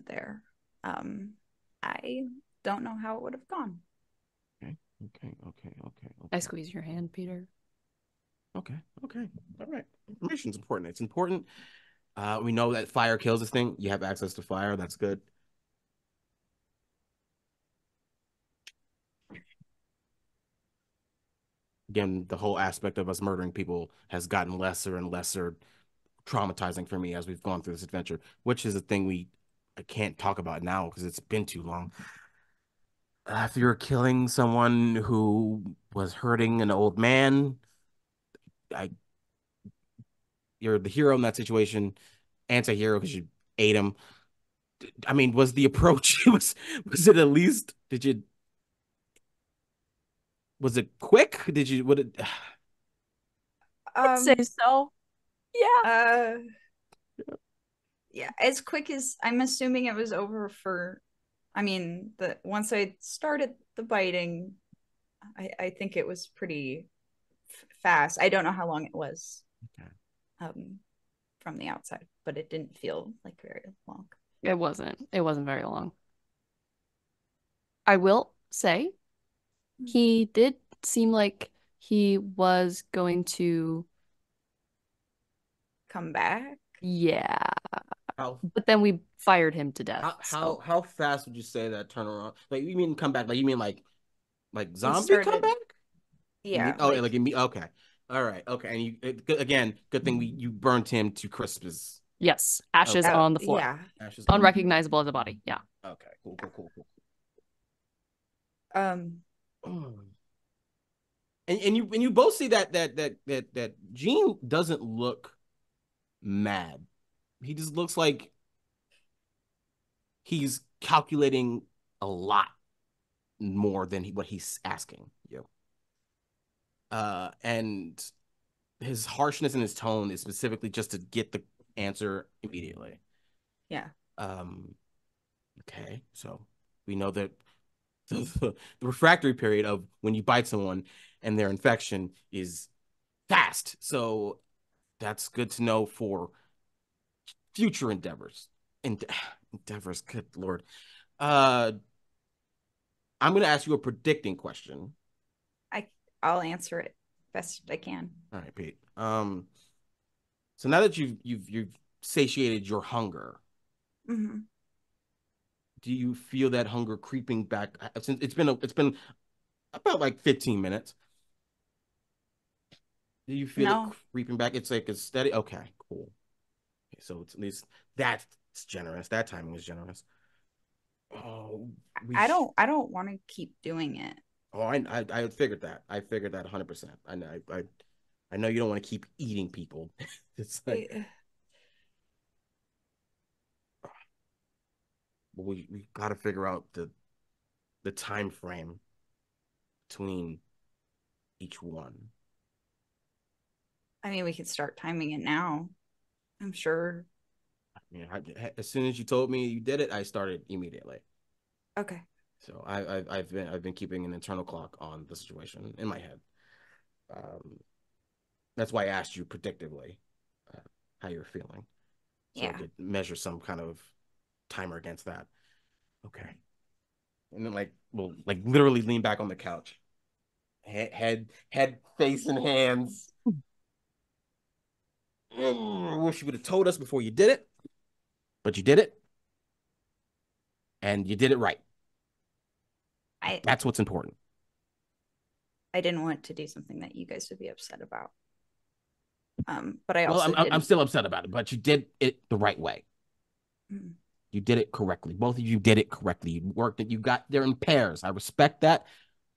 there, I don't know how it would have gone. Okay. I squeeze your hand, Peter. Okay. All right. Information's important. It's important. We know that fire kills this thing. You have access to fire. That's good. Again, the whole aspect of us murdering people has gotten lesser and lesser traumatizing for me as we've gone through this adventure, which is a thing I can't talk about now because it's been too long. If you're killing someone who was hurting an old man, you're the hero in that situation, anti-hero because you ate him. I mean, was the approach was it at least was it quick? I'd say so. Yeah. Yeah, as quick as I'm assuming it was over for, I mean, once I started the biting, I think it was pretty fast. I don't know how long it was. Okay. From the outside, but it didn't feel like very long. It wasn't very long. I will say he did seem like he was going to come back. Yeah. How, but then we fired him to death. How fast would you say that turnaround? Like you mean come back? Like you mean like zombie come back? Yeah. Okay. All right. Okay. And you again, good thing you burnt him to crisps. Yes. Ashes on the floor. Yeah. Ashes unrecognizable as a body. Yeah. Okay. Cool. And you both see that Jeane doesn't look mad. He just looks like he's calculating a lot more than what he's asking you. And his harshness in his tone is specifically just to get the answer immediately. Yeah. Okay, so we know that the refractory period of when you bite someone and their infection is fast. So that's good to know for future endeavors. Endeavors, good Lord. I'm going to ask you a predicting question. I'll answer it best I can. All right, Pete. So now that you've satiated your hunger, do you feel that hunger creeping back? Since it's been about like 15 minutes. Do you feel it creeping back? It's like a steady. Okay, cool. Okay, so it's at least that's generous. That timing is generous. Oh, I don't want to keep doing it. Oh, I figured that. I figured that 100%. I know you don't want to keep eating people. It's like we got to figure out the time frame between each one. I mean, we could start timing it now. I'm sure. As soon as you told me you did it, I started immediately. Okay. So I've been keeping an internal clock on the situation in my head. That's why I asked you predictively how you're feeling, so I could measure some kind of timer against that. Okay. And then we'll literally lean back on the couch, head, face, and hands. Wish you would have told us before you did it, but you did it, and you did it right. That's what's important. I didn't want to do something that you guys would be upset about. But I also I'm still upset about it, but you did it the right way. You did it correctly. Both of you did it correctly. You worked it. You got there in pairs. I respect that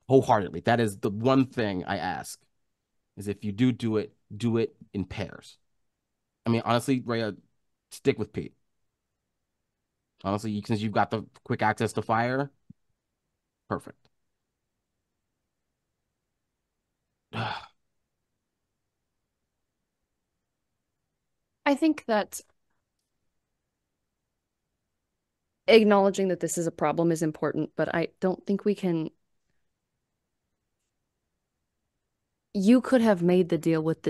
wholeheartedly. That is the one thing I ask, is if you do it in pairs. I mean, honestly, Rhea, stick with Pete. Honestly, since you've got the quick access to fire, perfect. I think that acknowledging that this is a problem is important, but I don't think we can. You could have made the deal with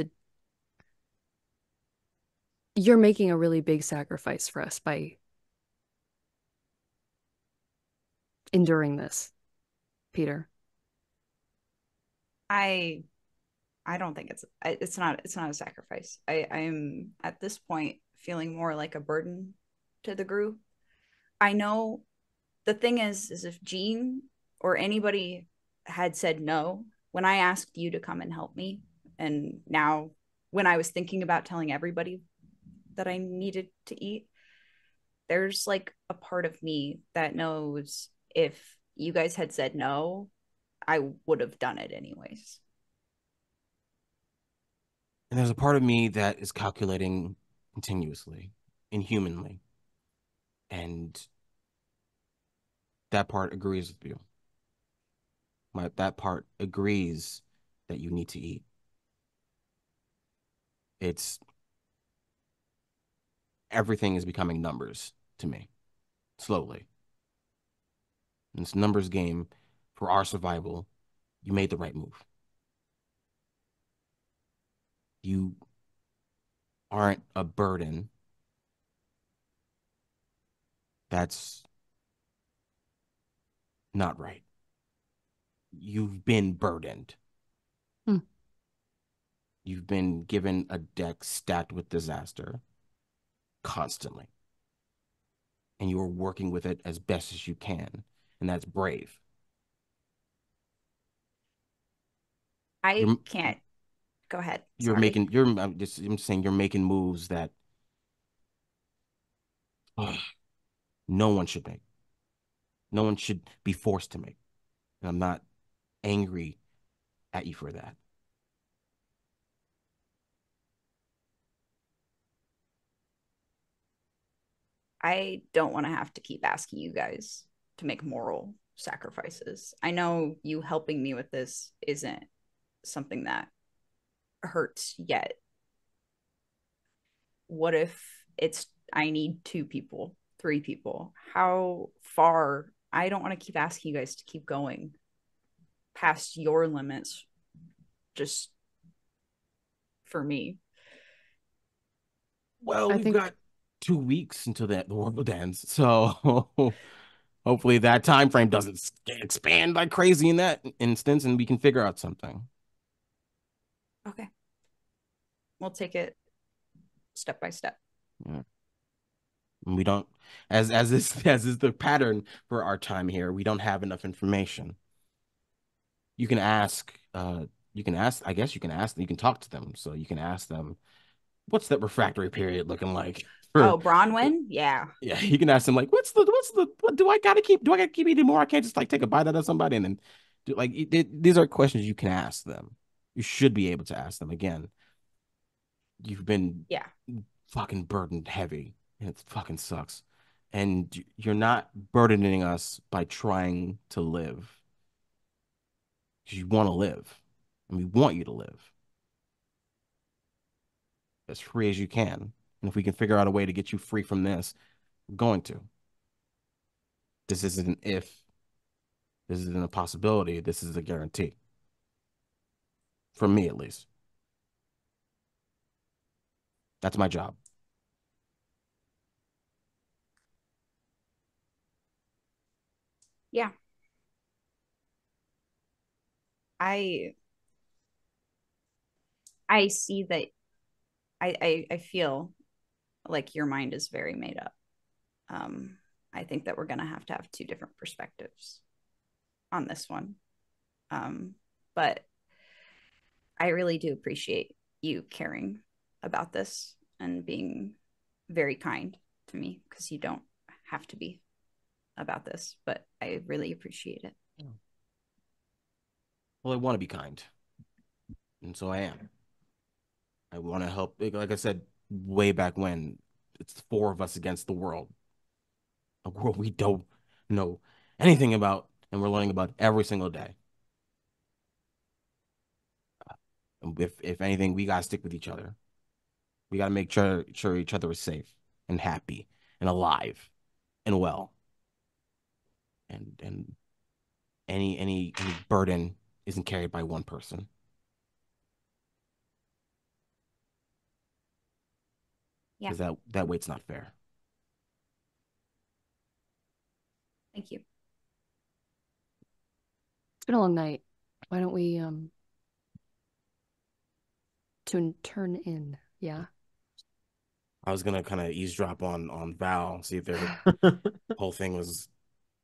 you're making a really big sacrifice for us by enduring this, Peter. I don't think it's not a sacrifice. I'm at this point feeling more like a burden to the group. I know the thing is if Jeane or anybody had said no when I asked you to come and help me, and now when I was thinking about telling everybody that I needed to eat, there's a part of me that knows if you guys had said no, I would have done it anyways. And there's a part of me that is calculating continuously, inhumanly. And that part agrees with you. That part agrees that you need to eat. It's everything is becoming numbers to me, slowly. And it's a numbers game for our survival. You made the right move. You aren't a burden. That's not right. You've been burdened. You've been given a deck stacked with disaster constantly. And you are working with it as best as you can. And that's brave. I can't. Go ahead. Sorry. I'm saying you're making moves that no one should make. No one should be forced to make. And I'm not angry at you for that. I don't want to have to keep asking you guys to make moral sacrifices. I know you helping me with this isn't something that hurts yet. What if I need 2 people, 3 people? How far? I don't want to keep asking you guys to keep going past your limits just for me. Well, we've got 2 weeks until the world ends, so hopefully that time frame doesn't expand like crazy in that instance, and we can figure out something. Okay, we'll take it step by step. Yeah. We don't, as is the pattern for our time here. We don't have enough information. You can ask. I guess you can ask. You can talk to them. So you can ask them, what's that refractory period looking like? Bronwyn? Yeah. Yeah, you can ask them like, what do I gotta keep? Do I gotta keep eating more? I can't just like take a bite out of somebody and then do like these are questions you can ask them. You should be able to ask them again. You've been fucking burdened heavy, and it fucking sucks. And you're not burdening us by trying to live. Because you want to live, and we want you to live as free as you can. And if we can figure out a way to get you free from this, we're going to. This isn't an if. This isn't a possibility. This is a guarantee. For me, at least. That's my job. Yeah. I see that. I feel like your mind is very made up. I think that we're going to have 2 different perspectives on this one. But I really do appreciate you caring about this and being very kind to me, because you don't have to be about this, but I really appreciate it. Well, I want to be kind. And so I am. I want to help. Like I said, way back when, it's 4 of us against the world. A world we don't know anything about, and we're learning about every single day. If anything, we gotta stick with each other. We gotta make sure each other is safe and happy and alive and well. And any burden isn't carried by one person. Yeah. Because that weight's not fair. Thank you. It's been a long night. Why don't we turn in? Yeah. I was gonna kind of eavesdrop on Val, see if their whole thing was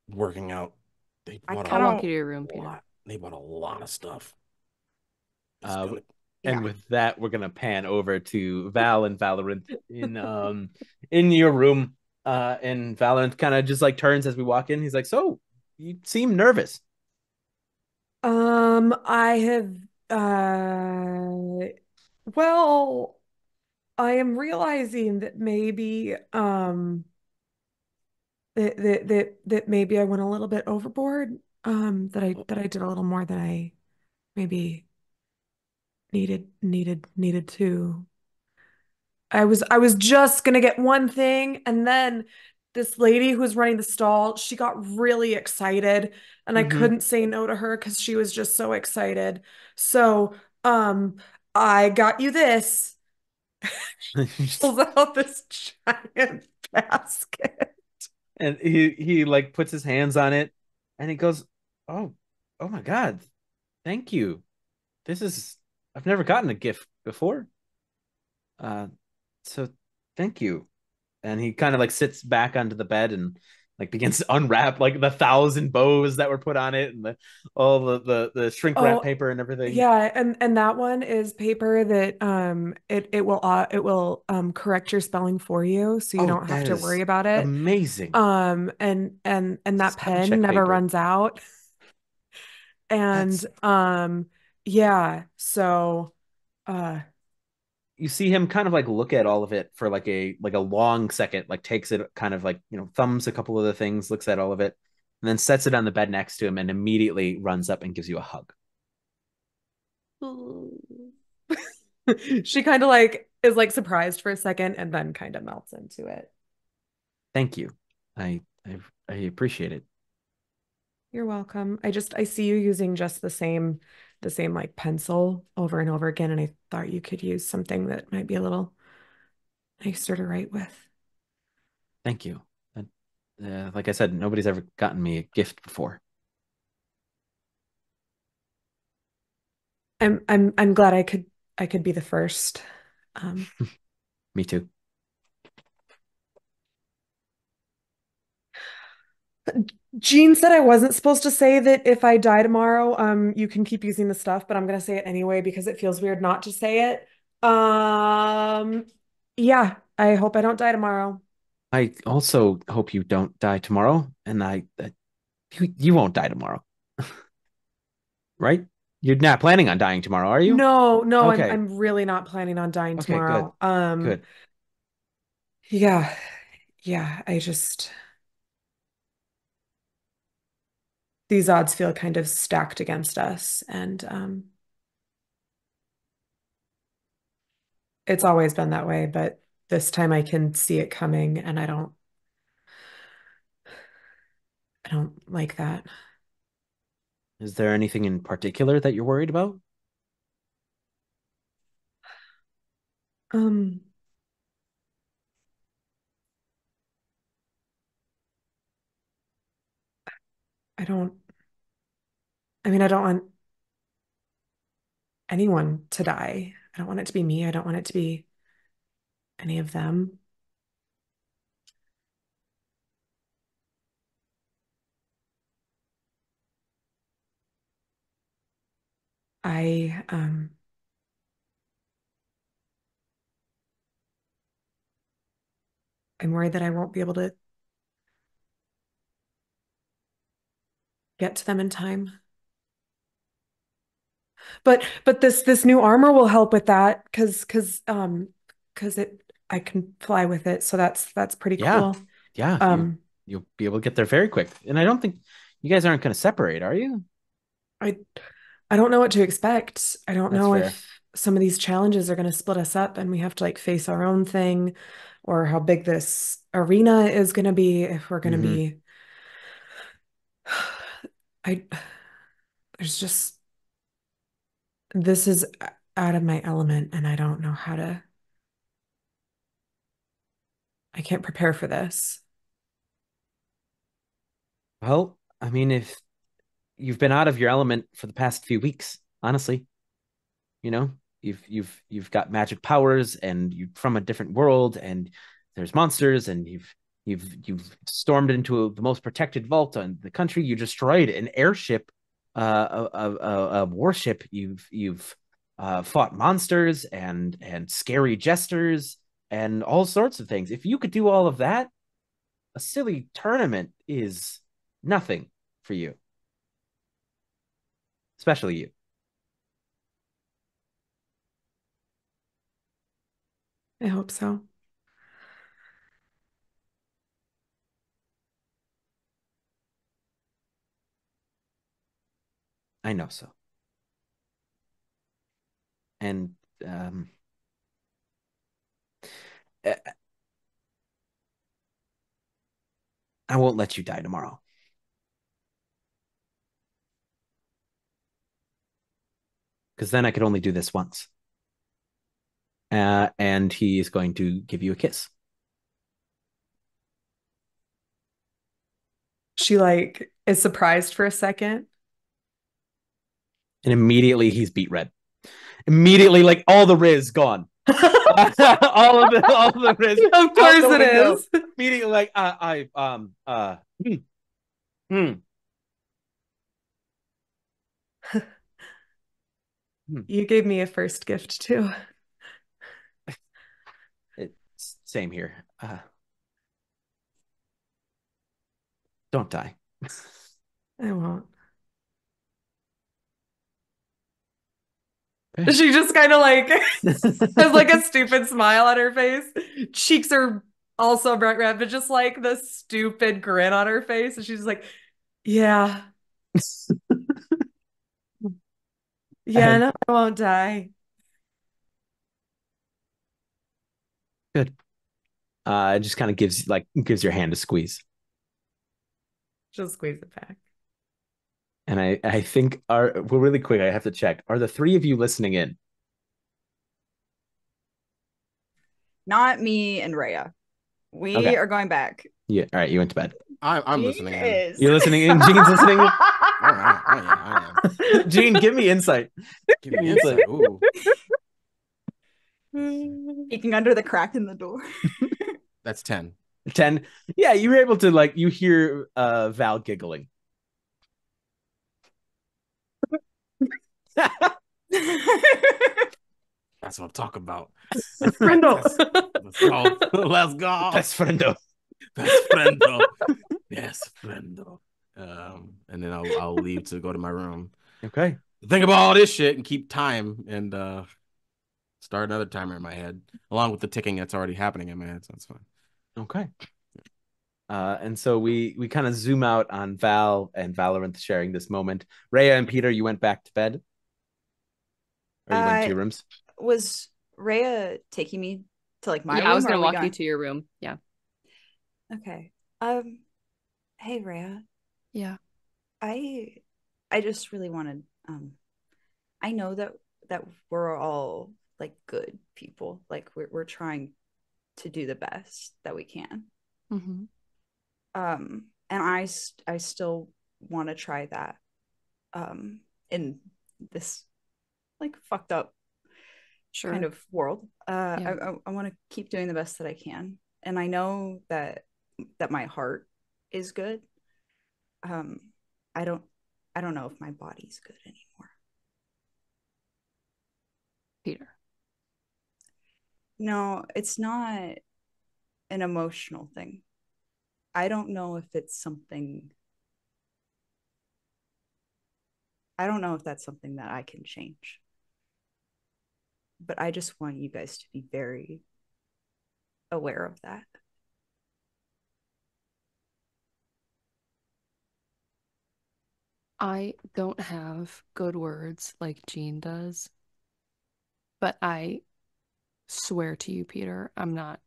working out. I'll walk you to your room, Peter. They bought a lot of stuff. And with that, we're gonna pan over to Val and Valorant in your room. And Valorant kind of just like turns as we walk in. He's like, "So, you seem nervous." I have well, I am realizing that maybe that maybe I went a little bit overboard. That I did a little more than I maybe needed to. I was just gonna get one thing, and then this lady who was running the stall, she got really excited, and I couldn't say no to her because she was just so excited. So, I got you this. Pulls out this giant basket. And he like puts his hands on it and he goes, "Oh, oh my God, thank you. This is I've never gotten a gift before. Uh, so thank you." And he kind of like sits back onto the bed and like begins to unwrap like the 1,000 bows that were put on it and all the shrink wrap paper and everything. Yeah, and that one is paper that it will correct your spelling for you, so you don't have to worry about it. Amazing. And that pen never runs out. And yeah, so you see him kind of like look at all of it for like a long second, like takes it kind of like, thumbs a couple of the things, looks at all of it, and then sets it on the bed next to him and immediately runs up and gives you a hug. She kind of like is like surprised for a second and then kind of melts into it. Thank you. I appreciate it. You're welcome. I see you using just the same like pencil over and over again, and I thought you could use something that might be a little nicer to write with. Thank you. Like I said, nobody's ever gotten me a gift before. I'm glad I could be the first. Me too. Jeane said I wasn't supposed to say that if I die tomorrow, you can keep using the stuff, but I'm gonna say it anyway because it feels weird not to say it. Yeah, I hope I don't die tomorrow. I also hope you don't die tomorrow, and you won't die tomorrow, right? You're not planning on dying tomorrow, are you? No, Okay. I'm really not planning on dying Okay, good. tomorrow. Good. Yeah, yeah, I just these odds feel kind of stacked against us, and it's always been that way, but this time I can see it coming, and I don't like that. Is there anything in particular that you're worried about? Um, I don't, I don't want anyone to die. I don't want it to be me. I don't want it to be any of them. I, I'm worried that I won't be able to get to them in time. But this new armor will help with that because it I can fly with it, so that's pretty Yeah. cool. Yeah. You'll be able to get there very quick. And I don't think you guys aren't going to separate, are you? I I don't know what to expect. I don't That's know fair. if some of these challenges are going to split us up and we have to like face our own thing, or how big this arena is going to be, if we're going to be I there's just this is out of my element, and I don't know how to I can't prepare for this. Well, I mean, if you've been out of your element for the past few weeks, honestly, you know, you've got magic powers and you're from a different world and there's monsters and you've stormed into the most protected vault in the country. You destroyed an airship, a warship. You've fought monsters and scary jesters and all sorts of things. If you could do all of that, a silly tournament is nothing for you, especially you. I hope so. I know so. And um, I won't let you die tomorrow. Because then I could only do this once. And he is going to give you a kiss. She like is surprised for a second. And immediately he's beet red. Immediately, like all the Riz gone. all of the Riz. Of course it is. Immediately, like You gave me a first gift too. It's same here. Don't die. I won't. She just kind of like has like a stupid smile on her face. Cheeks are also bright red, but just like the stupid grin on her face. And she's like, yeah. Yeah, no, I won't die. Good. It just kind of gives your hand a squeeze. She'll squeeze it back. And I think really quick, I have to check. Are the three of you listening in? Not me and Rhea. We are going back. Yeah. All right. You went to bed. I'm listening in. You're listening in. Jeane's listening in. I am. Jeane, give me insight. Give me insight. Ooh. Peeking under the crack in the door. That's 10. 10. Yeah, you were able to you hear Val giggling. That's what I'm talking about. Friendo. Let's go. Best friendo. Best friendo. Yes, friendo. And then I'll leave to go to my room. Okay. Think about all this shit and keep time and start another timer in my head, along with the ticking that's already happening in my head. So that's fine. Okay. And so we kind of zoom out on Val and Valorant sharing this moment. Rhea and Peter, you went back to bed? Or you went to your rooms? Was Rhea taking me to my room? I was going to walk you to your room. Yeah. Okay. Hey, Rhea. Yeah. I just really wanted, I know that we're all good people. We're trying to do the best that we can. Mm-hmm. And I still want to try that in this fucked up kind of world. I want to keep doing the best that I can, and I know that my heart is good. I don't know if my body's good anymore. Peter. No, it's not an emotional thing. I don't know if it's something. I don't know if that's something that I can change. But I just want you guys to be very aware of that. I don't have good words like Jeane does, but I swear to you, Peter, I'm not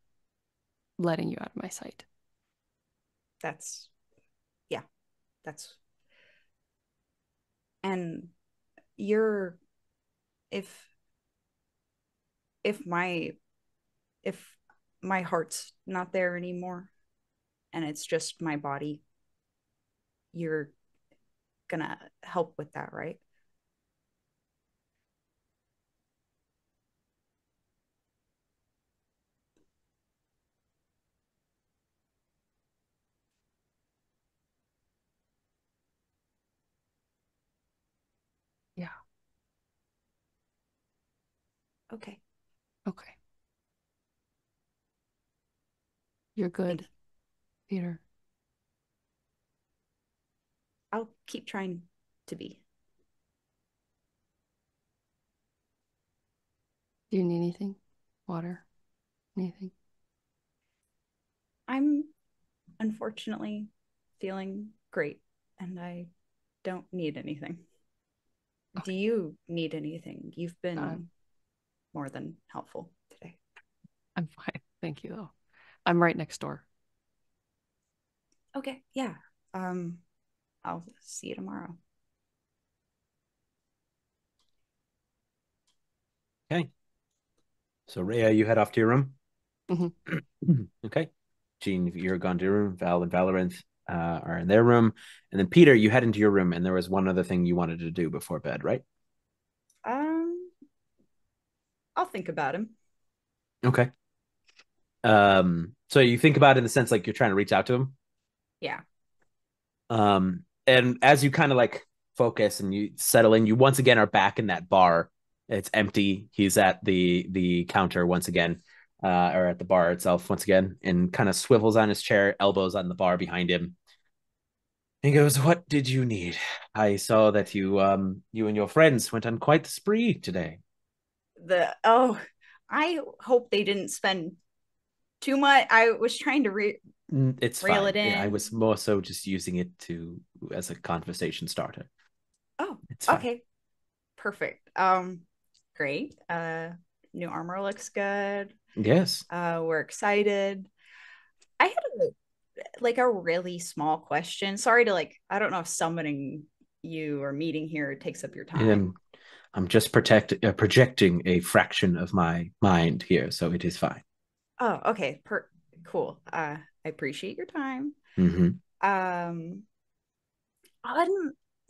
letting you out of my sight. And if my heart's not there anymore and it's just my body, you're gonna help with that, right? Yeah. Okay. You're good, Peter. I'll keep trying to be. Do you need anything? Water? Anything? I'm unfortunately feeling great and I don't need anything. Okay. Do you need anything? You've been more than helpful today. I'm fine. Thank you, though. I'm right next door. Okay, yeah. I'll see you tomorrow. Okay. So Rhea, you head off to your room. Okay. Jeane, you're gone to your room. Val and Valorant are in their room, and then Peter, you head into your room. And there was one other thing you wanted to do before bed, right? I'll think about him. Okay. So you think about it in the sense like you're trying to reach out to him. Yeah. And as you kind of like focus and you settle in, you once again are back in that bar. It's empty. He's at the counter once again, or at the bar itself once again, and kind of swivels on his chair, elbows on the bar behind him. He goes, "What did you need? I saw that you and your friends went on quite the spree today." I hope they didn't spend too much. I was trying to it's reel fine. it in. I was more so just using it as a conversation starter. Oh, it's fine. Okay. Perfect. Great. New armor looks good. Yes. We're excited. I had a really small question. Sorry to I don't know if summoning you or meeting here takes up your time. I'm just projecting a fraction of my mind here, so it is fine. Oh, okay. Cool. I appreciate your time. On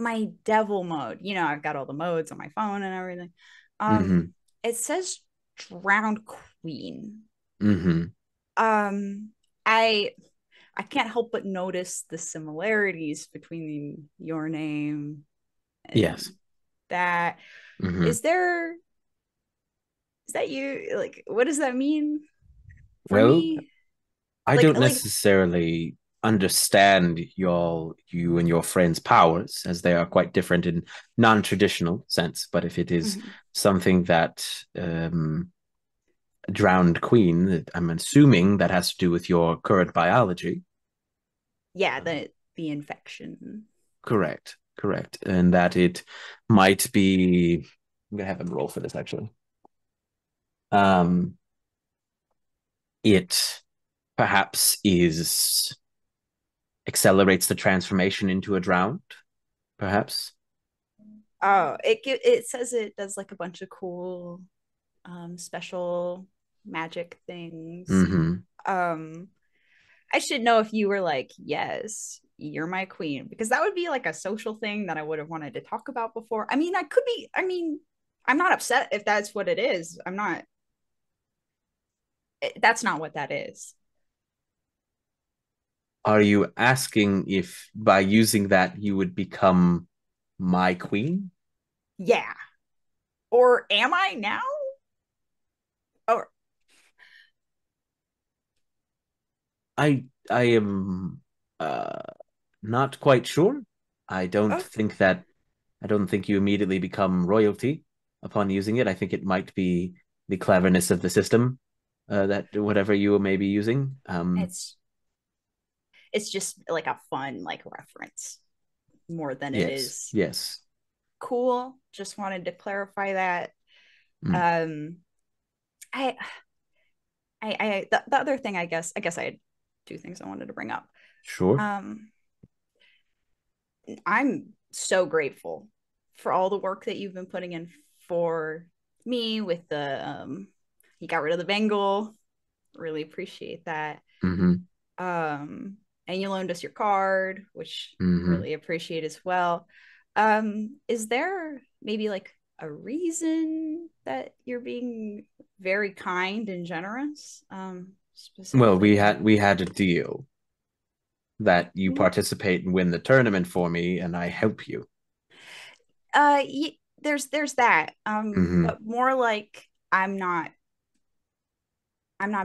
my devil mode, I've got all the modes on my phone and everything. It says drowned queen. I can't help but notice the similarities between your name and that. Is that you? What does that mean for me? I don't necessarily understand you and your friends' powers, as they are quite different in non-traditional sense. But if it is something that drowned queen, I'm assuming that has to do with your current biology. Yeah, the infection. Correct. And that it might be, I'm gonna have him roll for this actually. It perhaps accelerates the transformation into a drowned, perhaps. Oh, it says it does a bunch of cool special magic things. I should know if you were yes, you're my queen, because that would be a social thing that I would have wanted to talk about before. I'm not upset if that's what it is. That's not what that is. Are you asking if by using that you would become my queen? Yeah. Or am I now? Or I am not quite sure. I don't think you immediately become royalty upon using it. I think it might be the cleverness of the system that whatever you may be using. It's just a fun reference more than it is. Yes. Cool. Just wanted to clarify that. The other thing, I guess I had two things I wanted to bring up. Sure. I'm so grateful for all the work that you've been putting in for me with the you got rid of the Bengal. Really appreciate that. And you loaned us your card, which really appreciate as well. Is there maybe a reason that you're being very kind and generous? Well, we had a deal that you participate and win the tournament for me, and I help you. There's that. But more I'm not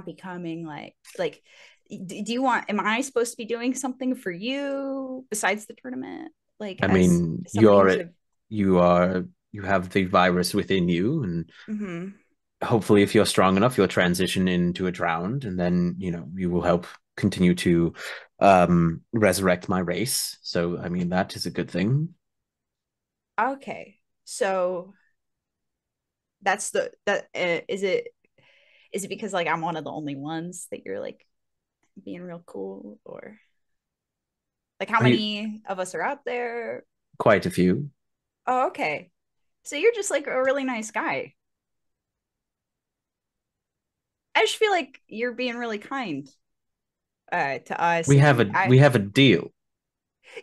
becoming do you want, am I supposed to be doing something for you besides the tournament? You have the virus within you, and hopefully if you're strong enough, you'll transition into a drowned, and then you will help continue to resurrect my race. So that is a good thing. Okay, so is it because I'm one of the only ones that you're being real cool, or Like, how many of us are out there? Quite a few. Oh, okay. So you're just like a really nice guy. I just feel like you're being really kind to us. We have a deal.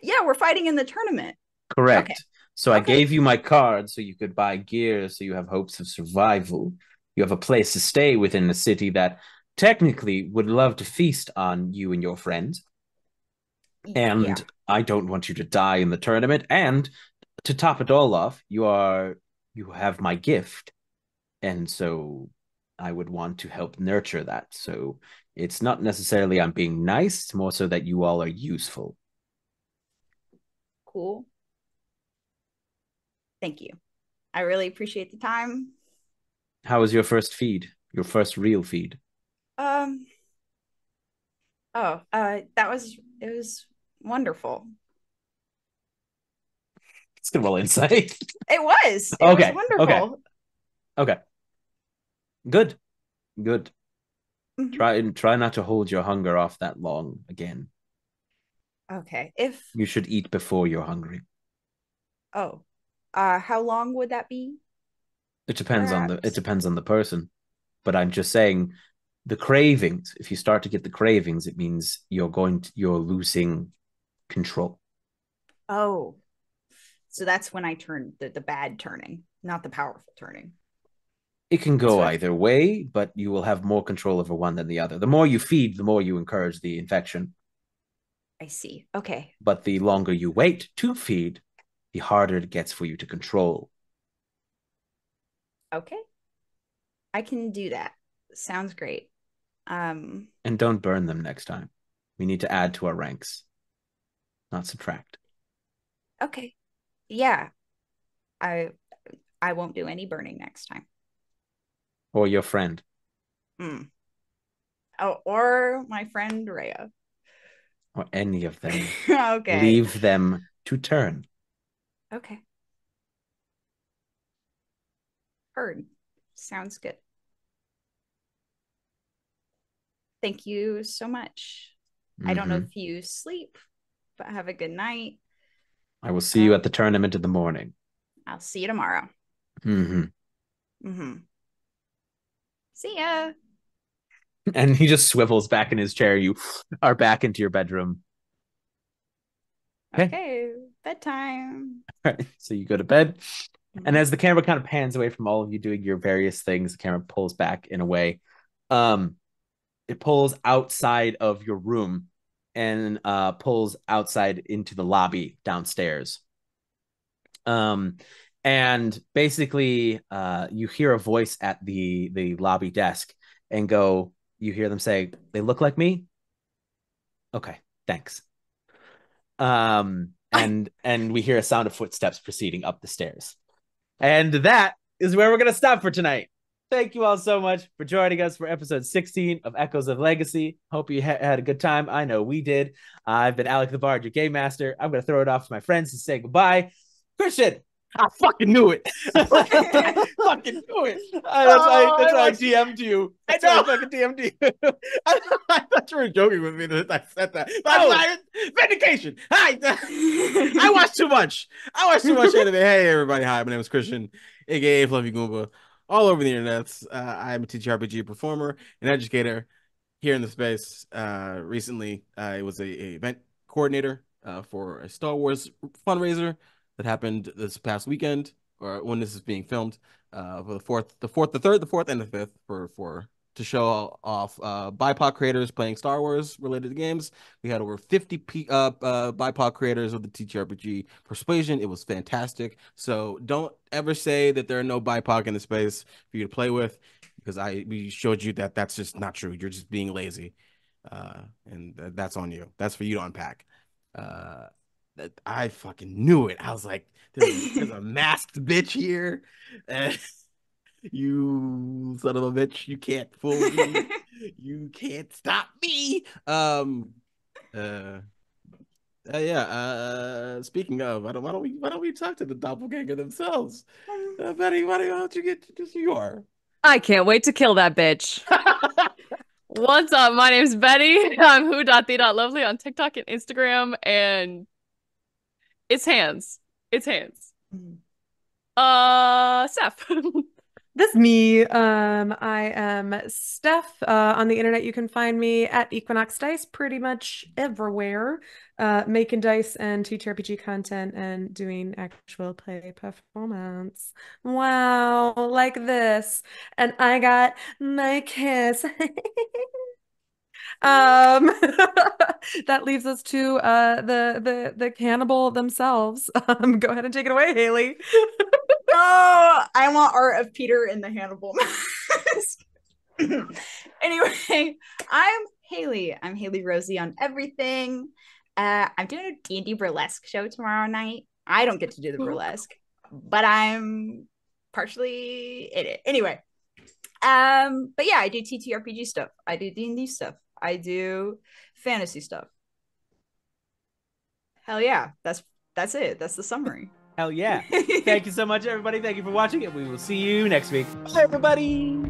Yeah, we're fighting in the tournament. Correct. Okay. So I gave you my card so you could buy gear, so you have hopes of survival. You have a place to stay within the city that technically would love to feast on you and your friends. And I don't want you to die in the tournament. And to top it all off, you have my gift. And so I would want to help nurture that. So it's not necessarily I'm being nice, it's more so that you all are useful. Cool. Thank you. I really appreciate the time. How was your first feed? Your first real feed? It was wonderful. It's gonna roll insight. It was. It was wonderful. Okay. Good. Mm-hmm. Try not to hold your hunger off that long again. Okay. You should eat before you're hungry. Oh. How long would that be? It depends on the person. But I'm just saying the cravings, if you start to get the cravings, it means you're losing control. Oh. So that's when I turn the bad turning, not the powerful turning. It can go either way, but you will have more control over one than the other. The more you feed, the more you encourage the infection. I see. Okay. But the longer you wait to feed, the harder it gets for you to control. Okay. I can do that. Sounds great. And don't burn them next time. We need to add to our ranks, not subtract. Okay. Yeah. I won't do any burning next time. Or your friend. Oh, or my friend Rhea. Or any of them. Okay. Leave them to turn. Okay. Heard. Sounds good. Thank you so much. Mm-hmm. I don't know if you sleep, but have a good night. I will see you at the tournament in the morning. I'll see you tomorrow. See ya. And he just swivels back in his chair. You are back into your bedroom. Okay. Bedtime. All right. So you go to bed. And as the camera kind of pans away from all of you doing your various things, the camera pulls back in a way. It pulls outside of your room and pulls outside into the lobby downstairs. And basically, you hear a voice at the lobby desk and you hear them say, "They look like me." Okay, thanks. And we hear a sound of footsteps proceeding up the stairs. And that is where we're going to stop for tonight. Thank you all so much for joining us for episode 16 of Echoes of Legacy. Hope you had a good time. I know we did. I've been AlecTheBard, your Gamemaster. I'm going to throw it off to my friends to say goodbye. Christian, I fucking knew it. I fucking knew it. That's why I DM'd you. I fucking DM'd you. I thought you were joking with me that I said that. Vindication. Hi. I watched too much. Anime. Hey, everybody. Hi, my name is Christian, aka AFluffyGoomba, all over the internet. I'm a TTRPG performer and educator here in the space. Recently, I was a event coordinator for a Star Wars fundraiser that happened this past weekend, or when this is being filmed, for the fourth, and the fifth, to show off BIPOC creators playing Star Wars related games. We had over 50 BIPOC creators of the TTRPG Persuasion. It was fantastic. So don't ever say that there are no BIPOC in the space for you to play with, because we showed you that that's just not true. You're just being lazy, and that's on you. That's for you to unpack. I fucking knew it. I was like, there's a masked bitch here. You son of a bitch, you can't fool me. You can't stop me. Speaking of, why don't we talk to the doppelganger themselves? Betty, why don't you get just who you are? I can't wait to kill that bitch. What's up? My name's Betty. I'm Who.The.Lovely on TikTok and Instagram, and it's hands. It's hands. Steph. That's me. I am Steph. On the internet, you can find me at Equinoxdice pretty much everywhere, making dice and TTRPG content and doing actual play performance. Wow, like this. And I got my kiss. That leaves us to the cannibal themselves. Go ahead and take it away, Haley. Oh, I want art of Peter in the Hannibal mask. Anyway, I'm Haley. I'm HailieRosie on everything. I'm doing a D&D burlesque show tomorrow night. I don't get to do the burlesque, but I'm partially in it. Anyway, but yeah, I do TTRPG stuff. I do D&D stuff. I do fantasy stuff. Hell yeah, that's it. That's the summary. Hell yeah. Thank you so much, everybody. Thank you for watching, and we will see you next week. Bye, everybody.